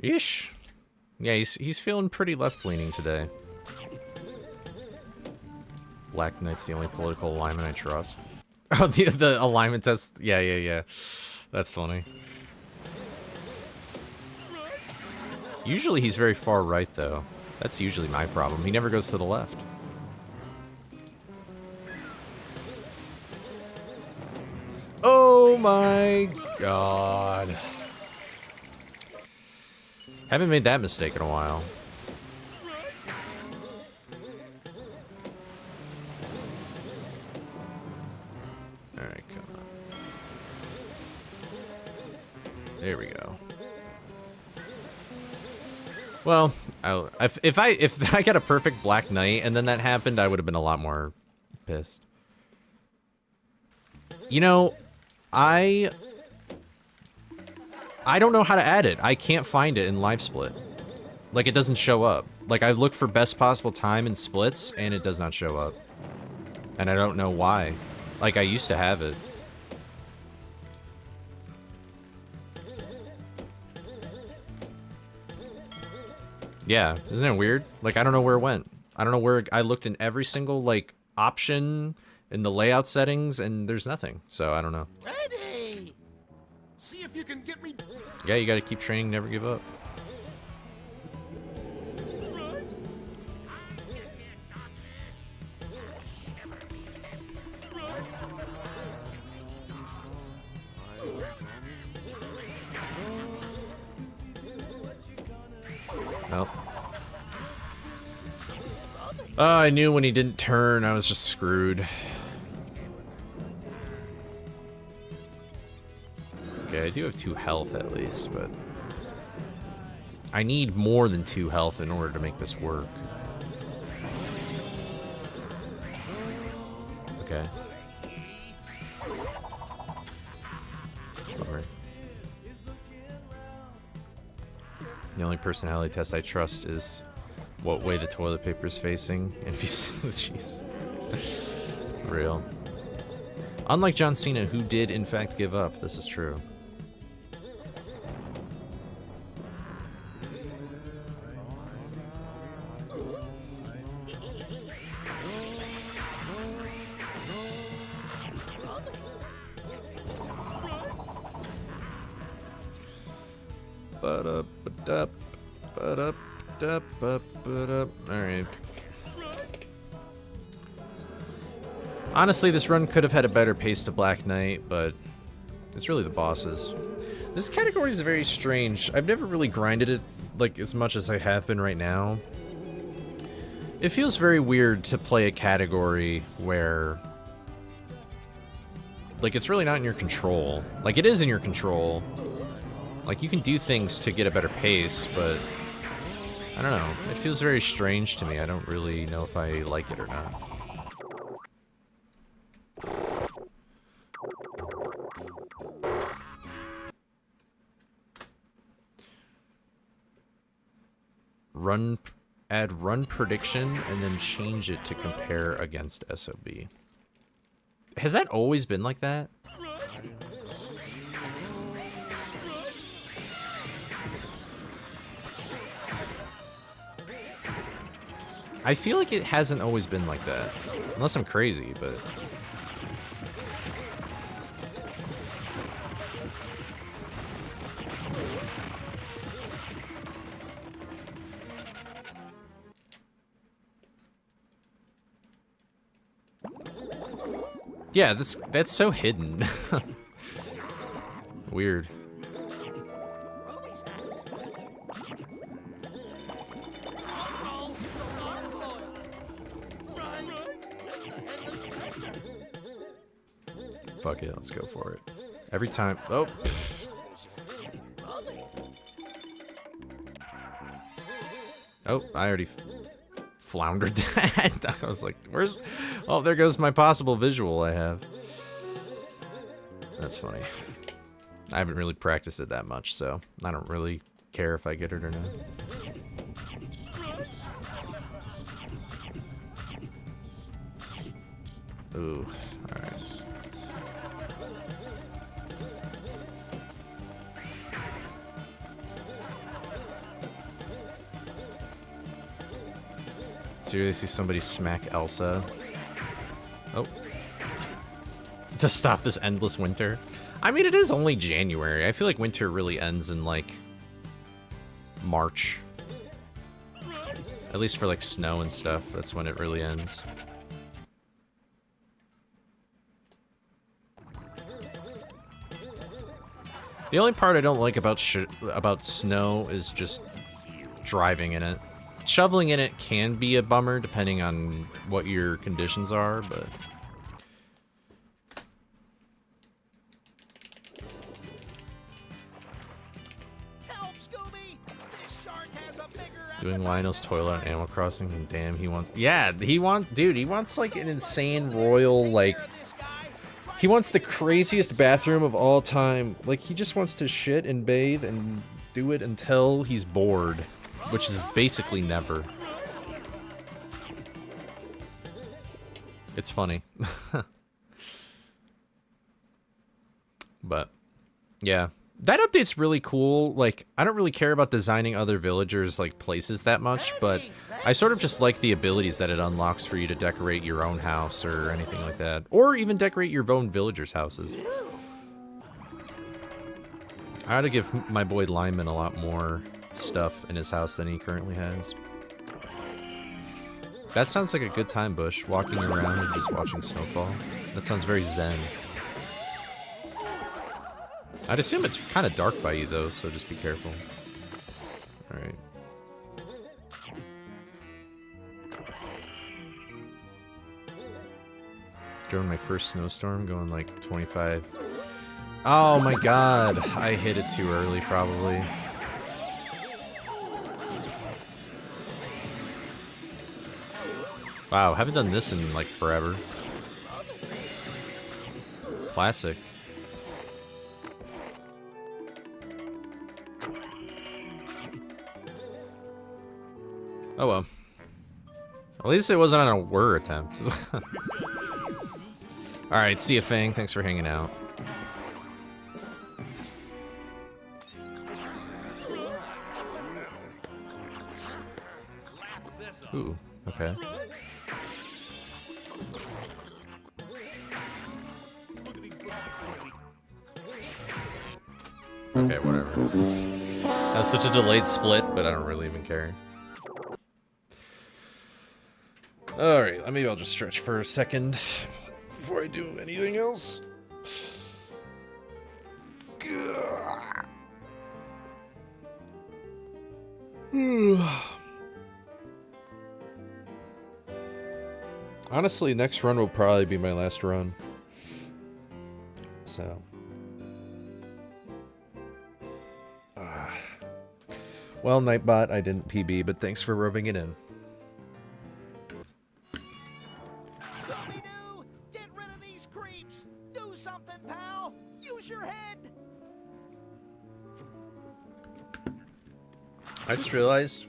Ish. Yeah, he's feeling pretty left-leaning today. Black Knight's the only political alignment I trust. Oh, the alignment test. Yeah. That's funny. Usually he's very far right, though. That's usually my problem. He never goes to the left. Oh my God. Haven't made that mistake in a while. Alright, come on. There we go. Well, if I got a perfect Black Knight and then that happened, I would have been a lot more pissed. You know, I don't know how to add it. I can't find it in LiveSplit. Like, it doesn't show up. Like, I look for best possible time in splits, and it does not show up. And I don't know why. Like, I used to have it. Yeah, isn't it weird? Like, I don't know where it went. I don't know where... I looked in every single, like, option in the layout settings, and there's nothing. So, I don't know. Ready! See if you can get me. Yeah, you gotta keep training, never give up. Nope. Oh, I knew when he didn't turn, I was just screwed. Okay, I do have 2 health at least, but I need more than 2 health in order to make this work. Okay. Bummer. The only personality test I trust is what way the toilet paper is facing, and if he's... Jeez. Real. Unlike John Cena, who did in fact give up, this is true. Alright. Honestly, this run could have had a better pace to Black Knight, but it's really the bosses. This category is very strange. I've never really grinded it like as much as I have been right now. It feels very weird to play a category where like it's really not in your control. Like it is in your control. Like you can do things to get a better pace, but I don't know. It feels very strange to me. I don't really know if I like it or not. add run prediction and then change it to compare against SOB. Has that always been like that? I feel like it hasn't always been like that. Unless I'm crazy, but... Yeah, that's so hidden. Weird. Fuck it, let's go for it. Every time. Oh. Oh, I already floundered that. I was like, where's... Oh, there goes my possible visual I have. That's funny. I haven't really practiced it that much, so I don't really care if I get it or not. Ooh, alright. Seriously, somebody smack Elsa. Oh. To stop this endless winter. I mean, it is only January. I feel like winter really ends in, like, March. At least for, like, snow and stuff. That's when it really ends. The only part I don't like about snow is just driving in it. Shoveling in it can be a bummer depending on what your conditions are, but... Help, Scooby! This shark has a bigger Doing Lionel's toilet on Animal Crossing, and damn, he wants... Yeah, he wants, like, an insane royal, like... He wants the craziest bathroom of all time. Like, he just wants to shit and bathe and do it until he's bored. Which is basically never. It's funny. But, yeah. That update's really cool. Like, I don't really care about designing other villagers, like, places that much, but I sort of just like the abilities that it unlocks for you to decorate your own house or anything like that. Or even decorate your own villagers' houses. I ought to give my boy Lyman a lot more stuff in his house than he currently has. That sounds like a good time, Bush. Walking around and just watching snowfall. That sounds very zen. I'd assume it's kind of dark by you, though, so just be careful. Alright. During my first snowstorm, going like 25. Oh my god, I hit it too early, probably. Wow, haven't done this in like forever. Classic. Oh well. At least it wasn't on a whir attempt. Alright, see ya, Fang. Thanks for hanging out. Ooh, okay. Okay, whatever. That's such a delayed split, but I don't really even care. Alright, maybe I'll just stretch for a second before I do anything else. Honestly, next run will probably be my last run. So. Well, Nightbot, I didn't PB, but thanks for rubbing it in. Scooby-Doo! Get rid of these creeps! Do something, pal! Use your head! I just realized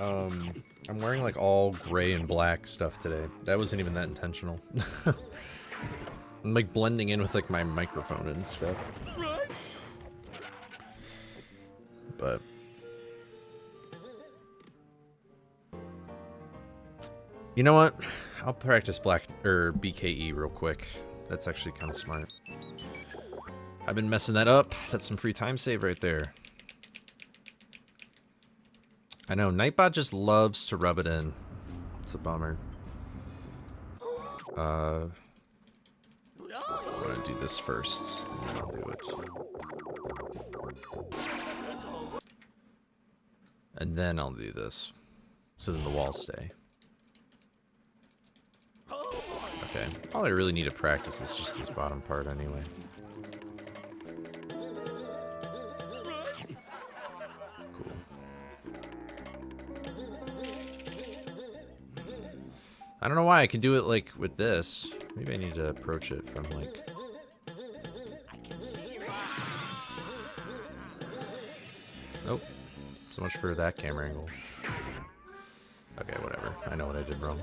I'm wearing like all gray and black stuff today. That wasn't even that intentional. I'm like blending in with like my microphone and stuff. But you know what? I'll practice black or BKE real quick. That's actually kind of smart. I've been messing that up. That's some free time save right there. I know, Nightbot just loves to rub it in. It's a bummer. I'm gonna do this first, and then I'll do it. And then I'll do this. So then the walls stay. Okay, all I really need to practice is just this bottom part anyway. I don't know why I can do it like with this. Maybe I need to approach it from like. Nope. So much for that camera angle. Okay, whatever. I know what I did wrong.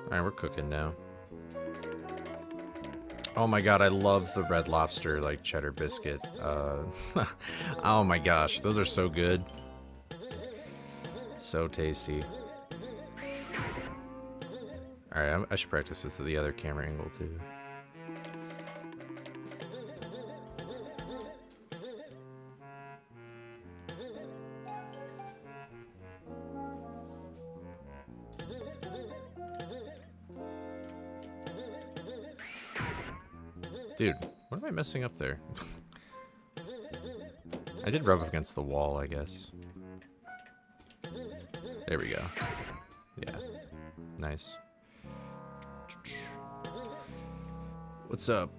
Alright, we're cooking now. Oh my god, I love the Red Lobster, like, cheddar biscuit. Oh my gosh, those are so good. So tasty. Alright, I should practice this to the other camera angle, too. Dude, what am I messing up there? I did rub up against the wall, I guess. There we go. Yeah. Nice. What's up?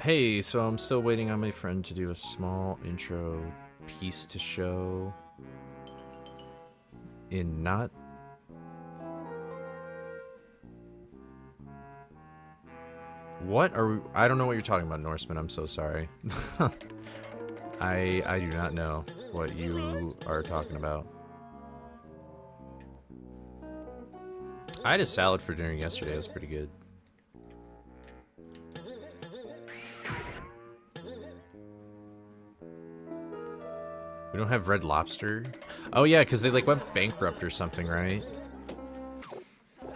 Hey, so I'm still waiting on my friend to do a small intro piece to show in not... What are we... I don't know what you're talking about, Norseman. I'm so sorry. I do not know what you are talking about. I had a salad for dinner yesterday. It was pretty good. We don't have Red Lobster? Oh yeah, because they like went bankrupt or something, right?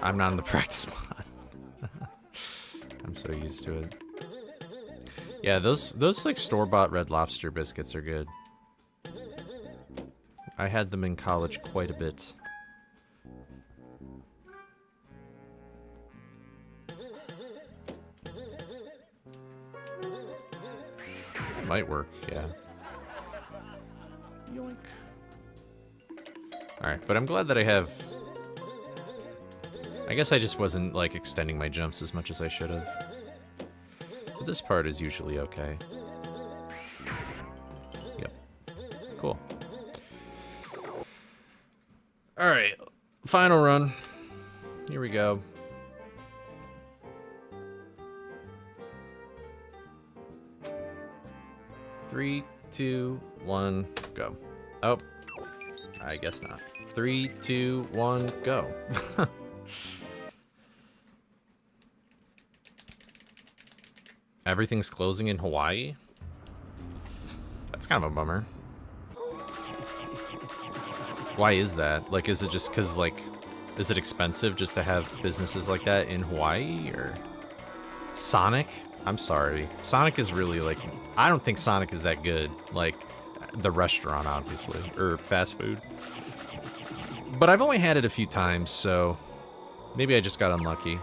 I'm not in the practice mod. I'm so used to it. Yeah, those like store-bought Red Lobster biscuits are good. I had them in college quite a bit. It might work, yeah. Yoink. Alright, but I'm glad that I have... I guess I just wasn't, like, extending my jumps as much as I should have. But this part is usually okay. Yep. Cool. Alright, final run. Here we go. Three, 2, 1, go. Oh, I guess not. 3, 2, 1, go. Everything's closing in Hawaii? That's kind of a bummer. Why is that? Like, is it just because, like, is it expensive just to have businesses like that in Hawaii, or... Sonic? I'm sorry. Sonic is really, like... I don't think Sonic is that good. Like, the restaurant, obviously. Or fast food. But I've only had it a few times, so... Maybe I just got unlucky.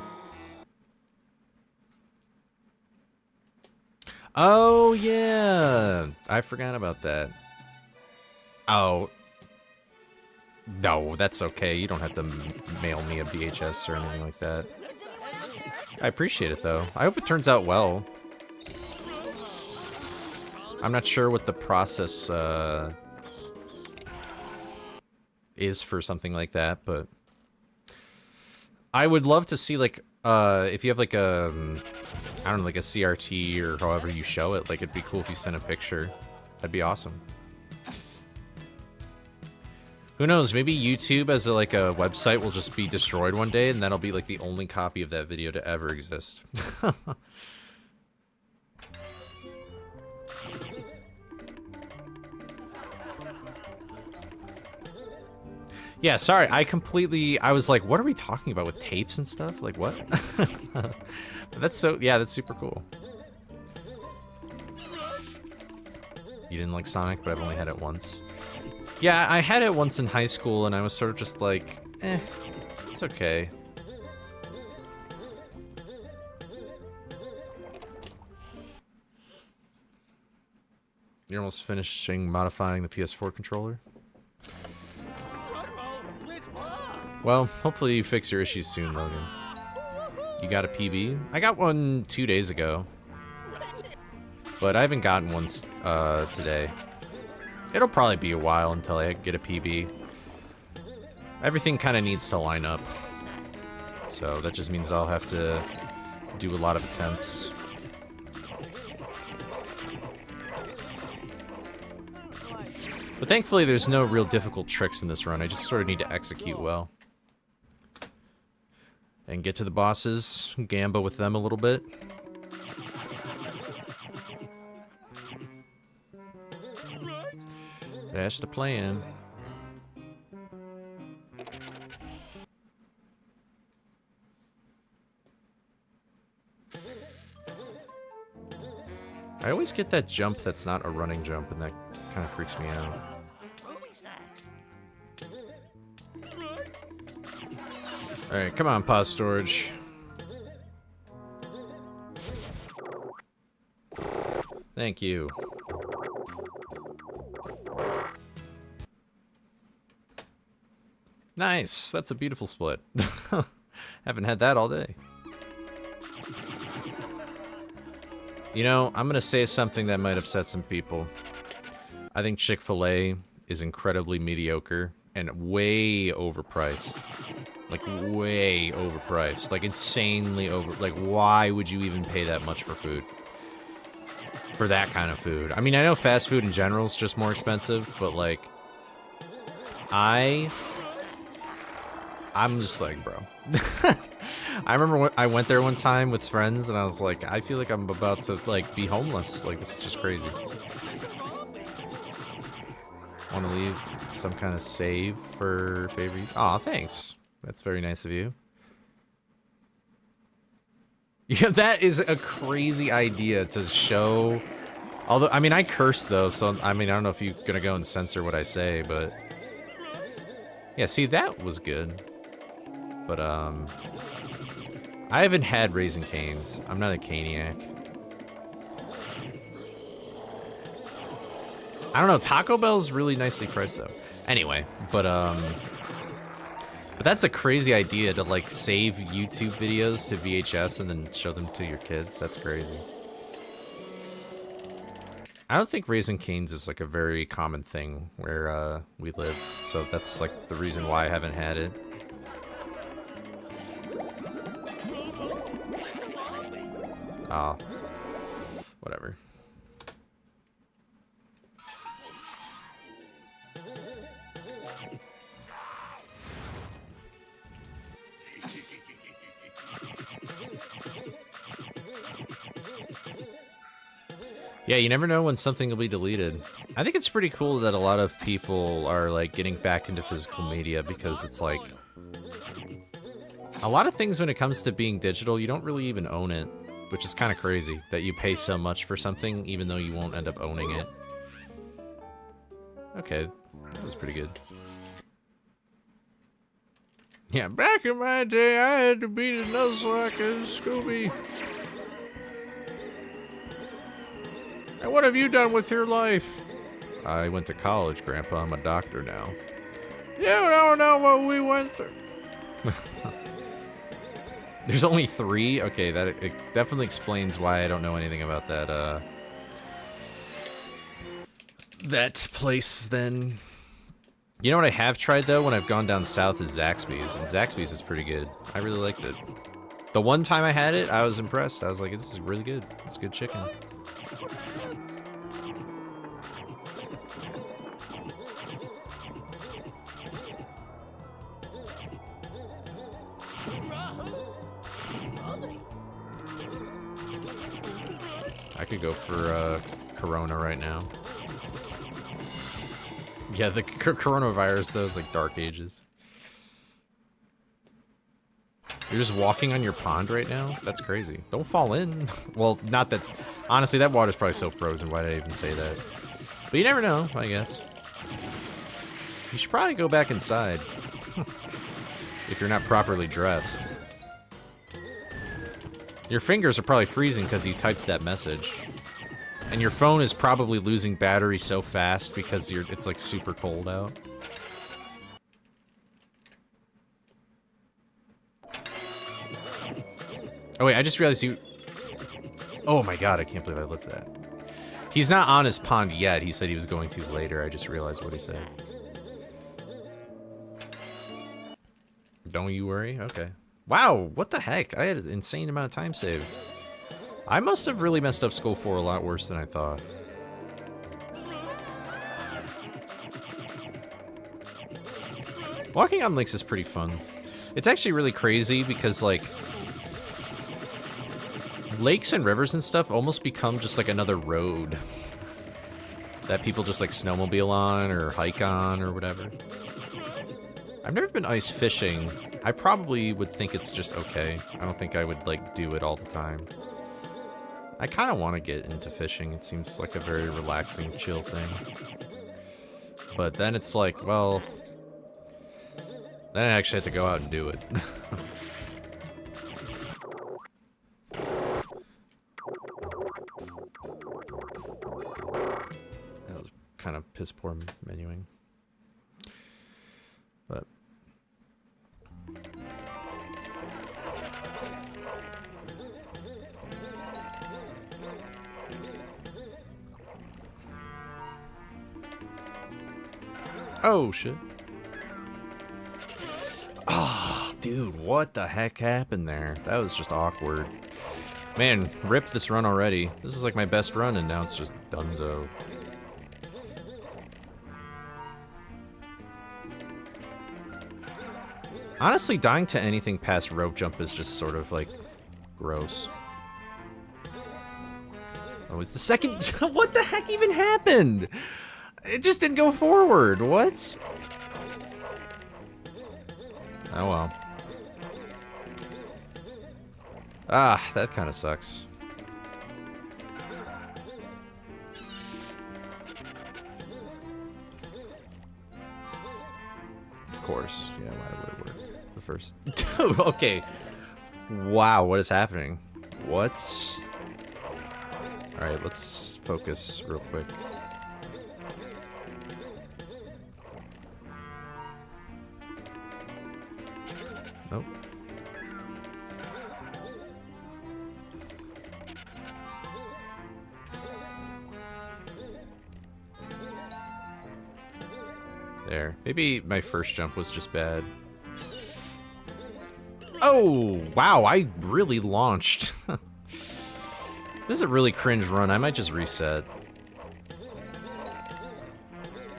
Oh, yeah! I forgot about that. Oh. No, that's okay. You don't have to mail me a VHS or anything like that. I appreciate it, though. I hope it turns out well. I'm not sure what the process is for something like that, but... I would love to see, like, if you have, like, a, I don't know, like a CRT or however you show it, like, it'd be cool if you sent a picture. That'd be awesome. Who knows, maybe YouTube as, like, a website will just be destroyed one day, and that'll be, like, the only copy of that video to ever exist. Yeah, sorry, I was like, what are we talking about with tapes and stuff? Like, what? But that's that's super cool. You didn't like Sonic, but I've only had it once. Yeah, I had it once in high school, and I was sort of just like, it's okay. You're almost finishing modifying the PS4 controller? Well, hopefully you fix your issues soon, Logan. You got a PB? I got one 2 days ago. But I haven't gotten one today. It'll probably be a while until I get a PB. Everything kind of needs to line up. So that just means I'll have to do a lot of attempts. But thankfully there's no real difficult tricks in this run. I just sort of need to execute well. And get to the bosses, gamba with them a little bit. That's the plan. I always get that jump that's not a running jump, and that kind of freaks me out. Alright, come on, pause storage. Thank you. Nice, that's a beautiful split. Haven't had that all day. You know, I'm gonna say something that might upset some people. I think Chick-fil-A is incredibly mediocre and way overpriced. Like, way overpriced. Like, insanely over... Like, why would you even pay that much for food? For that kind of food. I mean, I know fast food in general is just more expensive, but, like... I'm just like, bro. I remember when I went there one time with friends, and I was like, I feel like I'm about to, like, be homeless. Like, this is just crazy. Want to leave some kind of save for favorite... Aw, thanks. That's very nice of you. Yeah, that is a crazy idea to show. Although, I mean, I curse though, so I mean, I don't know if you're gonna go and censor what I say, but yeah, see, that was good. But I haven't had Raisin Canes. I'm not a Caniac. I don't know. Taco Bell's really nicely priced though. Anyway, but that's a crazy idea to, like, save YouTube videos to VHS and then show them to your kids. That's crazy. I don't think Raisin Canes is, like, a very common thing where we live. So that's, like, the reason why I haven't had it. Oh. Whatever. Yeah, you never know when something will be deleted. I think it's pretty cool that a lot of people are, like, getting back into physical media because it's like... A lot of things when it comes to being digital, you don't really even own it, which is kind of crazy that you pay so much for something even though you won't end up owning it. Okay, that was pretty good. Yeah, back in my day, I had to beat a Nuzlocke as Scooby. And what have you done with your life? I went to college, Grandpa. I'm a doctor now. You don't know what we went through. There's only 3? Okay, it definitely explains why I don't know anything about that place then. You know what I have tried, though, when I've gone down south is Zaxby's, and Zaxby's is pretty good. I really liked it. The one time I had it, I was impressed. I was like, this is really good. It's good chicken. I could go for Corona right now. Yeah, the coronavirus, though, is like Dark Ages. You're just walking on your pond right now? That's crazy. Don't fall in. Well, not that... Honestly, that water's probably so frozen. Why did I even say that? But you never know, I guess. You should probably go back inside. If you're not properly dressed. Your fingers are probably freezing because you typed that message. And your phone is probably losing battery so fast because it's like super cold out. Oh wait, I just realized you... Oh my god, I can't believe I left that. He's not on his pond yet. He said he was going to later. I just realized what he said. Don't you worry? Okay. Wow, what the heck? I had an insane amount of time saved. I must have really messed up Skull 4 a lot worse than I thought. Walking on lakes is pretty fun. It's actually really crazy because, like, lakes and rivers and stuff almost become just like another road that people just like snowmobile on or hike on or whatever. I've never been ice fishing. I probably would think it's just okay. I don't think I would like do it all the time. I kind of want to get into fishing. It seems like a very relaxing, chill thing. But then it's like, well, then I actually have to go out and do it. That was kind of piss poor menuing. But oh, shit. Oh, dude, what the heck happened there? That was just awkward. Man, rip this run already. This is like my best run, and now it's just dunzo. Honestly, dying to anything past rope jump is just sort of, like, gross. Oh, it's the second... What the heck even happened? It just didn't go forward. What? Oh, well. Ah, that kind of sucks. Of course. Yeah, why would it work? The first... Okay. Wow, what is happening? What? Alright, let's focus real quick. Nope. There. Maybe my first jump was just bad. Oh, wow, I really launched. This is a really cringe run. I might just reset.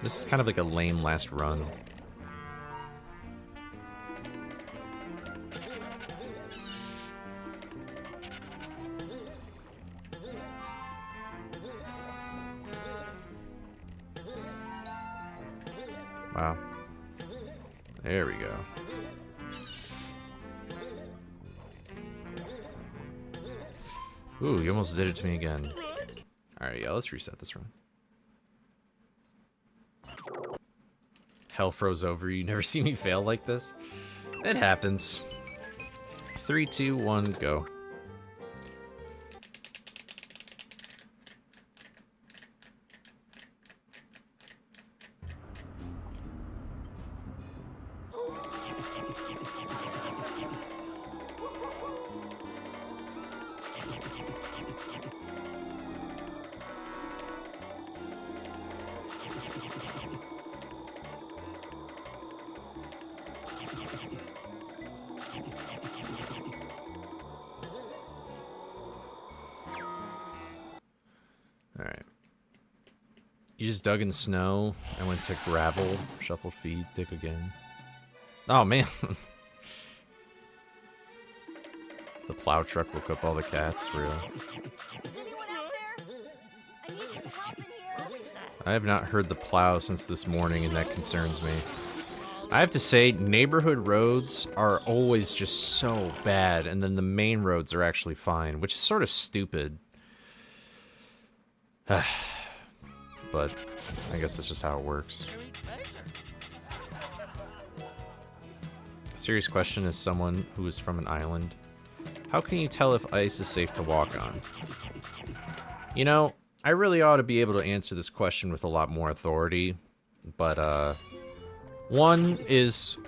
This is kind of like a lame last run. Wow. There we go. Ooh, you almost did it to me again. Alright, yeah, let's reset this run. Hell froze over. You never see me fail like this. It happens. 3, 2, 1, go. You just dug in snow and went to gravel, shuffled feet, dig again. Oh, man. The plow truck woke up all the cats, real. Is anyone out there? I need some help in here. I have not heard the plow since this morning, and that concerns me. I have to say, neighborhood roads are always just so bad, and then the main roads are actually fine, which is sort of stupid. But I guess that's just how it works. A serious question is someone who is from an island. How can you tell if ice is safe to walk on? You know, I really ought to be able to answer this question with a lot more authority, but one is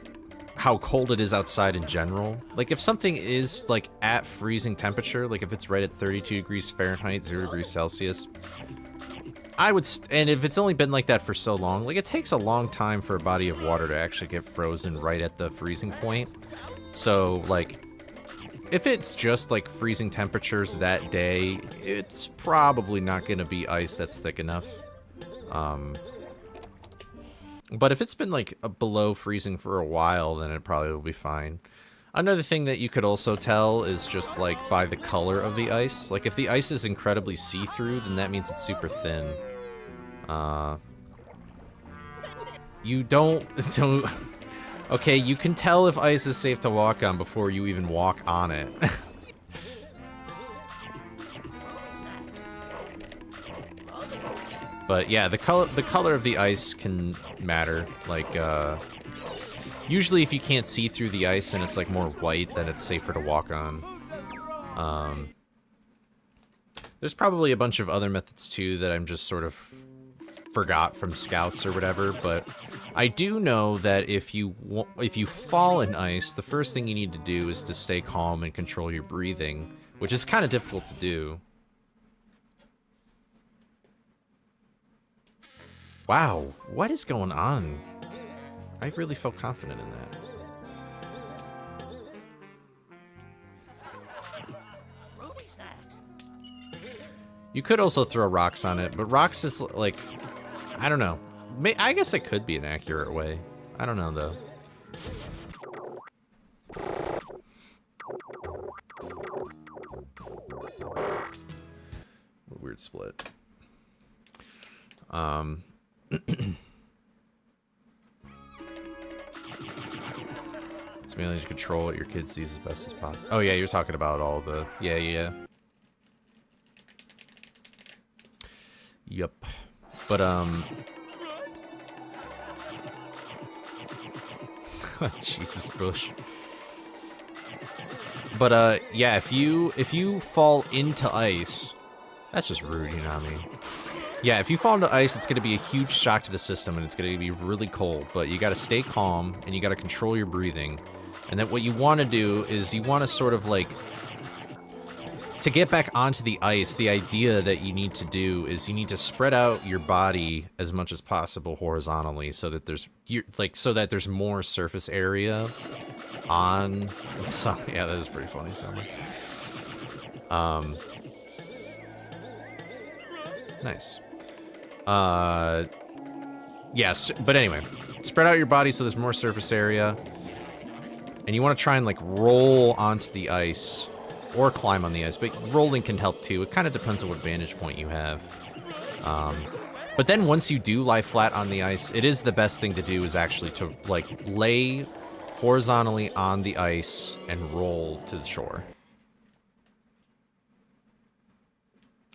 how cold it is outside in general. Like, if something is, like, at freezing temperature, like if it's right at 32 degrees Fahrenheit, 0 degrees Celsius, I would, and if it's only been like that for so long, like, it takes a long time for a body of water to actually get frozen right at the freezing point. So, like, if it's just, like, freezing temperatures that day, it's probably not going to be ice that's thick enough. But if it's been, like, below freezing for a while, then it probably will be fine. Another thing that you could also tell is just, like, by the color of the ice. Like, if the ice is incredibly see-through, then that means it's super thin. You don't... Okay, you can tell if ice is safe to walk on before you even walk on it. But yeah, the color of the ice can matter. Like, usually if you can't see through the ice and it's like more white, then it's safer to walk on. There's probably a bunch of other methods too that I'm just sort of forgot from scouts or whatever, but I do know that if you fall in ice, the first thing you need to do is to stay calm and control your breathing, which is kind of difficult to do. Wow, what is going on? I really felt confident in that. You could also throw rocks on it, but rocks is like, I don't know. I guess it could be an accurate way. I don't know, though. What a weird split. It's mainly to control what your kid sees as best as possible. Oh, yeah, you're talking about all the... Yeah. Yep. But, Jesus, Bush. But, yeah, if you fall into ice... That's just rude, you know what I mean? Yeah, if you fall into ice, it's going to be a huge shock to the system, and it's going to be really cold. But you got to stay calm, and you got to control your breathing. And then what you want to do is you want to sort of, like... To get back onto the ice, the idea that you need to do is you need to spread out your body as much as possible horizontally, so that there's more surface area on some. Yeah, that is pretty funny. Nice. Yes, but anyway, spread out your body so there's more surface area, and you want to try and like roll onto the ice. Or climb on the ice, but rolling can help too. It kind of depends on what vantage point you have. But then once you do lie flat on the ice, it is the best thing to do is actually to like lay horizontally on the ice and roll to the shore.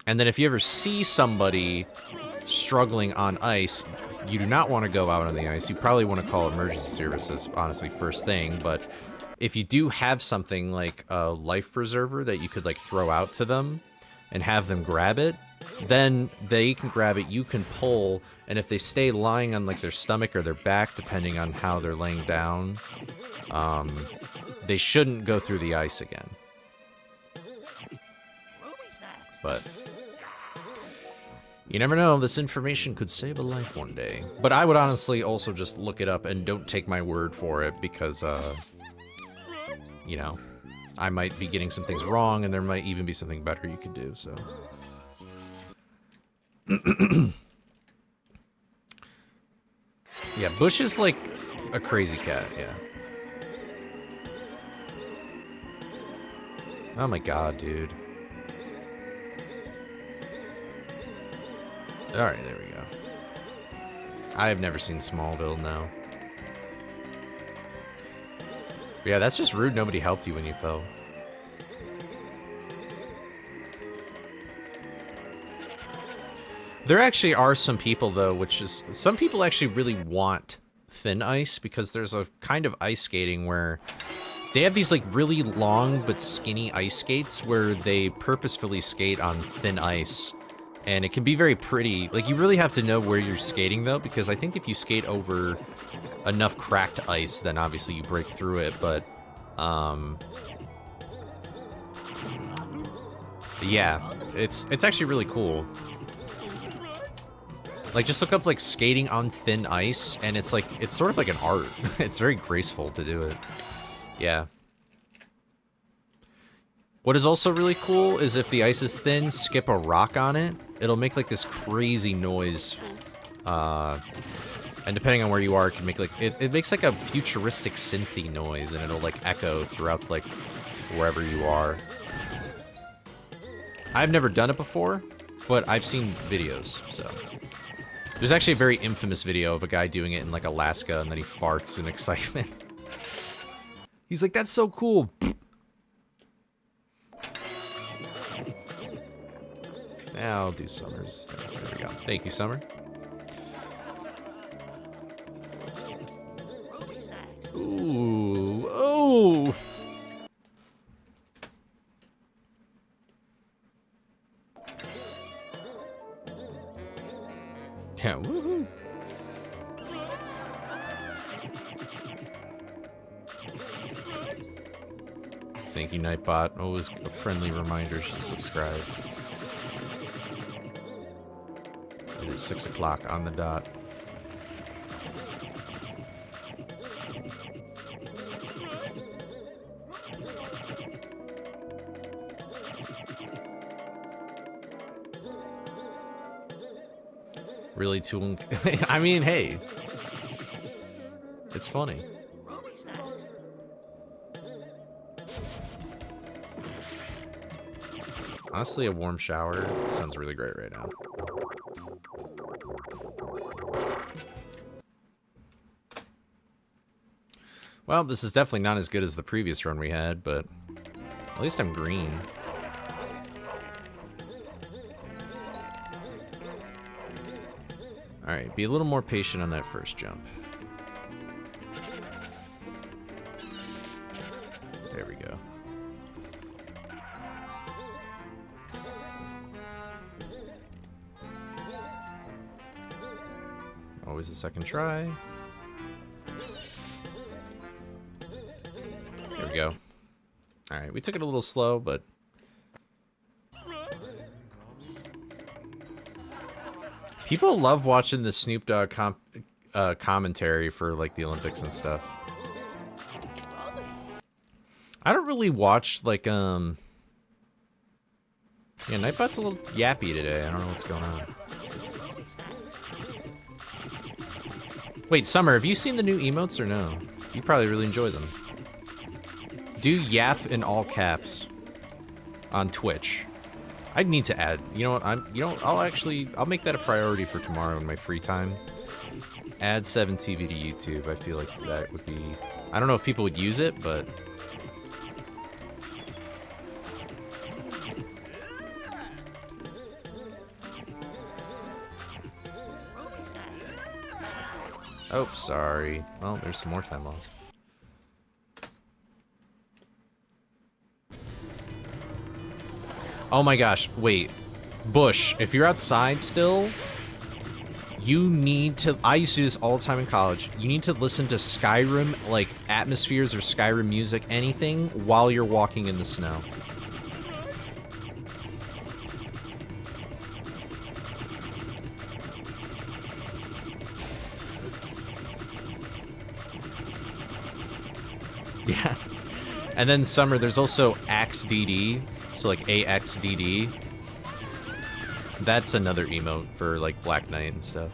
And then if you ever see somebody struggling on ice, you do not want to go out on the ice. You probably want to call emergency services, honestly, first thing, but... If you do have something like a life preserver that you could like throw out to them and have them grab it, then they can grab it, you can pull, and if they stay lying on like their stomach or their back, depending on how they're laying down, they shouldn't go through the ice again. But you never know, this information could save a life one day. But I would honestly also just look it up and don't take my word for it because, you know, I might be getting some things wrong, and there might even be something better you could do, so. Yeah, Bush is like a crazy cat, yeah. Oh my god, dude. Alright, there we go. I have never seen Smallville, no. But yeah, that's just rude. Nobody helped you when you fell. There actually are some people, though, which is... Some people actually really want thin ice, because there's a kind of ice skating where... They have these, like, really long but skinny ice skates where they purposefully skate on thin ice. And it can be very pretty. Like, you really have to know where you're skating, though, because I think if you skate over enough cracked ice, then obviously you break through it, but... Yeah, it's actually really cool. Like, just look up, like, skating on thin ice, and it's, like, it's sort of like an art. It's very graceful to do it. Yeah. What is also really cool is if the ice is thin, skip a rock on it. It'll make, like, this crazy noise. And depending on where you are, it can make, like... It makes, like, a futuristic synthy noise, and it'll, like, echo throughout, like, wherever you are. I've never done it before, but I've seen videos, so... There's actually a very infamous video of a guy doing it in, like, Alaska, and then he farts in excitement. He's like, that's so cool! I'll do Summer's. There we go. Thank you, Summer. Ooh. Oh! Yeah, woohoo! Thank you, Nightbot. Always a friendly reminder to subscribe. It is 6 o'clock on the dot. Really too... I mean, hey. It's funny. Honestly, a warm shower sounds really great right now. Well, this is definitely not as good as the previous run we had, but at least I'm green. Alright, be a little more patient on that first jump. There we go. Always the second try. There we go. Alright, we took it a little slow, but... People love watching the Snoop Dogg commentary for, like, the Olympics and stuff. I don't really watch, like, Yeah, Nightbot's a little yappy today. I don't know what's going on. Wait, Summer, have you seen the new emotes or no? You probably really enjoy them. Do yap in all caps on Twitch. I need to add. You know what? I'll make that a priority for tomorrow in my free time. Add 7TV to YouTube. I feel like that would be... I don't know if people would use it, but... Oh, sorry. Well, there's some more time lost. Oh my gosh, wait. Bush, if you're outside still, you need to... I used to do this all the time in college. You need to listen to Skyrim, like, atmospheres or Skyrim music, anything, while you're walking in the snow. Yeah. And then Summer, there's also AXDD. So, like, AXDD. That's another emote for, like, Black Knight and stuff.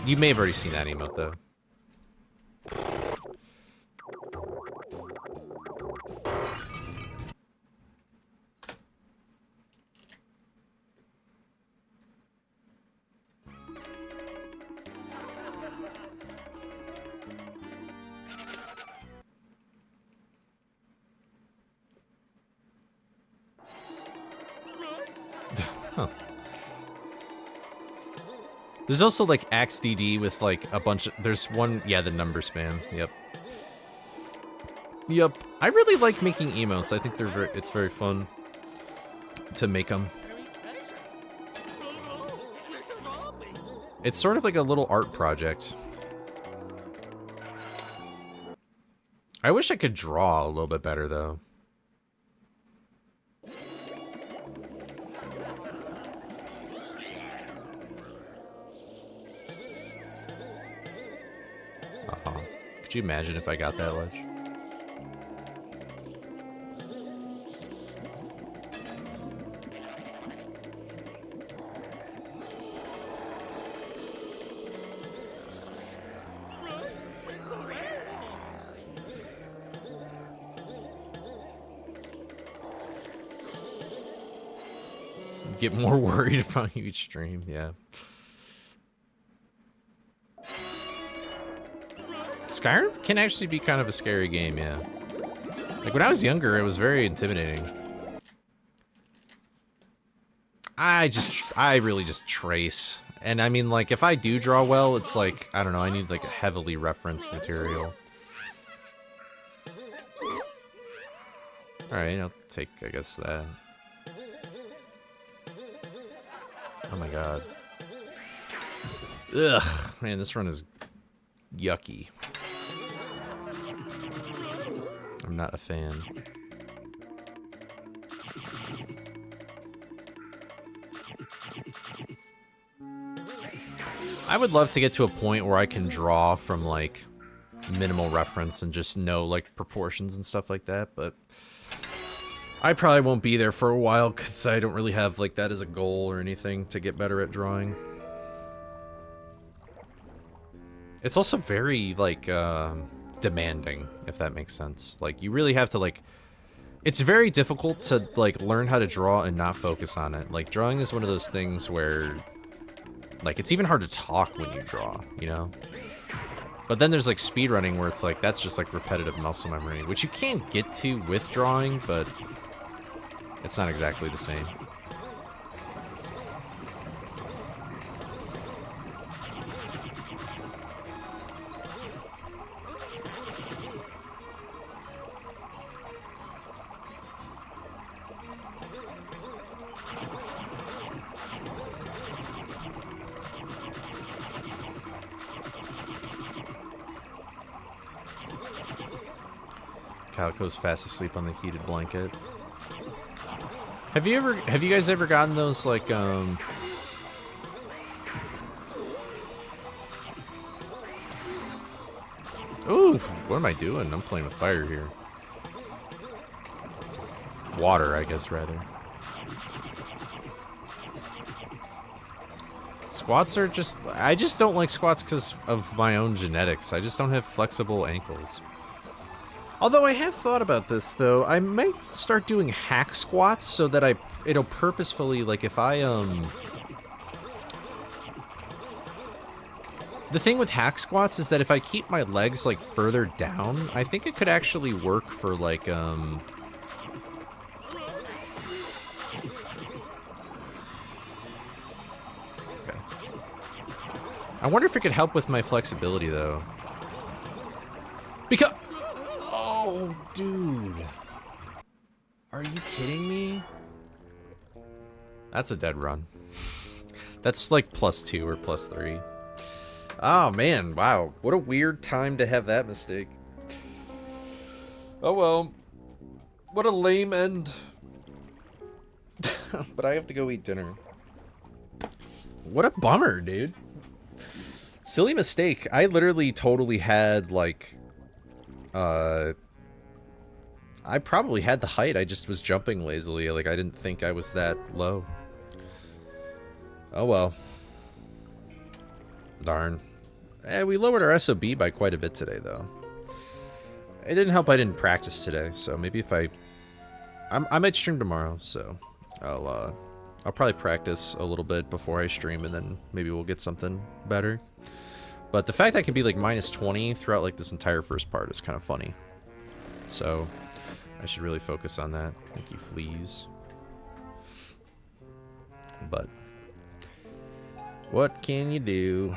You may have already seen that emote though. Huh. There's also like Axe DD with like a bunch of, there's one, yeah, the number spam. Yep. Yep. I really like making emotes. I think it's very fun to make them. It's sort of like a little art project. I wish I could draw a little bit better though. Could you imagine if I got that ledge? Get more worried about each stream, yeah. Skyrim can actually be kind of a scary game, yeah. Like, when I was younger, it was very intimidating. I really just trace. And I mean, like, if I do draw well, it's like, I don't know, I need, like, a heavily referenced material. Alright, I'll take, I guess, that. Oh my god. Ugh, man, this run is yucky. I'm not a fan. I would love to get to a point where I can draw from, like, minimal reference and just know, like, proportions and stuff like that, but I probably won't be there for a while because I don't really have, like, that as a goal or anything to get better at drawing. It's also very, like, demanding, if that makes sense. Like, you really have to, like... It's very difficult to, like, learn how to draw and not focus on it. Like, drawing is one of those things where... Like, it's even hard to talk when you draw, you know? But then there's, like, speedrunning where it's like, that's just, like, repetitive muscle memory, which you can get to with drawing, but it's not exactly the same. Calico's fast asleep on the heated blanket. Have you guys ever gotten those, like, Ooh, what am I doing? I'm playing with fire here. Water, I guess, rather. Squats are just... I just don't like squats because of my own genetics. I just don't have flexible ankles. Although I have thought about this, though. I might start doing hack squats so that it'll purposefully, like, if I, The thing with hack squats is that if I keep my legs, like, further down, I think it could actually work for, like, Okay. I wonder if it could help with my flexibility, though. Because... Oh, dude. Are you kidding me? That's a dead run. That's like +2 or +3. Oh, man. Wow. What a weird time to have that mistake. Oh, well. What a lame end. But I have to go eat dinner. What a bummer, dude. Silly mistake. I literally totally had, like... I probably had the height, I just was jumping lazily, like I didn't think I was that low. Oh well. Darn. We lowered our SOB by quite a bit today, though. It didn't help I didn't practice today, so maybe if I might stream tomorrow, so I'll probably practice a little bit before I stream, and then maybe we'll get something better. But the fact I can be like -20 throughout like this entire first part is kind of funny. So I should really focus on that. Thank you, fleas. But what can you do?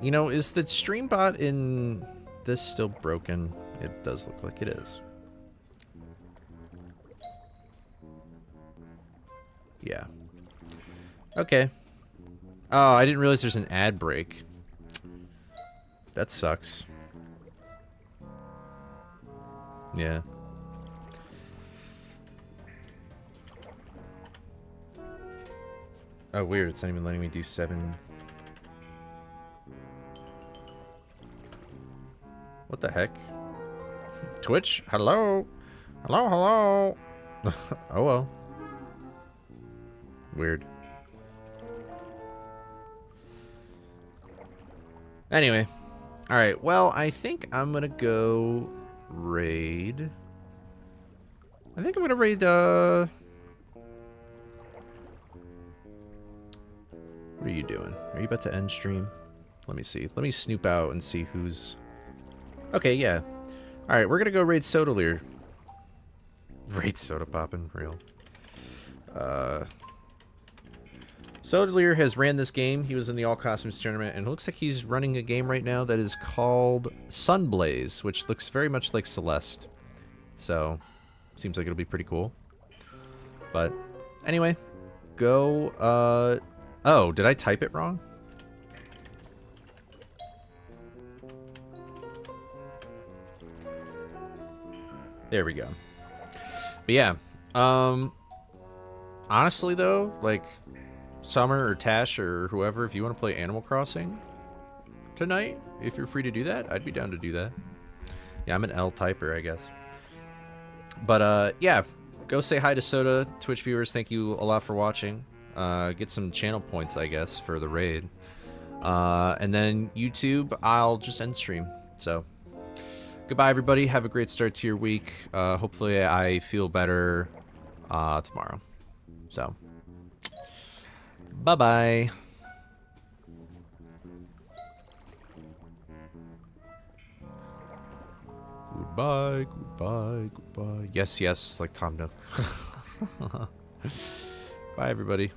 You know, is the stream bot in this still broken? It does look like it is. Yeah. Okay. Oh, I didn't realize there's an ad break. That sucks. Yeah. Oh, weird. It's not even letting me do 7. What the heck? Twitch? Hello? Hello, hello? Oh, well. Weird. Anyway. Alright, well, I think I'm gonna go raid. I think I'm gonna raid, What are you doing? Are you about to end stream? Let me see. Let me snoop out and see who's... Okay, yeah. Alright, we're gonna go raid Sodaleer. Raid Soda Poppin', real. Sodaleer has ran this game. He was in the All Costumes tournament, and it looks like he's running a game right now that is called Sunblaze, which looks very much like Celeste. So, seems like it'll be pretty cool. But, anyway, go, oh, did I type it wrong? There we go. But yeah, honestly though, like, Summer or Tash or whoever, if you want to play Animal Crossing tonight, if you're free to do that, I'd be down to do that. Yeah, I'm an L typer, I guess. But, yeah, go say hi to Soda, Twitch viewers. Thank you a lot for watching. Get some channel points, I guess, for the raid. And then YouTube, I'll just end stream. So, goodbye, everybody. Have a great start to your week. Hopefully I feel better tomorrow. So, bye-bye. Goodbye, goodbye, goodbye. Yes, yes, like Tom Nook. Bye, everybody.